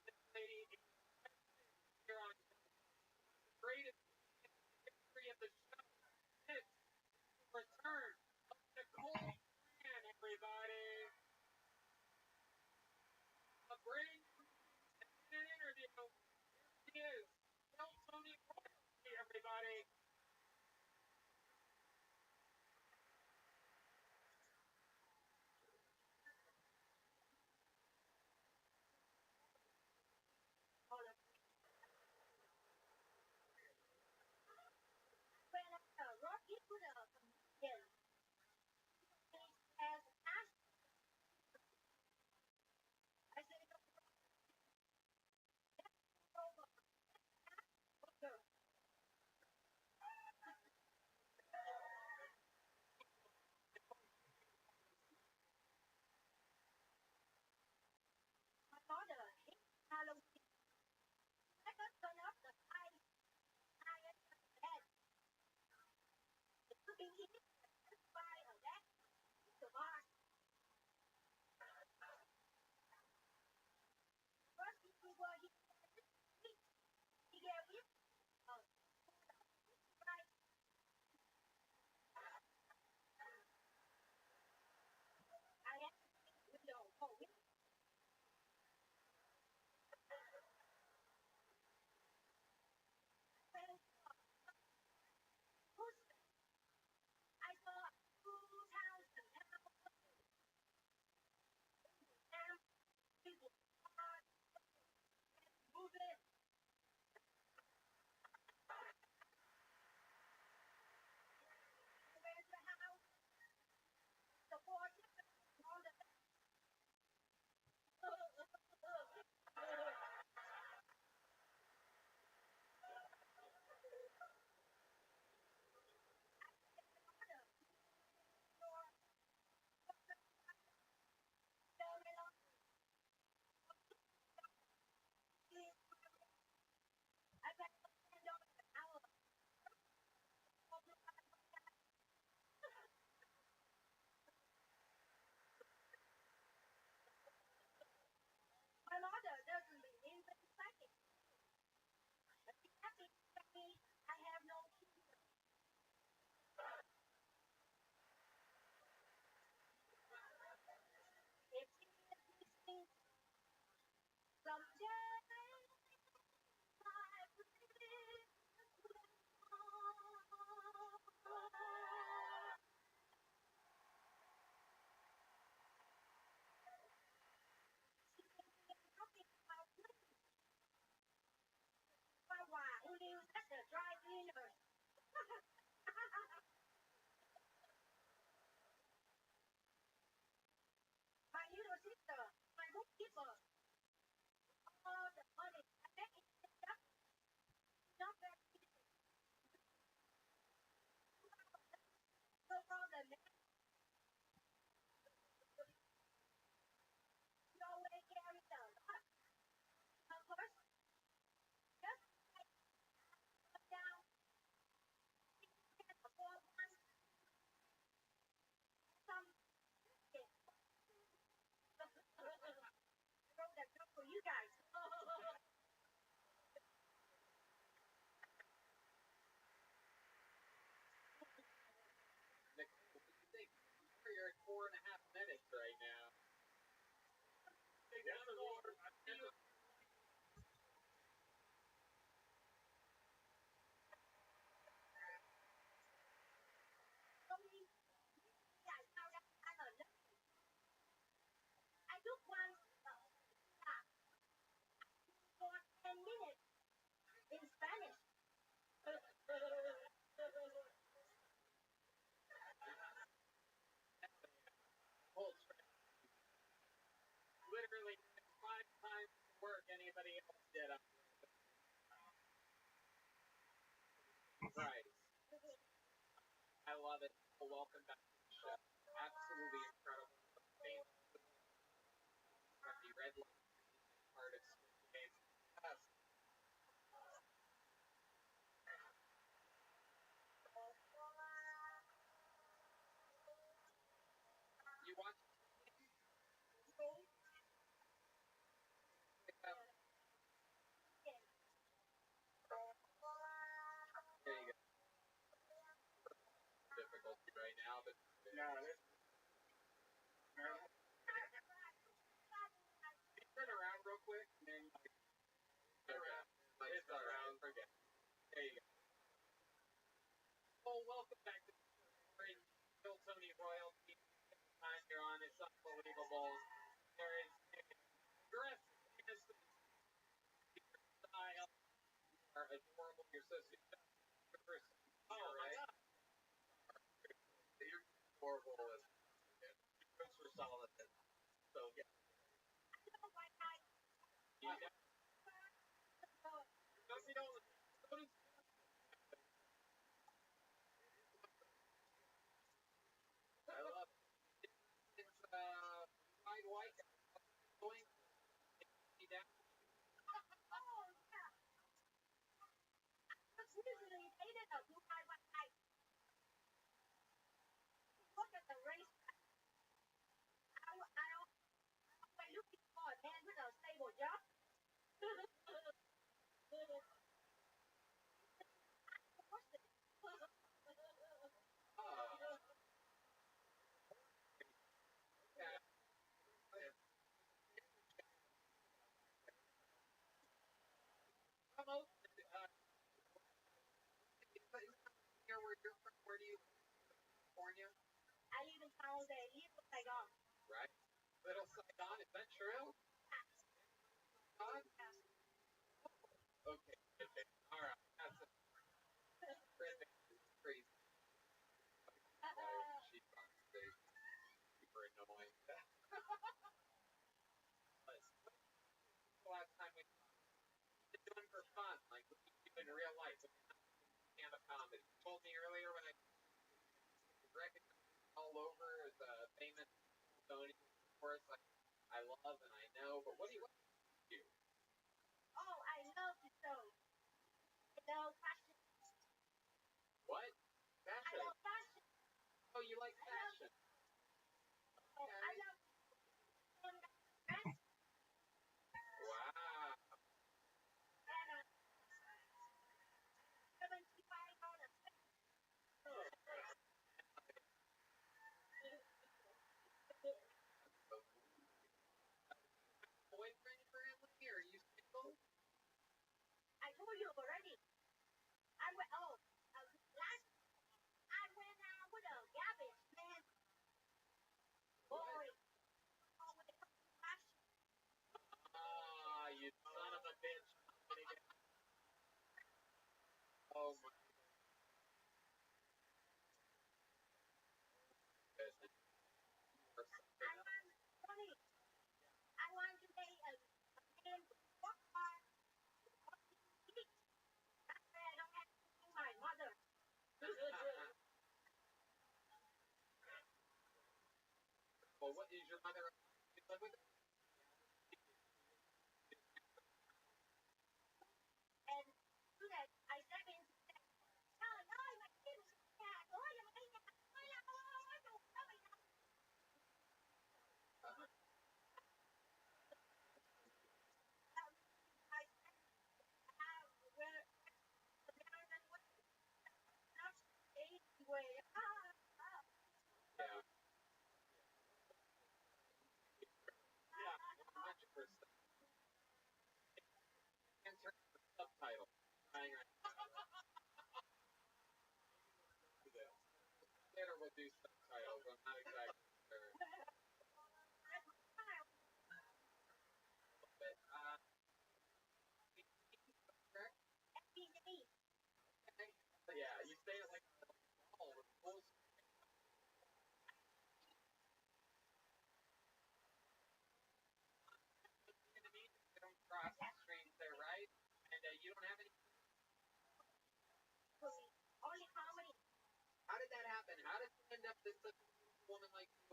This lady here on the greatest history of the show. This return of Nicole Mann, everybody. A brand new an interview. Here she is. Tell Tony Royalty, everybody. Rocky put up him as asked. I said, my father hates Halloween. I got turn up the I at the bed. Looking here, by a that the boss. First he was he gave me right. I had window. Oh, I saw 2,000 people moving. Where's the house? The board on the I bet $10 an hour. My mother doesn't believe in psychic. But she has to tell me I have no children. If she is listening someday, I believe nothing about why only that's the dry cleaners. My little sister, my bookkeeper, all the money I bet it's not that easy. guys. Nicole, what do you think? You're at 4.5 minutes right now. Take another water. Guys, now that I'm a I took one for 10 minutes in Spanish. Whole literally 5 times the work anybody else did up Price. I love it. Well, welcome back to the show. Absolutely incredible. The red light artist. Yes. You watch there you go. Difficulty right now, but No, this. turn around real quick and then around. It's around. Forget. There you go. Oh, welcome back to the Bill Tony Royalty. Time you're on, it's unbelievable. There is dress style. Are adorable. You're so sweet. Oh, right? My God. You're adorable. Thanks for solid. So, yeah. You know, I love it. It's fried white going down. Usually they didn't know who I was. I look at the race. I don't looking for a man with a stable job. Come out. Here where you're from. Where do you live? California? I live in town there, Little Saigon. Right. Little Saigon, is that true? Okay. Okay. All right. That's a crazy. Crazy. She's on stage. Super annoying. The last time we doing for fun, like what you do in real life, stand up comedy. You told me earlier when I recognized all over the famous Tony, of course, like I love and I know, but what do you do? Oh, I love the show. I love fashion. What? I Fashion. love fashion. Oh, you like fashion? Oh, I love dress. Wow. And $75. Boyfriend currently, or are you single? I told you already. I went. Oh, last I went out with a garbage man. Boy, oh, with the fashion. Ah, you son of a bitch. Oh my goodness. I want to pay a man what car? That's why I don't have to see my mother. Well, what is your mother? You live with her? And do that. I step in. Trời ơi, mày kim nhà cửa vậy mày nhà ơi là ôi đủ đó mày. This woman like you,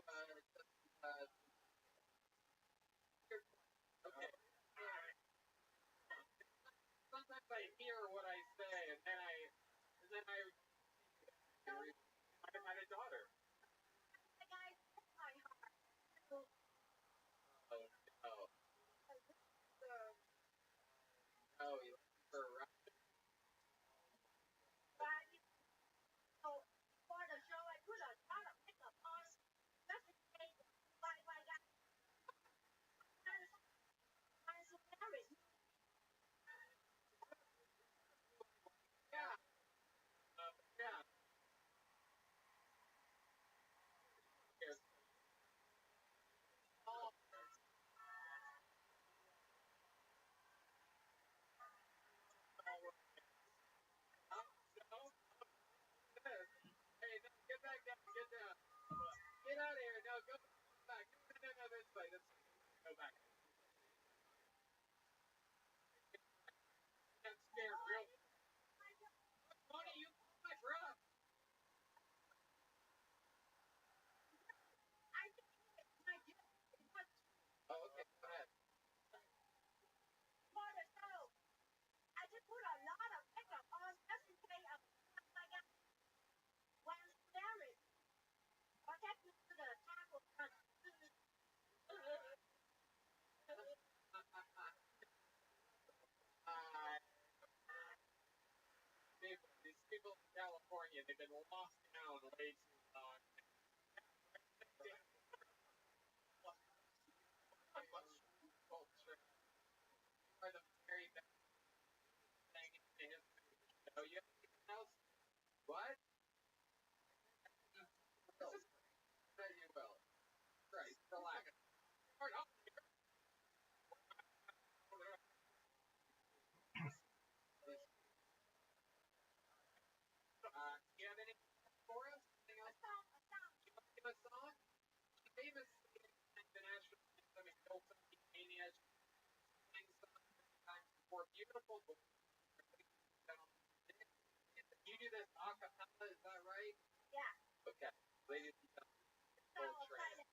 okay. Sometimes I hear what I say, and then I might have had a daughter. The guy took my heart. Oh, no. Oh, you for a ride? But so for the show, I put a lot of makeup on just in case my guy wants to marry me. Yeah. Yeah. Yes. Oh, no. Hey, no, get back down. Get down. Get out of here. No, go back. No, this way. This way. Go back. I'm scared real. Tony, you pulled my truck. I think my job is not Oh, okay. Go ahead. for the show. I just put a lot of makeup on just in case my guy wants to marry me. Or take me to the taco run. These people in California, they've been lost down way too long. Culture are the very best thing in the history of the show. You have anything else? What? This is that you will. Right, relax. Start up here. Do you have anything for us? Anything else? You want to give a song? She famously sang the national anthem in Hilltony Mania. She sang songs sometimes before beautiful voices. You do this a cappella, is that right? Yeah. Okay, ladies and gentlemen, So full train. excited.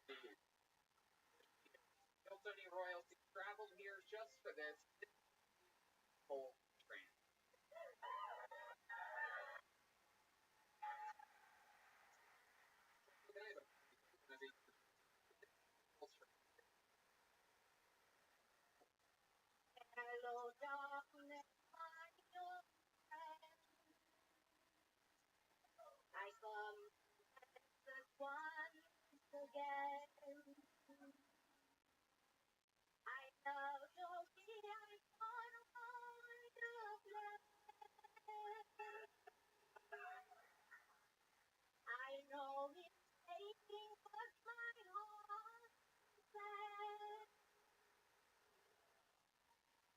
Indeed. Hilltony royalty traveled here just for this full train. Hello, darkness, my old friend. I come just once again. I know you'll be on all your plans. I know it's aching, but my heart says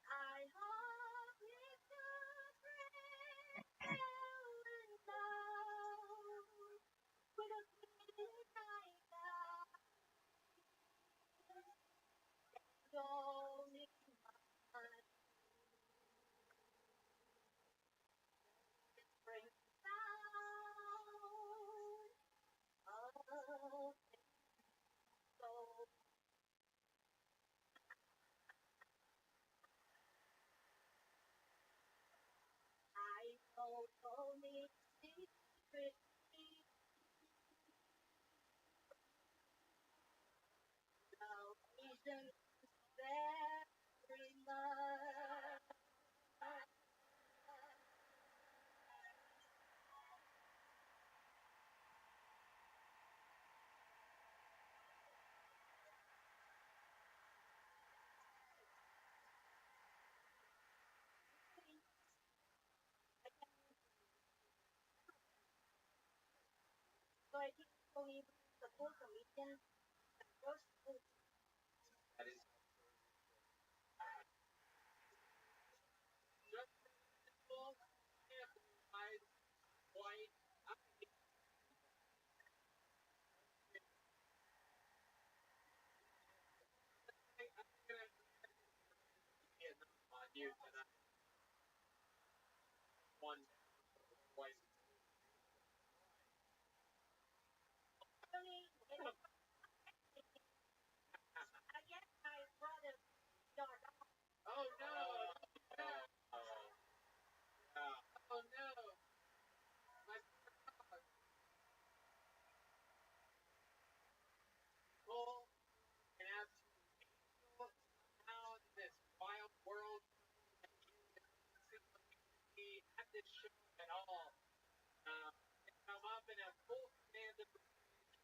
I hope it's a friend and love with a midnight light. Only one brings sound of soul. I know only secret love isn't very much. So I think only the full comedian first book. That is just simple, eyes, white. I'm gonna get on you tonight. One twice.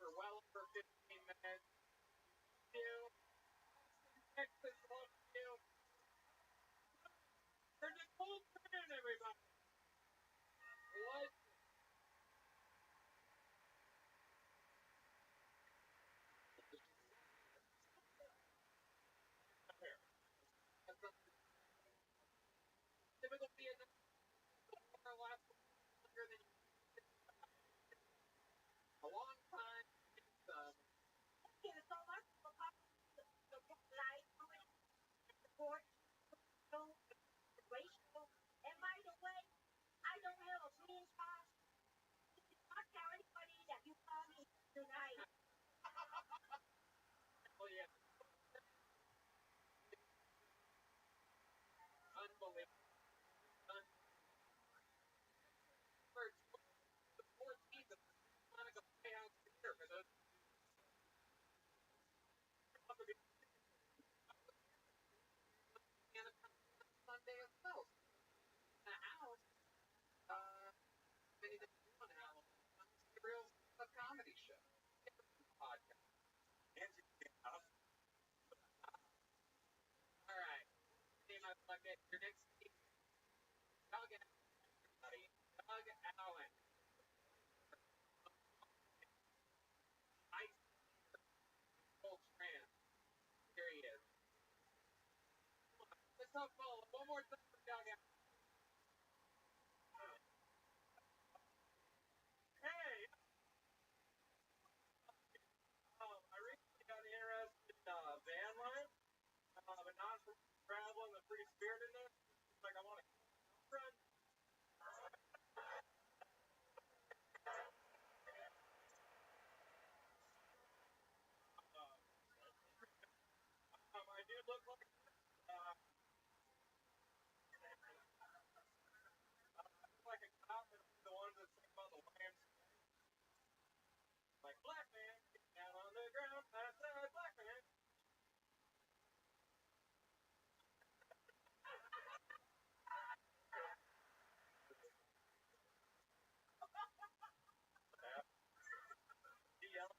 for well over 15 minutes. You, Texas, love you. There's a cool fan, everybody. What? Typical Vietnam War lasts longer than a long time. It's racial. And by the way, I don't have a French pass. Not tell anybody that you saw me tonight. oh yeah, unbelievable. First, the 14th of Monica Playhouse here for those Sunday as well. In the house, many that do on Halloween. It's a real comedy show. Podcast. All right. Name I bucket. Your next speaker, Doug Allen, everybody. Doug Allen. Ice Cold Trans. Here he is. Let's talk ball. One more time for Doug Allen. Hey, I recently got interested in van life, but not for travel and the free spiritedness. It's like I want to run. I do look like a cop, and the ones that sing about the YMCA. Like, black man, get down on the ground. I said, black man. He yelled.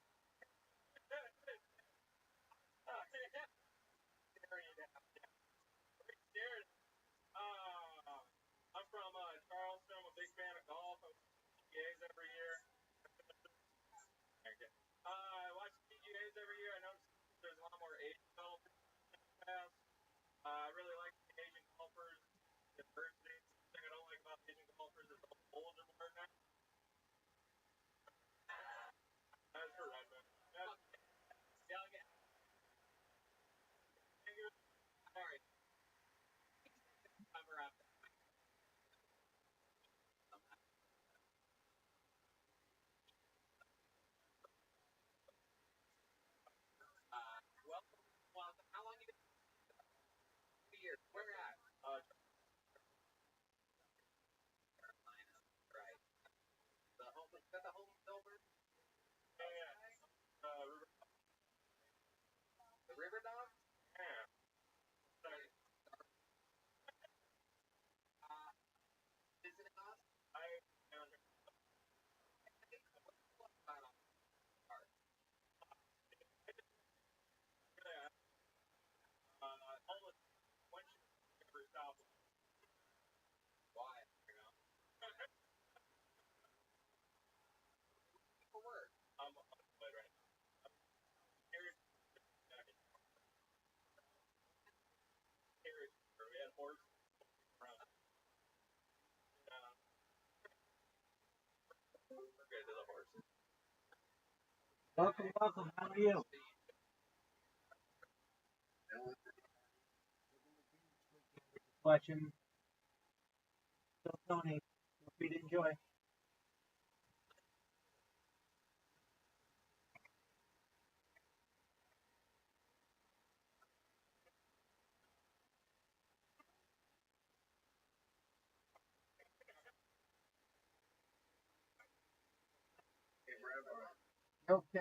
Staring down. Scared. I'm from Charleston. I'm a big fan of golf. I watch PGAs every year. I watch PGAs every year. I know there's a lot more Asian golfers in the past. I really like the Asian golfers. Diversity. The thing I don't like about Asian golfers is all the holes are more now. That's for Redmond. Doug Allen. Sorry. Cover up. Welcome. How long you been here? Where at? Carolina. Right. The home. Is that the home silver? Yeah. The River Dog? Yeah. Sorry. Visiting us? I almost once you ever stop. Why? For work. I'm unemployed right now. Here's we had horse around. We're good to the horses. Welcome, welcome. How are you? Watching Still Tony. Feel free to enjoy. Okay.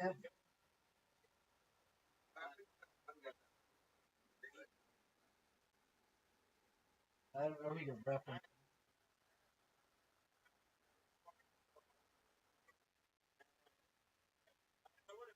I don't know your reference. So what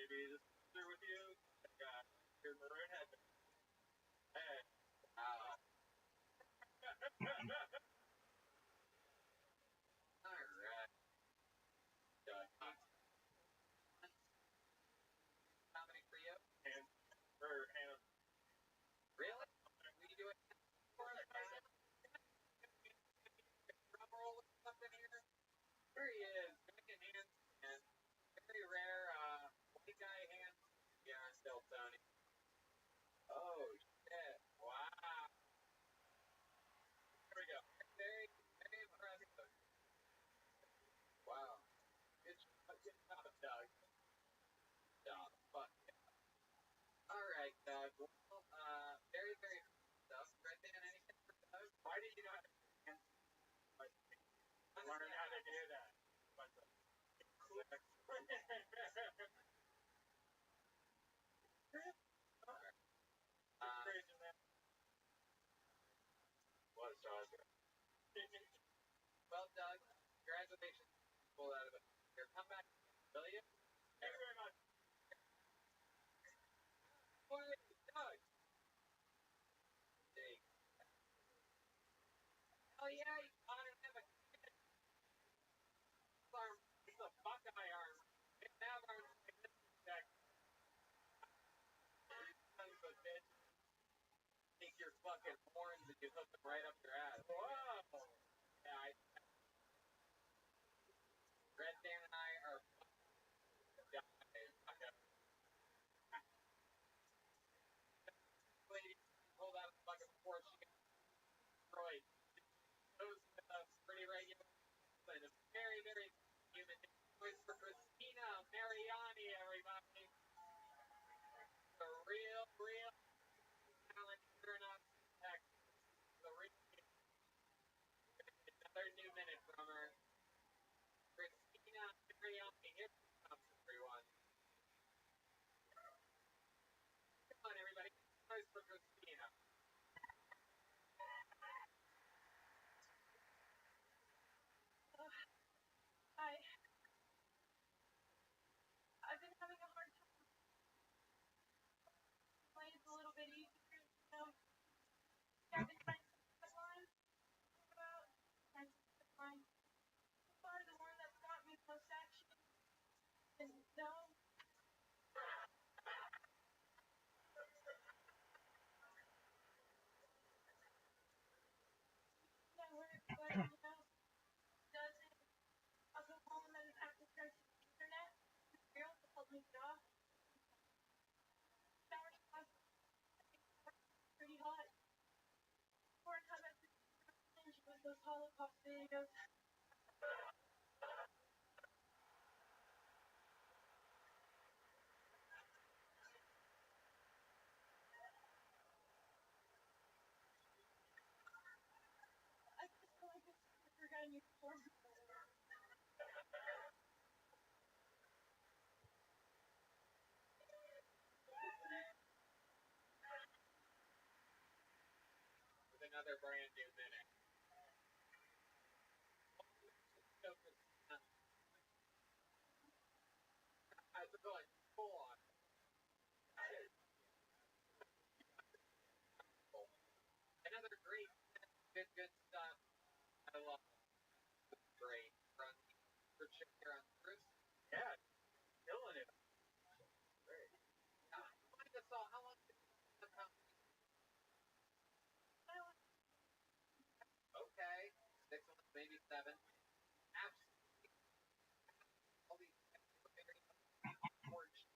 maybe this through with you. Your maroon head. Hey. Alright. Comedy for you? Hands. Really? We do it for us? Drum roll or something here? Here he is, making hands, and very rare, white guy hands. Yeah, still Tony. Oh, shit. Wow. Here we go. Very, very impressive. Wow. Good job, Doug. Good job. Fuck. Alright, Doug. Well, very, very stuff. Right then, anything for Doug? Why did you not learn how to do that? Well, Doug, congratulations. Pull out of it. Here, come back. Will you? Thank you very much. Boy, Doug. Hey. Oh, yeah, you caught him in the arm. It's a Buckeye arm. They have arms like this. Son of a bitch. Take your fucking horns and you hook them right up your ass. Whoa. Yeah, Red Dan and I are lady pulled out a fucking before she got destroyed. Those pretty regular and it's very, very human. It's for Christina Mariani, everybody. The real talent here in Texas. The real another new minute from her. Christina Mariani, here comes everyone. Come on, everybody. Noise for Christina. Hi. I've been having a hard time. It's a little bit easier, I've been trying to set the line about trying to set the line. So far, the one that's got me most action is no. Yeah, work, but doesn't. I'll go home and after searching the internet, girl to help me get off. Shower spots pretty hot. Before I come back to binge with those Holocaust videos. I just feel like it's forgotten you before. With another brand new minute. I was going full on. Another great, good stuff. I love it. Great. Run for here on Bruce. Yeah, killing it. Great. Find us all. How long did the company? Okay. 6 months, maybe 7. Absolutely. All these very forged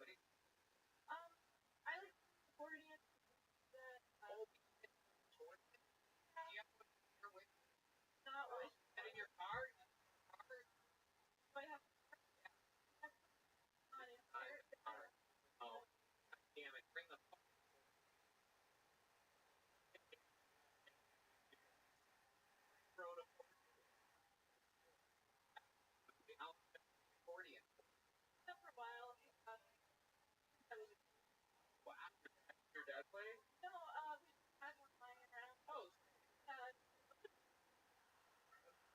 many? I like accordion. Oh, accordion? Do you have one here with you? Not with. And in your car? Do I have not in here? Oh, damn it! Bring the phone. Throw the accordion. For a while. I was. Well, after your dad played? No, we just had one lying around. Oh,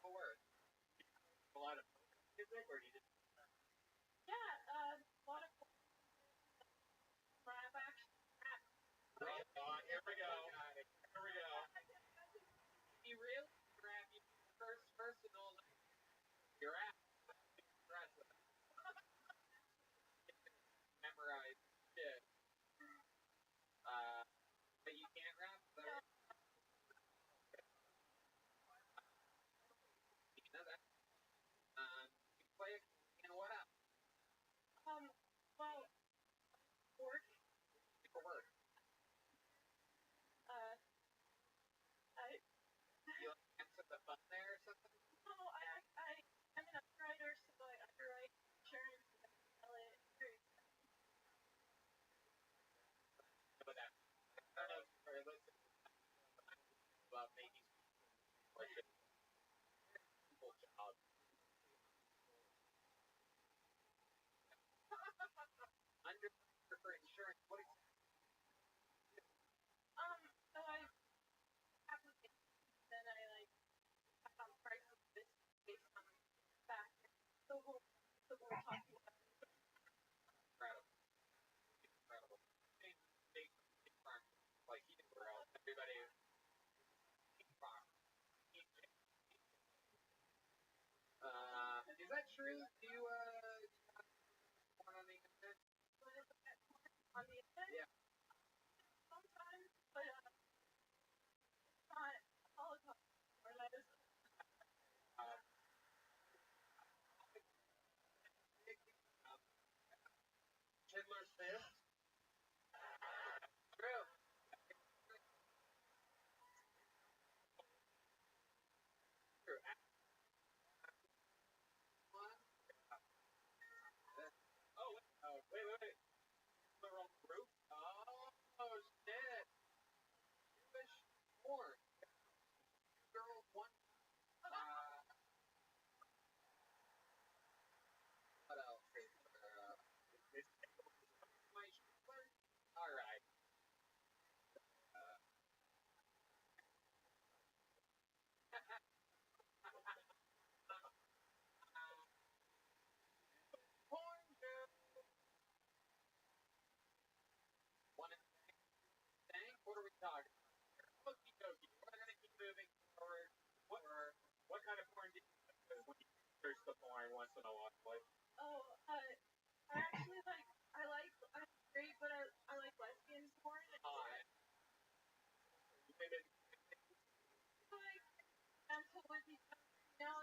word. A lot of music, or do you just? Yeah, a lot of rap action. Oh, here we go. Here we go. He really grabbed you first personal. Your ass. Memorize shit. But you can't rap. So you know that. You play it. You know what up? Well, work. For work. You like answer the phone there or something? No, I'm an underwriter, so I underwrite insurance and sell it. But that. I don't know. Or listen. About maybe like a simple job. Underwriter for insurance. What is? So I have then I like have prices based on factors. So we'll talk about Incredible. Incredible. Big farm. Like everywhere else. Everybody. Big farm. Is that true? Do you have one on the internet? on the internet. Yeah. Sometimes, but not all the time. Or that is Schindler's List. True. True. Oh, wait. The wrong group? Oh, shit. Jewish porn. Girl, one. What else is there? My Schindler? Alright. Porn girl. One in the tank? What are we talking about? Okie dokie. We're gonna keep moving forward. What kind of porn do you when you search the porn once in a while? Like, I actually I'm straight, but I like lesbian porn. Women. Like, I'm totally now.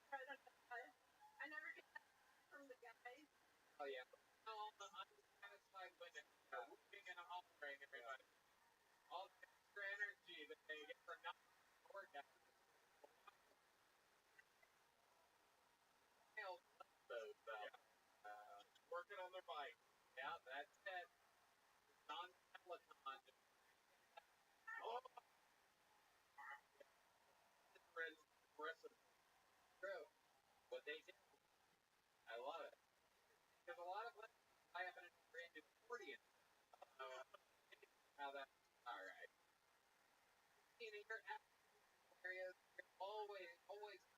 I never get that from the guys. Oh, yeah. All the unsatisfied women are whooping and hollering everybody. All the extra energy that they get from not orgasm. Those, working on their bike. Yeah, that's it. Non-peloton. Oh, aggressive. True. What they do. I love it. Because a lot of women I have an brand new accordion. How that? All right. You know, you're at areas. You're always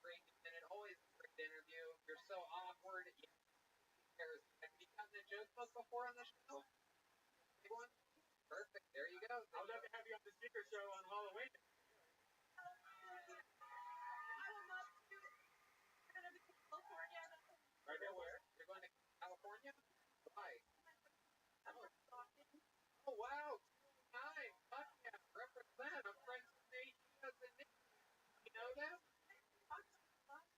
great, and it always a great interview. You're so awkward. Have you done the joke book before on the show? Big one? Perfect. There you go. I'd love to have you on the speaker show on Halloween. I will not do it. We're gonna be in California. Right now, where? You're going to California? Why? Oh, wow. Nice. Fuck yeah. Represent. I'm friends with Nate Diaz and Nick. You know them?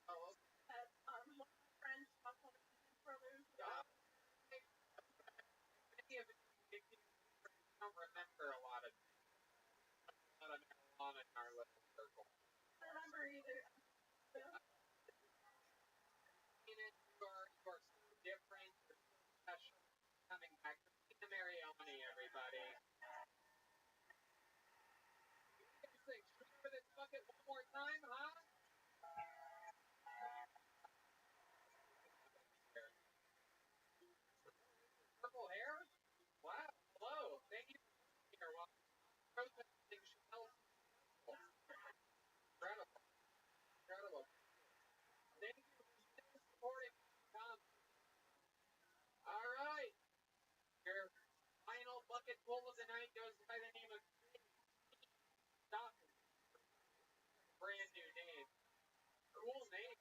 Oh, okay. One of my friends, one of my brothers. Full of the night goes by the name of Stop. Brand new name. Cool name.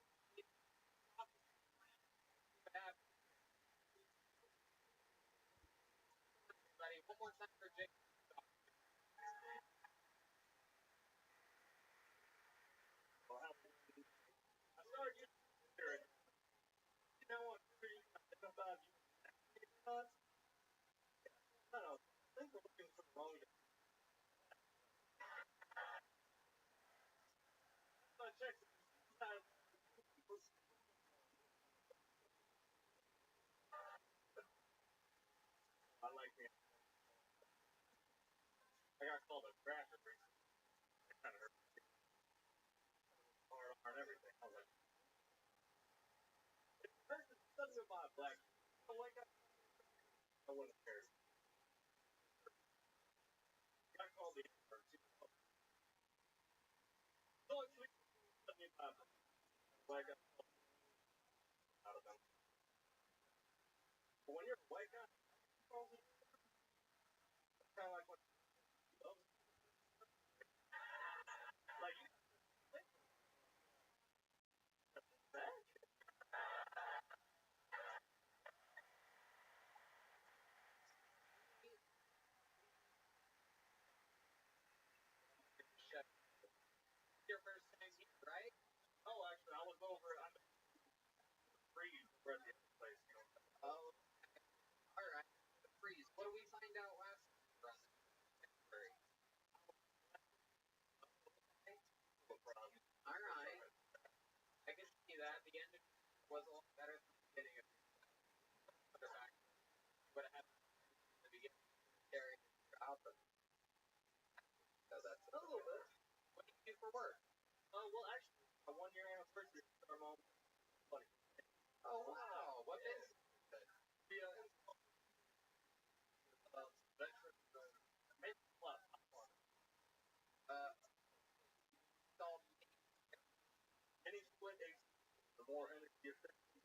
Everybody, one more time for Jake. I started using Twitter. You know what? About you. I don't know. I think we're looking for the wrong guy. So I checked. I like me. I got called a cracker recently. It kind of hurt. Hard on everything. I was like, it doesn't buy a black. I like I wouldn't care. I got called the N-word too. So it's like 75 black guy out of them. But when you're a white guy, it's kind of like what like that. Your first time here, right? Oh, actually, I was over. I'm freeze for the place. You know. Oh, all right. The freeze. What do we find out last run? All right. I can see that. The end was a lot better than the beginning of the fact. What happened at the beginning? Carrying out the. So that's a little bit. What do you do for work? Oh, well, actually, a 1 year anniversary of our mom. Funny. Oh, wow. What is it? Yeah, veteran. Maybe plus. Installed Any split AC, the more energy efficient.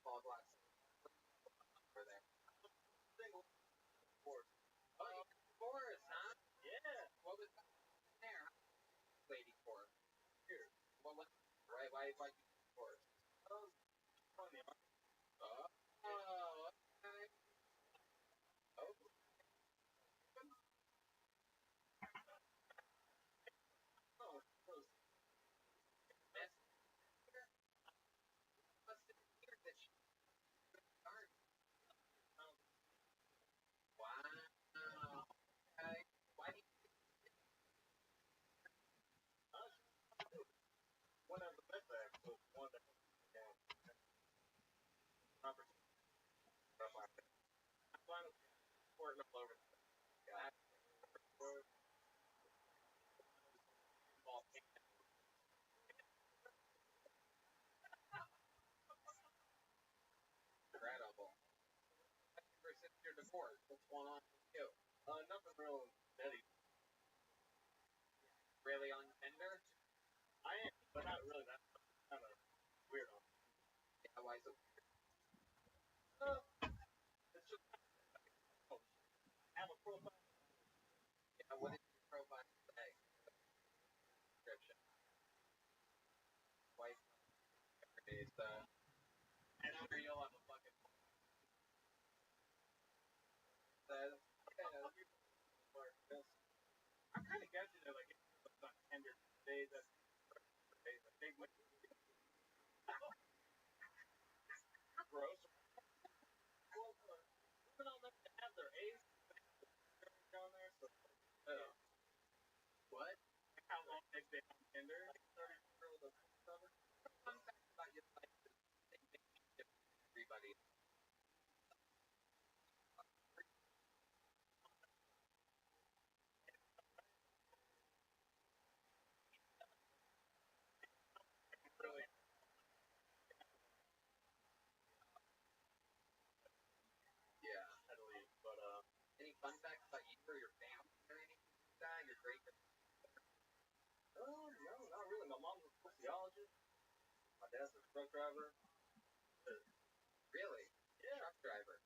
fog glass over there. Single force. Oh, you got Forrest, huh? Yeah. What was that there? Lady for? Here. What was right? Why you Forrest? On the arm. Oh, okay. Oh. Oh, those Mess here. Must have here that she darn. Wow. Okay. Why do you one of the best acts was one that opportunity. I'm finally porting all over the got board. incredible? Ever since your divorce, what's going on with you? Nothing real steady. Really on Tinder? I am, but not really. That's kind of weird. Yeah, why so? It's just have a profile. Yeah, what did your profile say? Description. Wife is and I'm sure you'll have a fucking says I'm kind of guessing that like it's on Tinder days that they might gross. Well, even on them to have their A's down there, so what? how long they've been on Tinder? Like 30 girls or something. Fun fact about your life is they make everybody. Really, Yeah. steadily, but Any fun facts about you or your family or anything like that? Your great no, not really. My mom's a sociologist. My dad's a truck driver. really? Yeah. Truck driver.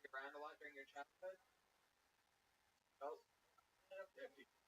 You around a lot during your childhood? Oh, yeah, 50.